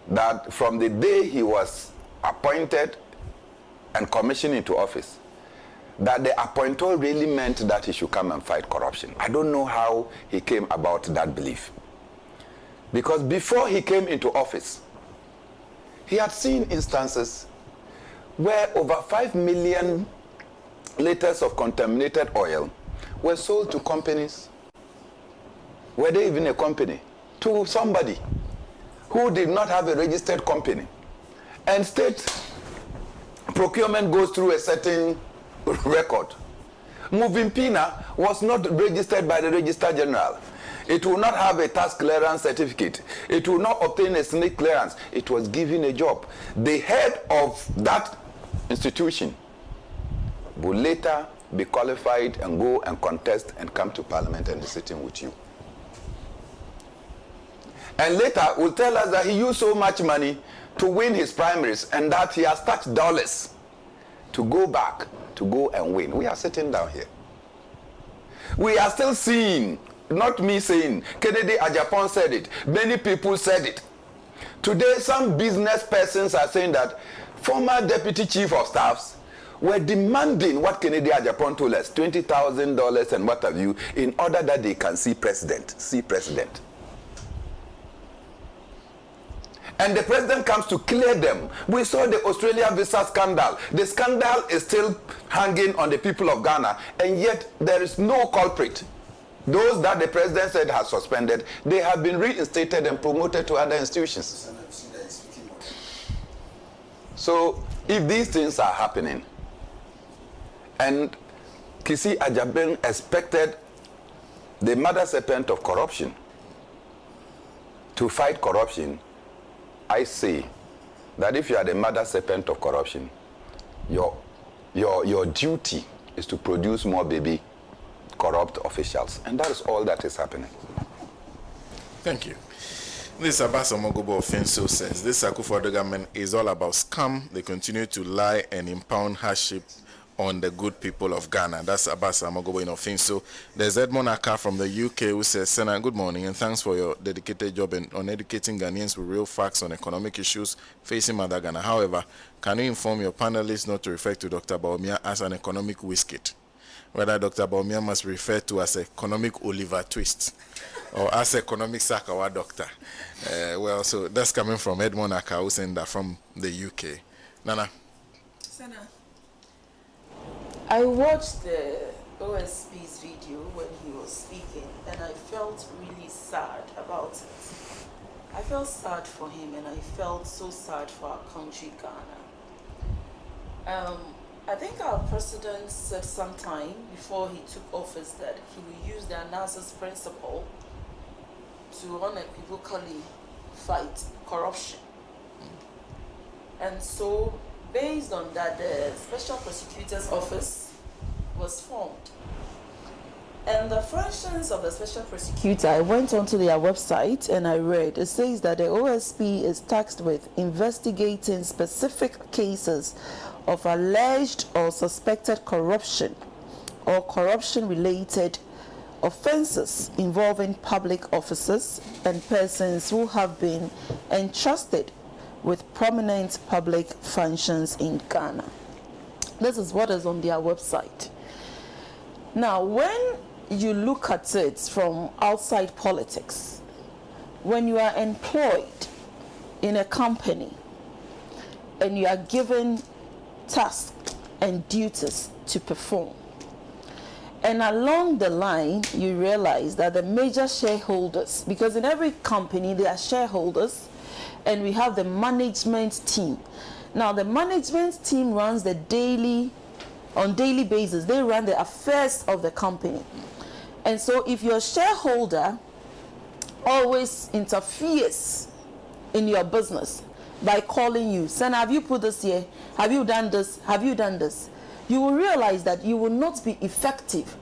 that from the day he was appointed and commissioned into office, that the appointor really meant that he should come and fight corruption. I don't know how he came about that belief. Because before he came into office, he had seen instances where over 5 million liters of contaminated oil were sold to companies. Were they even a company? To somebody who did not have a registered company. and state procurement goes through a certain record. Moving Pina was not registered by the Registrar General. It will not have a tax clearance certificate. It will not obtain a SNCC clearance. It was given a job. The head of that institution will later be qualified and go and contest and come to Parliament and be sitting with you. And later will tell us that he used so much money to win his primaries and that he has taxed dollars to go back to go and win. We are sitting down here. We are still seeing, not me saying, Kennedy Ajapon said it, many people said it. Today, some business persons are saying that former deputy chief of staffs were demanding what Kennedy Ajapon told us, $20,000 and what have you, in order that they can see president. And the president comes to clear them. We saw the Australia visa scandal. The scandal is still hanging on the people of Ghana, and yet there is no culprit. Those that the president said has suspended, they have been reinstated and promoted to other institutions. So if these things are happening, and Kisi Ajaben expected the mother serpent of corruption to fight corruption, I say that if you are the mother serpent of corruption, your duty is to produce more baby corrupt officials, and that is all that is happening. Thank you. This Abbas Omogobo Finso says this Akufo-Addo government is all about scam. They continue to lie and impound hardship on the good people of Ghana. That's Abbas Omogobo in Finso. There's Edmond Aka from the UK who says, Senator, good morning and thanks for your dedicated job on educating Ghanaians with real facts on economic issues facing Mother Ghana. However, can you inform your panelists not to refer to Dr. Bawumia as an economic wizard? Whether Dr. Bawumia must be referred to as economic Oliver Twist or as economic Sakawa doctor. Well, so that's coming from Edmond Aka, who's saying that from the UK. Nana. Sana, I watched the OSP's video when he was speaking, and I felt really sad about it. I felt sad for him, and I felt so sad for our country, Ghana. I think our president said sometime before he took office that he will use the analysis principle to unequivocally fight corruption. And so, based on that, the Special Prosecutor's Office was formed. And the functions of the Special Prosecutor, I went onto their website and I read, it says that the OSP is tasked with investigating specific cases of alleged or suspected corruption or corruption-related offenses involving public officers and persons who have been entrusted with prominent public functions in Ghana. This is what is on their website. Now, when you look at it from outside politics, when you are employed in a company and you are given tasks and duties to perform, and along the line you realize that the major shareholders, because in every company there are shareholders and we have the management team. Now the management team runs on daily basis, they run the affairs of the company. And so if your shareholder always interferes in your business by calling you, saying, have you put this here? Have you done this? Have you done this? You will realize that you will not be effective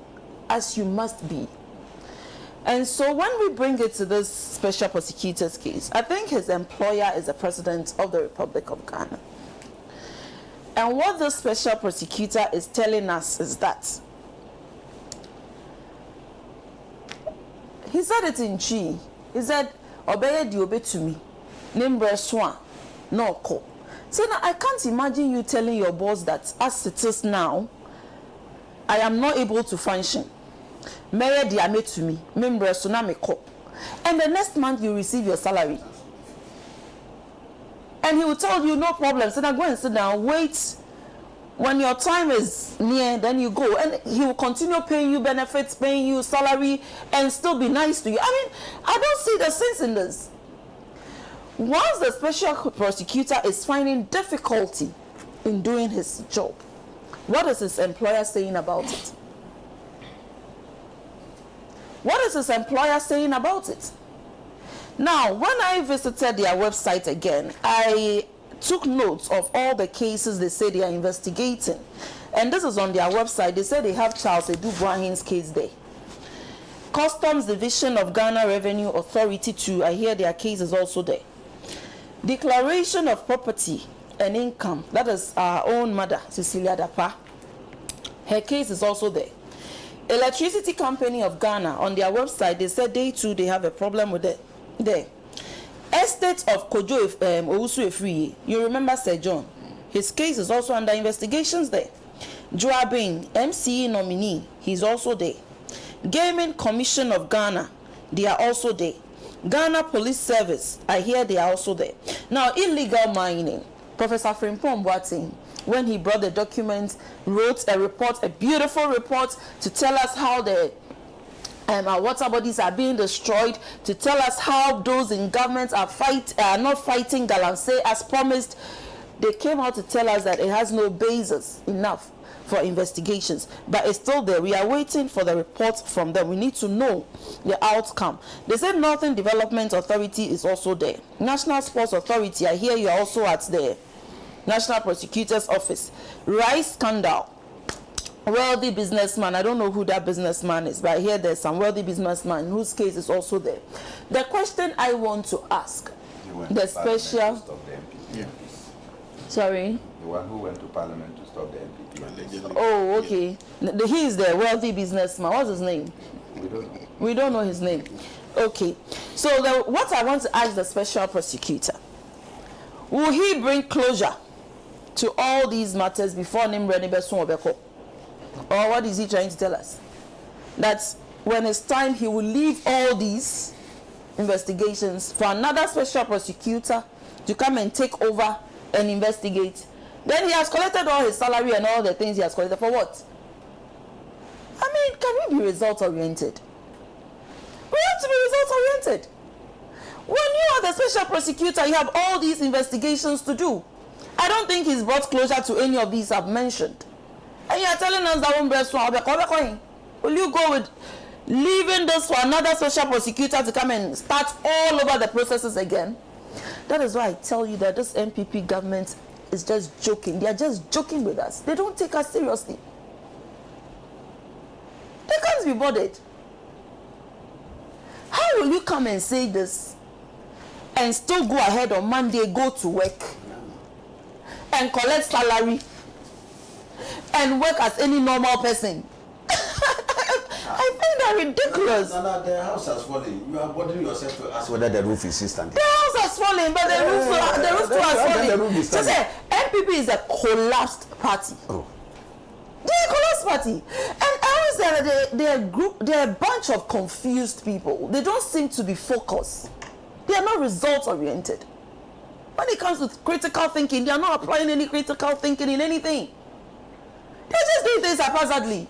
as you must be. And so when we bring it to this special prosecutor's case, I think his employer is the President of the Republic of Ghana. And what the special prosecutor is telling us is that he said it in Chi. He said, obey the obey to me. Nimbre swan, no call. So now I can't imagine you telling your boss that as it is now, I am not able to function. Mere the ame to me, membre swan me call. And the next month you receive your salary. And he will tell you, no problem. So now go and sit down, wait. When your time is near, then you go. And he will continue paying you benefits, paying you salary, and still be nice to you. I mean, I don't see the sense in this. Once the special prosecutor is finding difficulty in doing his job, what is his employer saying about it? What is his employer saying about it? Now, when I visited their website again, I took notes of all the cases they say they are investigating. And this is on their website. They say they have Charles Edu Boahen's case there. Customs Division of Ghana Revenue Authority too, I hear their case is also there. Declaration of Property and Income, that is our own mother, Cecilia Dapa. Her case is also there. Electricity Company of Ghana, on their website, they said they too, they have a problem with it there. Estate of Kojo Owusu Efriye, you remember Sir John, his case is also under investigations there. Joabin, MCE nominee, he's also there. Gaming Commission of Ghana, they are also there. Ghana Police Service, I hear they are also there. Now, illegal mining, Professor Frimpong Boateng, when he brought the documents, wrote a report, a beautiful report, to tell us how the our water bodies are being destroyed, to tell us how those in government are not fighting Galamsey as promised. They came out to tell us that it has no basis enough for investigations, but it's still there. We are waiting for the report from them. We need to know the outcome. They said Northern Development Authority is also there. National Sports Authority, I hear you are also at the National Prosecutor's Office. Rice scandal. Wealthy businessman, I don't know who that businessman is, but I hear there's some wealthy businessman whose case is also there. The question I want to ask, the special... Yeah. Sorry? The one who went to Parliament to stop the MPP. Oh, okay. He is the wealthy businessman. What's his name? We don't know. We don't know his name. Okay. So what I want to ask the special prosecutor, will he bring closure to all these matters before Nimreni Besun Obeko? Or what is he trying to tell us? That when it's time, he will leave all these investigations for another special prosecutor to come and take over and investigate. Then he has collected all his salary and all the things he has collected for what? I mean, can we be result-oriented? We have to be result-oriented. When you are the special prosecutor, you have all these investigations to do. I don't think he's brought closure to any of these I've mentioned. And you are telling us that will you go with leaving this for another special prosecutor to come and start all over the processes again? That is why I tell you that this MPP government is just joking. They are just joking with us. They don't take us seriously. They can't be bothered. How will you come and say this and still go ahead on Monday, go to work and collect salary and work as any normal person? I find that ridiculous. No, the house has fallen. You are bothering yourself to ask whether the roof is still standing. The house has fallen, but the roof too has fallen. So say, MPP is a collapsed party. Oh. They're a collapsed party. And I always say that they're a bunch of confused people. They don't seem to be focused. They are not result-oriented. When it comes to critical thinking, they are not applying any critical thinking in anything. They're just doing things haphazardly.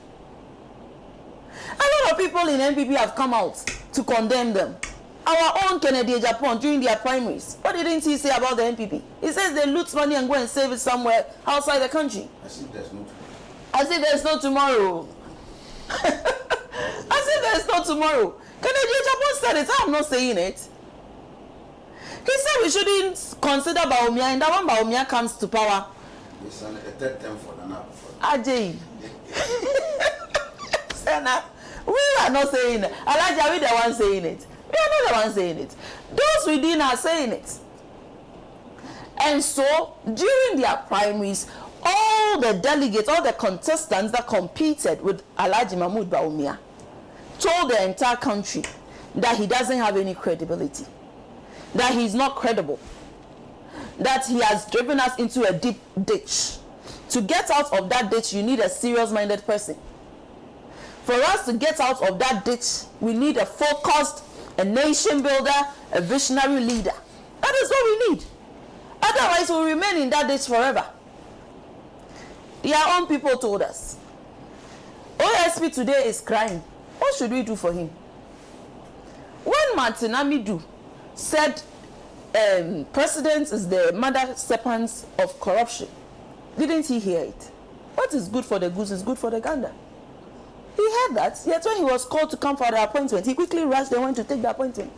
A lot of people in NPP have come out to condemn them. Our own Kennedy Japan during their primaries. What didn't he say about the NPP? He says they loot money and go and save it somewhere outside the country. As if there's no tomorrow. As if there's no tomorrow. As if there's no tomorrow. Kennedy Japan said it. I'm not saying it. He said we shouldn't consider Baumia, and that when Baumia comes to power. It's a third term for Nana. Ajay. Sena, we are not saying it. Alhaji, are we the one saying it? We are not the one saying it. Those within are saying it. And so, during their primaries, all the delegates, all the contestants that competed with Alhaji Mahmoud Baumia told the entire country that he doesn't have any credibility, that he's not credible, that he has driven us into a deep ditch. To get out of that ditch, you need a serious-minded person. For us to get out of that ditch, we need a focused, a nation builder, a visionary leader. That is what we need. Otherwise, we'll remain in that ditch forever. Their own people told us. OSP today is crying. What should we do for him? When Martin Amidu said president is the mother serpent of corruption. Didn't he hear it? What is good for the goose is good for the gander. He heard that. Yet when he was called to come for the appointment, he quickly rushed and went to take the appointment.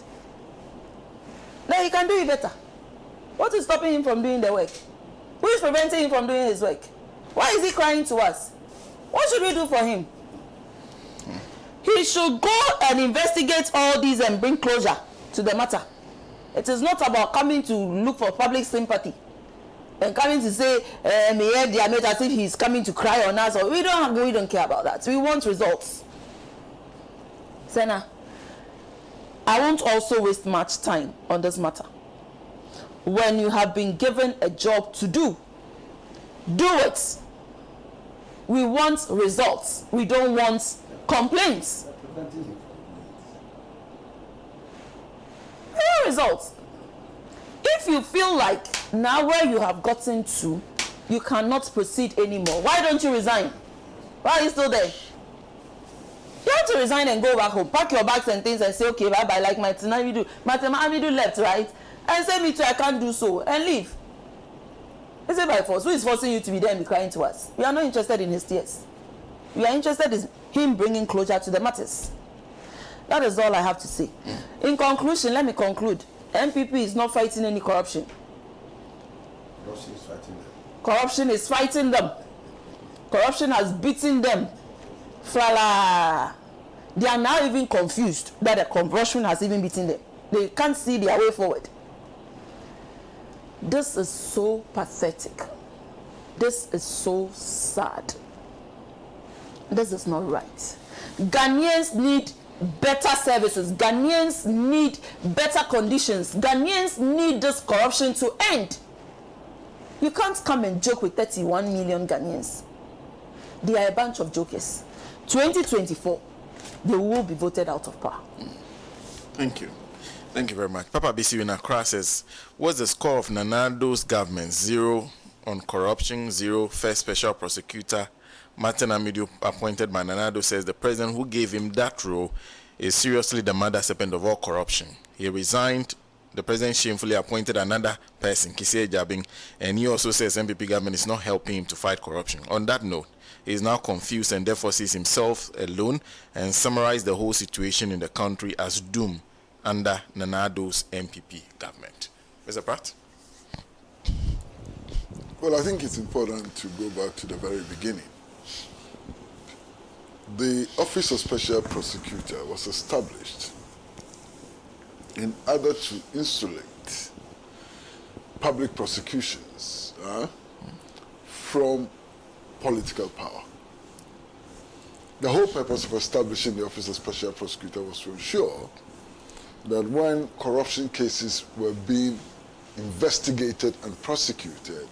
Now he can do it better. What is stopping him from doing the work? Who is preventing him from doing his work? Why is he crying to us? What should we do for him? He should go and investigate all these and bring closure to the matter. It is not about coming to look for public sympathy and coming to say, as if he's coming to cry on us. Or we don't care about that. We want results. Senna, I won't also waste much time on this matter. When you have been given a job to do it. We want results. We don't want complaints. We want results. If you feel like now where you have gotten to, you cannot proceed anymore, why don't you resign? Why are you still there? You have to resign and go back home. Pack your bags and things and say, okay, bye-bye, like Martin Amidu left, right? And say, me too, I can't do so, and leave. Is it by force? Who is forcing you to be there and be crying to us? We are not interested in his tears. We are interested in him bringing closure to the matters. That is all I have to say. In conclusion, let me conclude. MPP is not fighting any corruption. Corruption is fighting them. Corruption is fighting them. Corruption has beaten them. Flala. They are now even confused that the corruption has even beaten them. They can't see their way forward. This is so pathetic. This is so sad. This is not right. Ghanaians need better services. Ghanaians need better conditions. Ghanaians need this corruption to end. You can't come and joke with 31 million Ghanaians. They are a bunch of jokers. 2024, they will be voted out of power. Thank you. Thank you very much. Papa BC in Accra says, what's the score of Nanado's government? 0 on corruption, 0 first special prosecutor. Martin Amidu, appointed by Nanado, says the president who gave him that role is seriously the mother serpent of all corruption. He resigned. The president shamefully appointed another person, Kisei Jabing, and he also says MPP government is not helping him to fight corruption. On that note, he is now confused and therefore sees himself alone and summarized the whole situation in the country as doom under Nanado's MPP government. Mr. Pratt? Well, I think it's important to go back to the very beginning. The Office of Special Prosecutor was established in order to insulate public prosecutions from political power. The whole purpose of establishing the Office of Special Prosecutor was to ensure that when corruption cases were being investigated and prosecuted,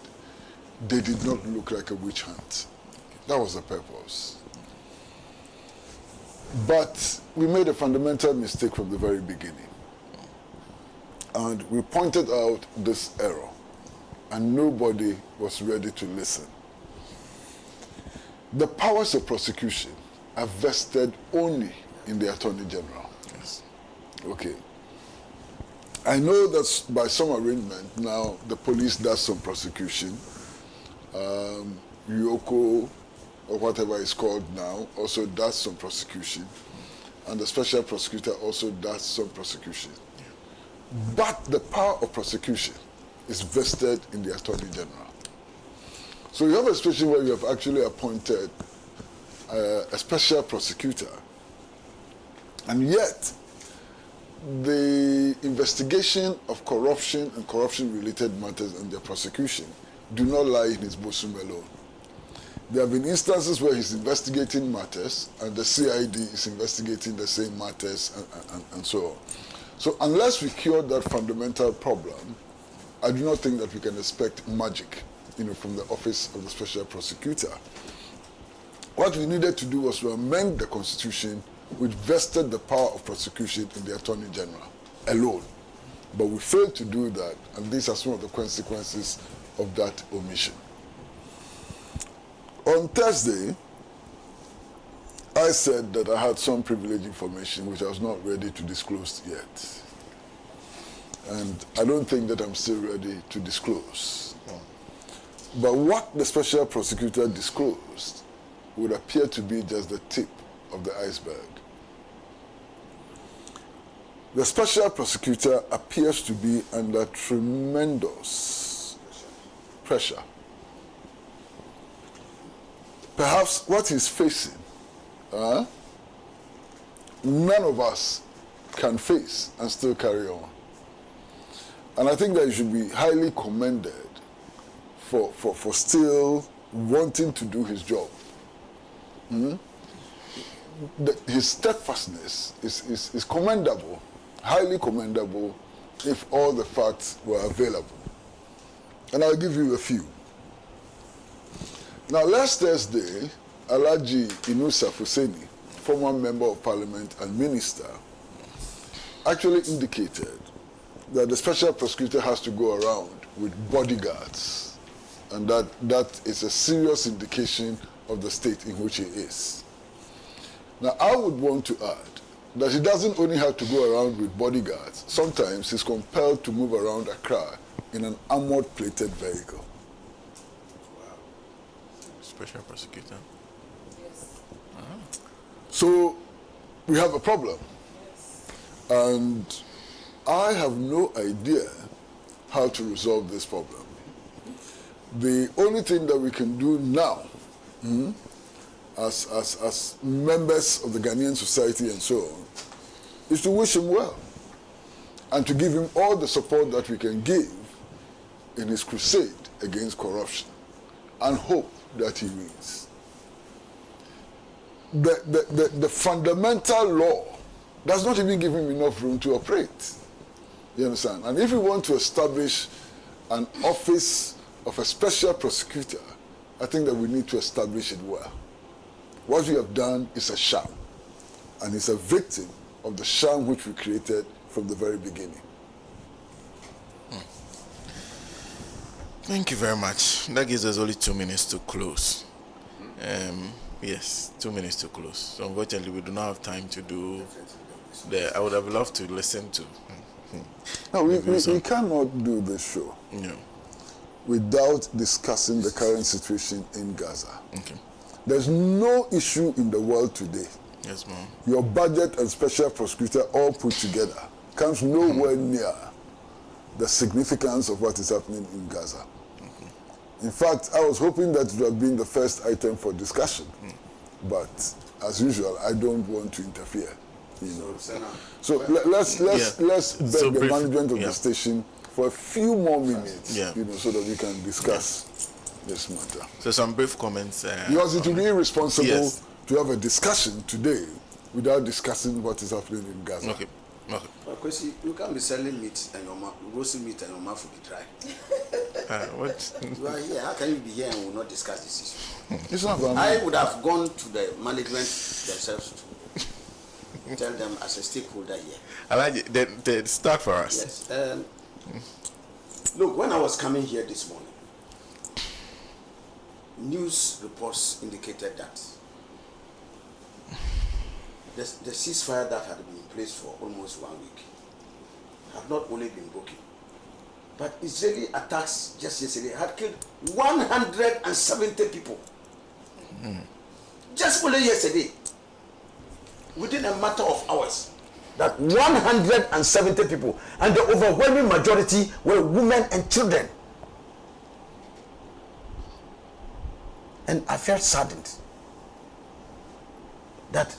they did not look like a witch hunt. That was the purpose. But we made a fundamental mistake from the very beginning. And we pointed out this error, and nobody was ready to listen. The powers of prosecution are vested only in the Attorney General. Yes. Okay. I know that by some arrangement now the police does some prosecution. Yoko, or whatever it's called now, also does some prosecution. And the special prosecutor also does some prosecution. But the power of prosecution is vested in the Attorney General. So you have a situation where you have actually appointed a special prosecutor, and yet the investigation of corruption and corruption-related matters and their prosecution do not lie in his bosom alone. There have been instances where he's investigating matters and the CID is investigating the same matters and so on. So unless we cure that fundamental problem, I do not think that we can expect magic, from the Office of the Special Prosecutor. What we needed to do was to amend the Constitution which vested the power of prosecution in the Attorney General alone. But we failed to do that, and these are some of the consequences of that omission. On Thursday, I said that I had some privileged information which I was not ready to disclose yet. and I don't think that I'm still ready to disclose. But what the special prosecutor disclosed would appear to be just the tip of the iceberg. The special prosecutor appears to be under tremendous pressure. Perhaps what he's facing, none of us can face and still carry on. And I think that he should be highly commended for still wanting to do his job. His steadfastness is commendable, highly commendable, if all the facts were available. And I'll give you a few. Now, last Thursday, Alhaji Husseini, former member of parliament and minister, actually indicated that the special prosecutor has to go around with bodyguards, and that is a serious indication of the state in which he is. Now, I would want to add that he doesn't only have to go around with bodyguards. Sometimes he's compelled to move around Accra in an armored plated vehicle. Wow. Special prosecutor. Yes. So we have a problem. Yes. And I have no idea how to resolve this problem. The only thing that we can do now, as members of the Ghanaian society and so on, is to wish him well and to give him all the support that we can give in his crusade against corruption, and hope that he wins. The fundamental law does not even give him enough room to operate. You understand? And if we want to establish an office of a special prosecutor, I think that we need to establish it well. What we have done is a sham, and it's a victim of the sham which we created from the very beginning. Thank you very much. That gives us only 2 minutes to close. Yes, 2 minutes to close. So unfortunately, we do not have time to do I would have loved to listen to. No, we cannot do this show without discussing the current situation in Gaza. Okay. There's no issue in the world today. Yes, ma'am. Your budget and special prosecutor all put together comes nowhere near the significance of what is happening in Gaza. In fact, I was hoping that it would have been the first item for discussion. But as usual, I don't want to interfere. So let's beg the management of the station for a few more minutes, so that we can discuss this matter. So some brief comments. Because it would be irresponsible to have a discussion today without discussing what is happening in Gaza. Okay. Kwesi, you can't be selling meat and your roasting meat and your mouth will be dry. What? You are here. How can you be here and will not discuss this issue? It's not about I would have gone to the management themselves to tell them as a stakeholder here. Alhaji, they start for us. Yes. Look, when I was coming here this morning, news reports indicated that the ceasefire that had been in place for almost 1 week had not only been broken, but Israeli attacks just yesterday had killed 170 people. Just only yesterday, within a matter of hours. That 170 people, and the overwhelming majority were women and children. And I felt saddened that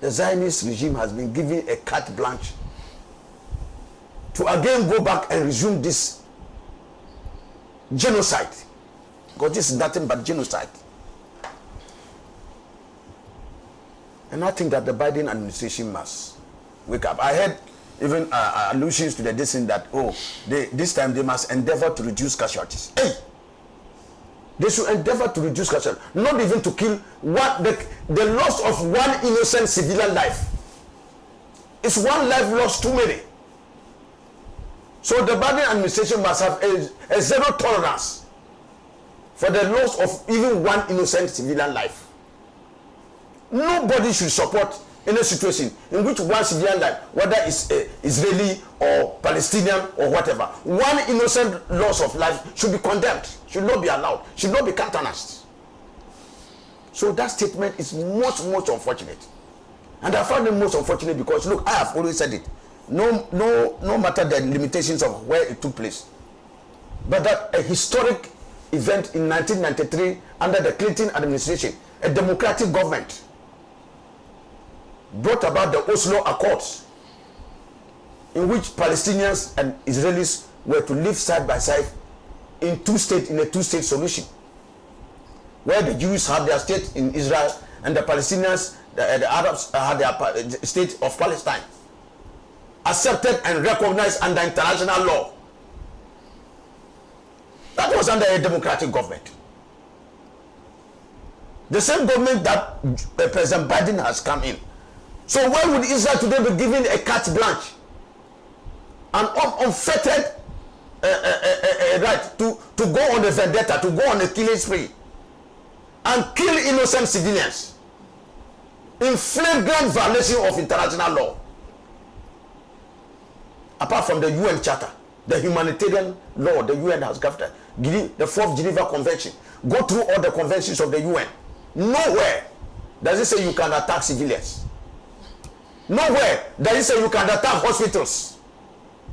the Zionist regime has been given a carte blanche to again go back and resume this genocide. Because this is nothing but genocide. And I think that the Biden administration must wake up. I heard even allusions to the decision that, this time they must endeavor to reduce casualties. Hey! They should endeavor to reduce casualties, not even to kill the loss of one innocent civilian life. It's one life lost too many. So the Biden administration must have a zero tolerance for the loss of even one innocent civilian life. Nobody should support in a situation in which one civilian life, whether it's Israeli or Palestinian or whatever, one innocent loss of life should be condemned, should not be allowed, should not be countenanced. So that statement is most unfortunate. And I found it most unfortunate because, look, I have always said it. No matter the limitations of where it took place, but that a historic event in 1993 under the Clinton administration, a democratic government, brought about the Oslo Accords, in which Palestinians and Israelis were to live side by side in a two-state solution, where the Jews had their state in Israel and the Palestinians, the Arabs had their state of Palestine, accepted and recognized under international law. That was under a democratic government. The same government that President Biden has come in. So why would Israel today be given a carte blanche, an unfettered right to go on a vendetta, to go on a killing spree, and kill innocent civilians in flagrant violation of international law? Apart from the UN Charter, the humanitarian law the UN has drafted, the Fourth Geneva Convention, go through all the conventions of the UN. Nowhere does it say you can attack civilians. Nowhere does it say you can attack hospitals.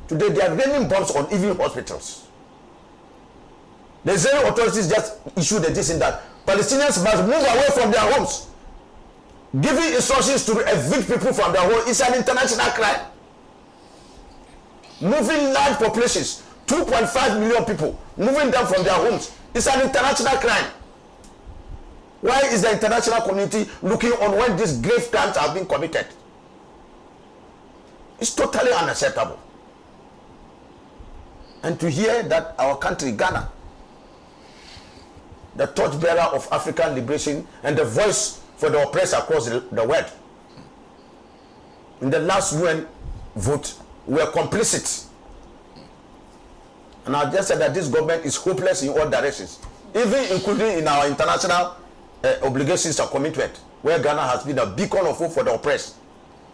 Today they are raining bombs on even hospitals. The Israeli authorities just issued a decision that Palestinians must move away from their homes. Giving instructions to evict people from their home is an international crime. Moving large populations, 2.5 million people, moving them from their homes is an international crime. Why is the international community looking on when these grave crimes are being committed? It's totally unacceptable. And to hear that our country, Ghana, the torchbearer of African liberation and the voice for the oppressed across the world, in the last UN vote, were complicit. And I just said that this government is hopeless in all directions, even including in our international obligations and commitment, where Ghana has been a beacon of hope for the oppressed.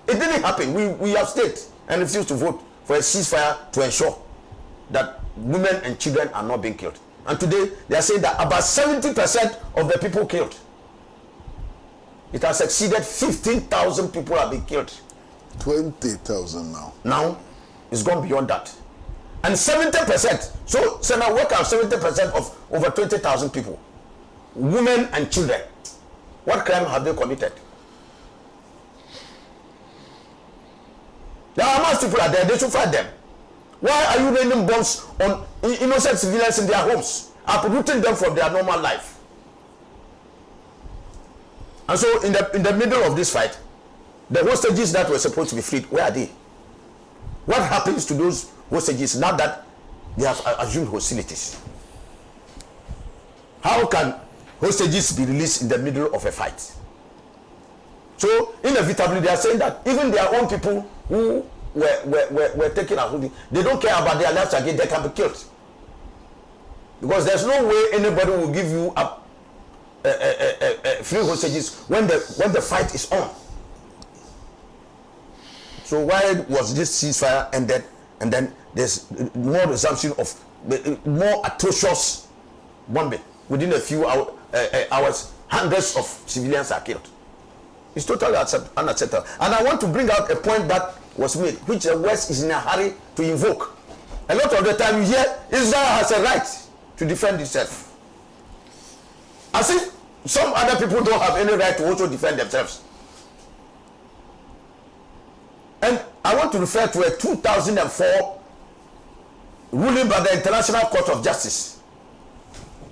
It didn't happen. We have stayed and refused to vote for a ceasefire to ensure that women and children are not being killed. And today they are saying that about 70% of the people killed. It has exceeded 15,000 people have been killed. 20,000 now. Now it's gone beyond that. And 70%, so now work out 70% of over 20,000 people, women and children. What crime have they committed? There are most people are there, they should fight them. Why are you raining bombs on innocent civilians in their homes, uprooting them from their normal life? And so in the middle of this fight, the hostages that were supposed to be freed, where are they? What happens to those hostages now that they have assumed hostilities? How can hostages be released in the middle of a fight? So inevitably they are saying that even their own people who were taken out, they don't care about their lives again, they can be killed. Because there's no way anybody will give you up free hostages when the fight is on. So why was this ceasefire ended and then there's more resumption of more atrocious bombing? Within a few hours, hundreds of civilians are killed. It's totally unacceptable. And I want to bring out a point that was made, which the West is in a hurry to invoke. A lot of the time you hear Israel has a right to defend itself. As if some other people don't have any right to also defend themselves. And I want to refer to a 2004 ruling by the International Court of Justice,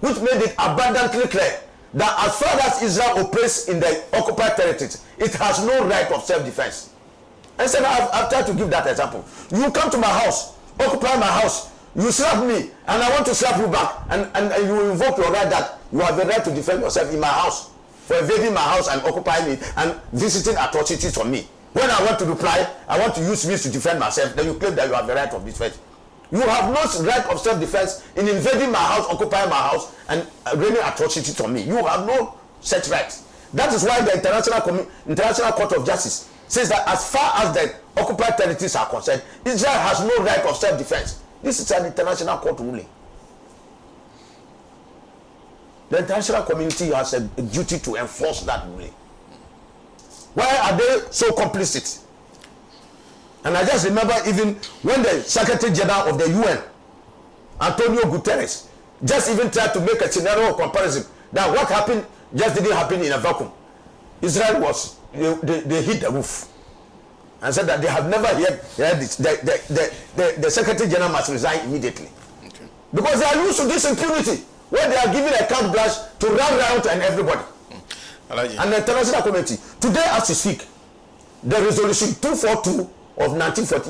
which made it abundantly clear that as far as Israel operates in the occupied territories, it has no right of self-defense. And so I've tried to give that example. You come to my house, occupy my house, you slap me, and I want to slap you back, and you invoke your right that you have the right to defend yourself in my house for invading my house and occupying me and visiting atrocities on me. When I want to reply, I want to use means to defend myself, then you claim that you have the right of defense. You have no right of self-defense in invading my house, occupying my house, and raining atrocities on me. You have no such right. That is why the International Court of Justice says that as far as the occupied territories are concerned, Israel has no right of self-defense. This is an international court ruling. The international community has a duty to enforce that ruling. Why are they so complicit? And I just remember even when the Secretary General of the UN, Antonio Guterres, just even tried to make a scenario of comparison that what happened just didn't happen in a vacuum. Israel was, they hit the roof and said that they have never heard this. The Secretary General must resign immediately. Okay. Because they are used to this impunity where they are giving a carte blanche to run around and everybody. Alhaji. And the international community. Today as we speak, the resolution 242 of 1948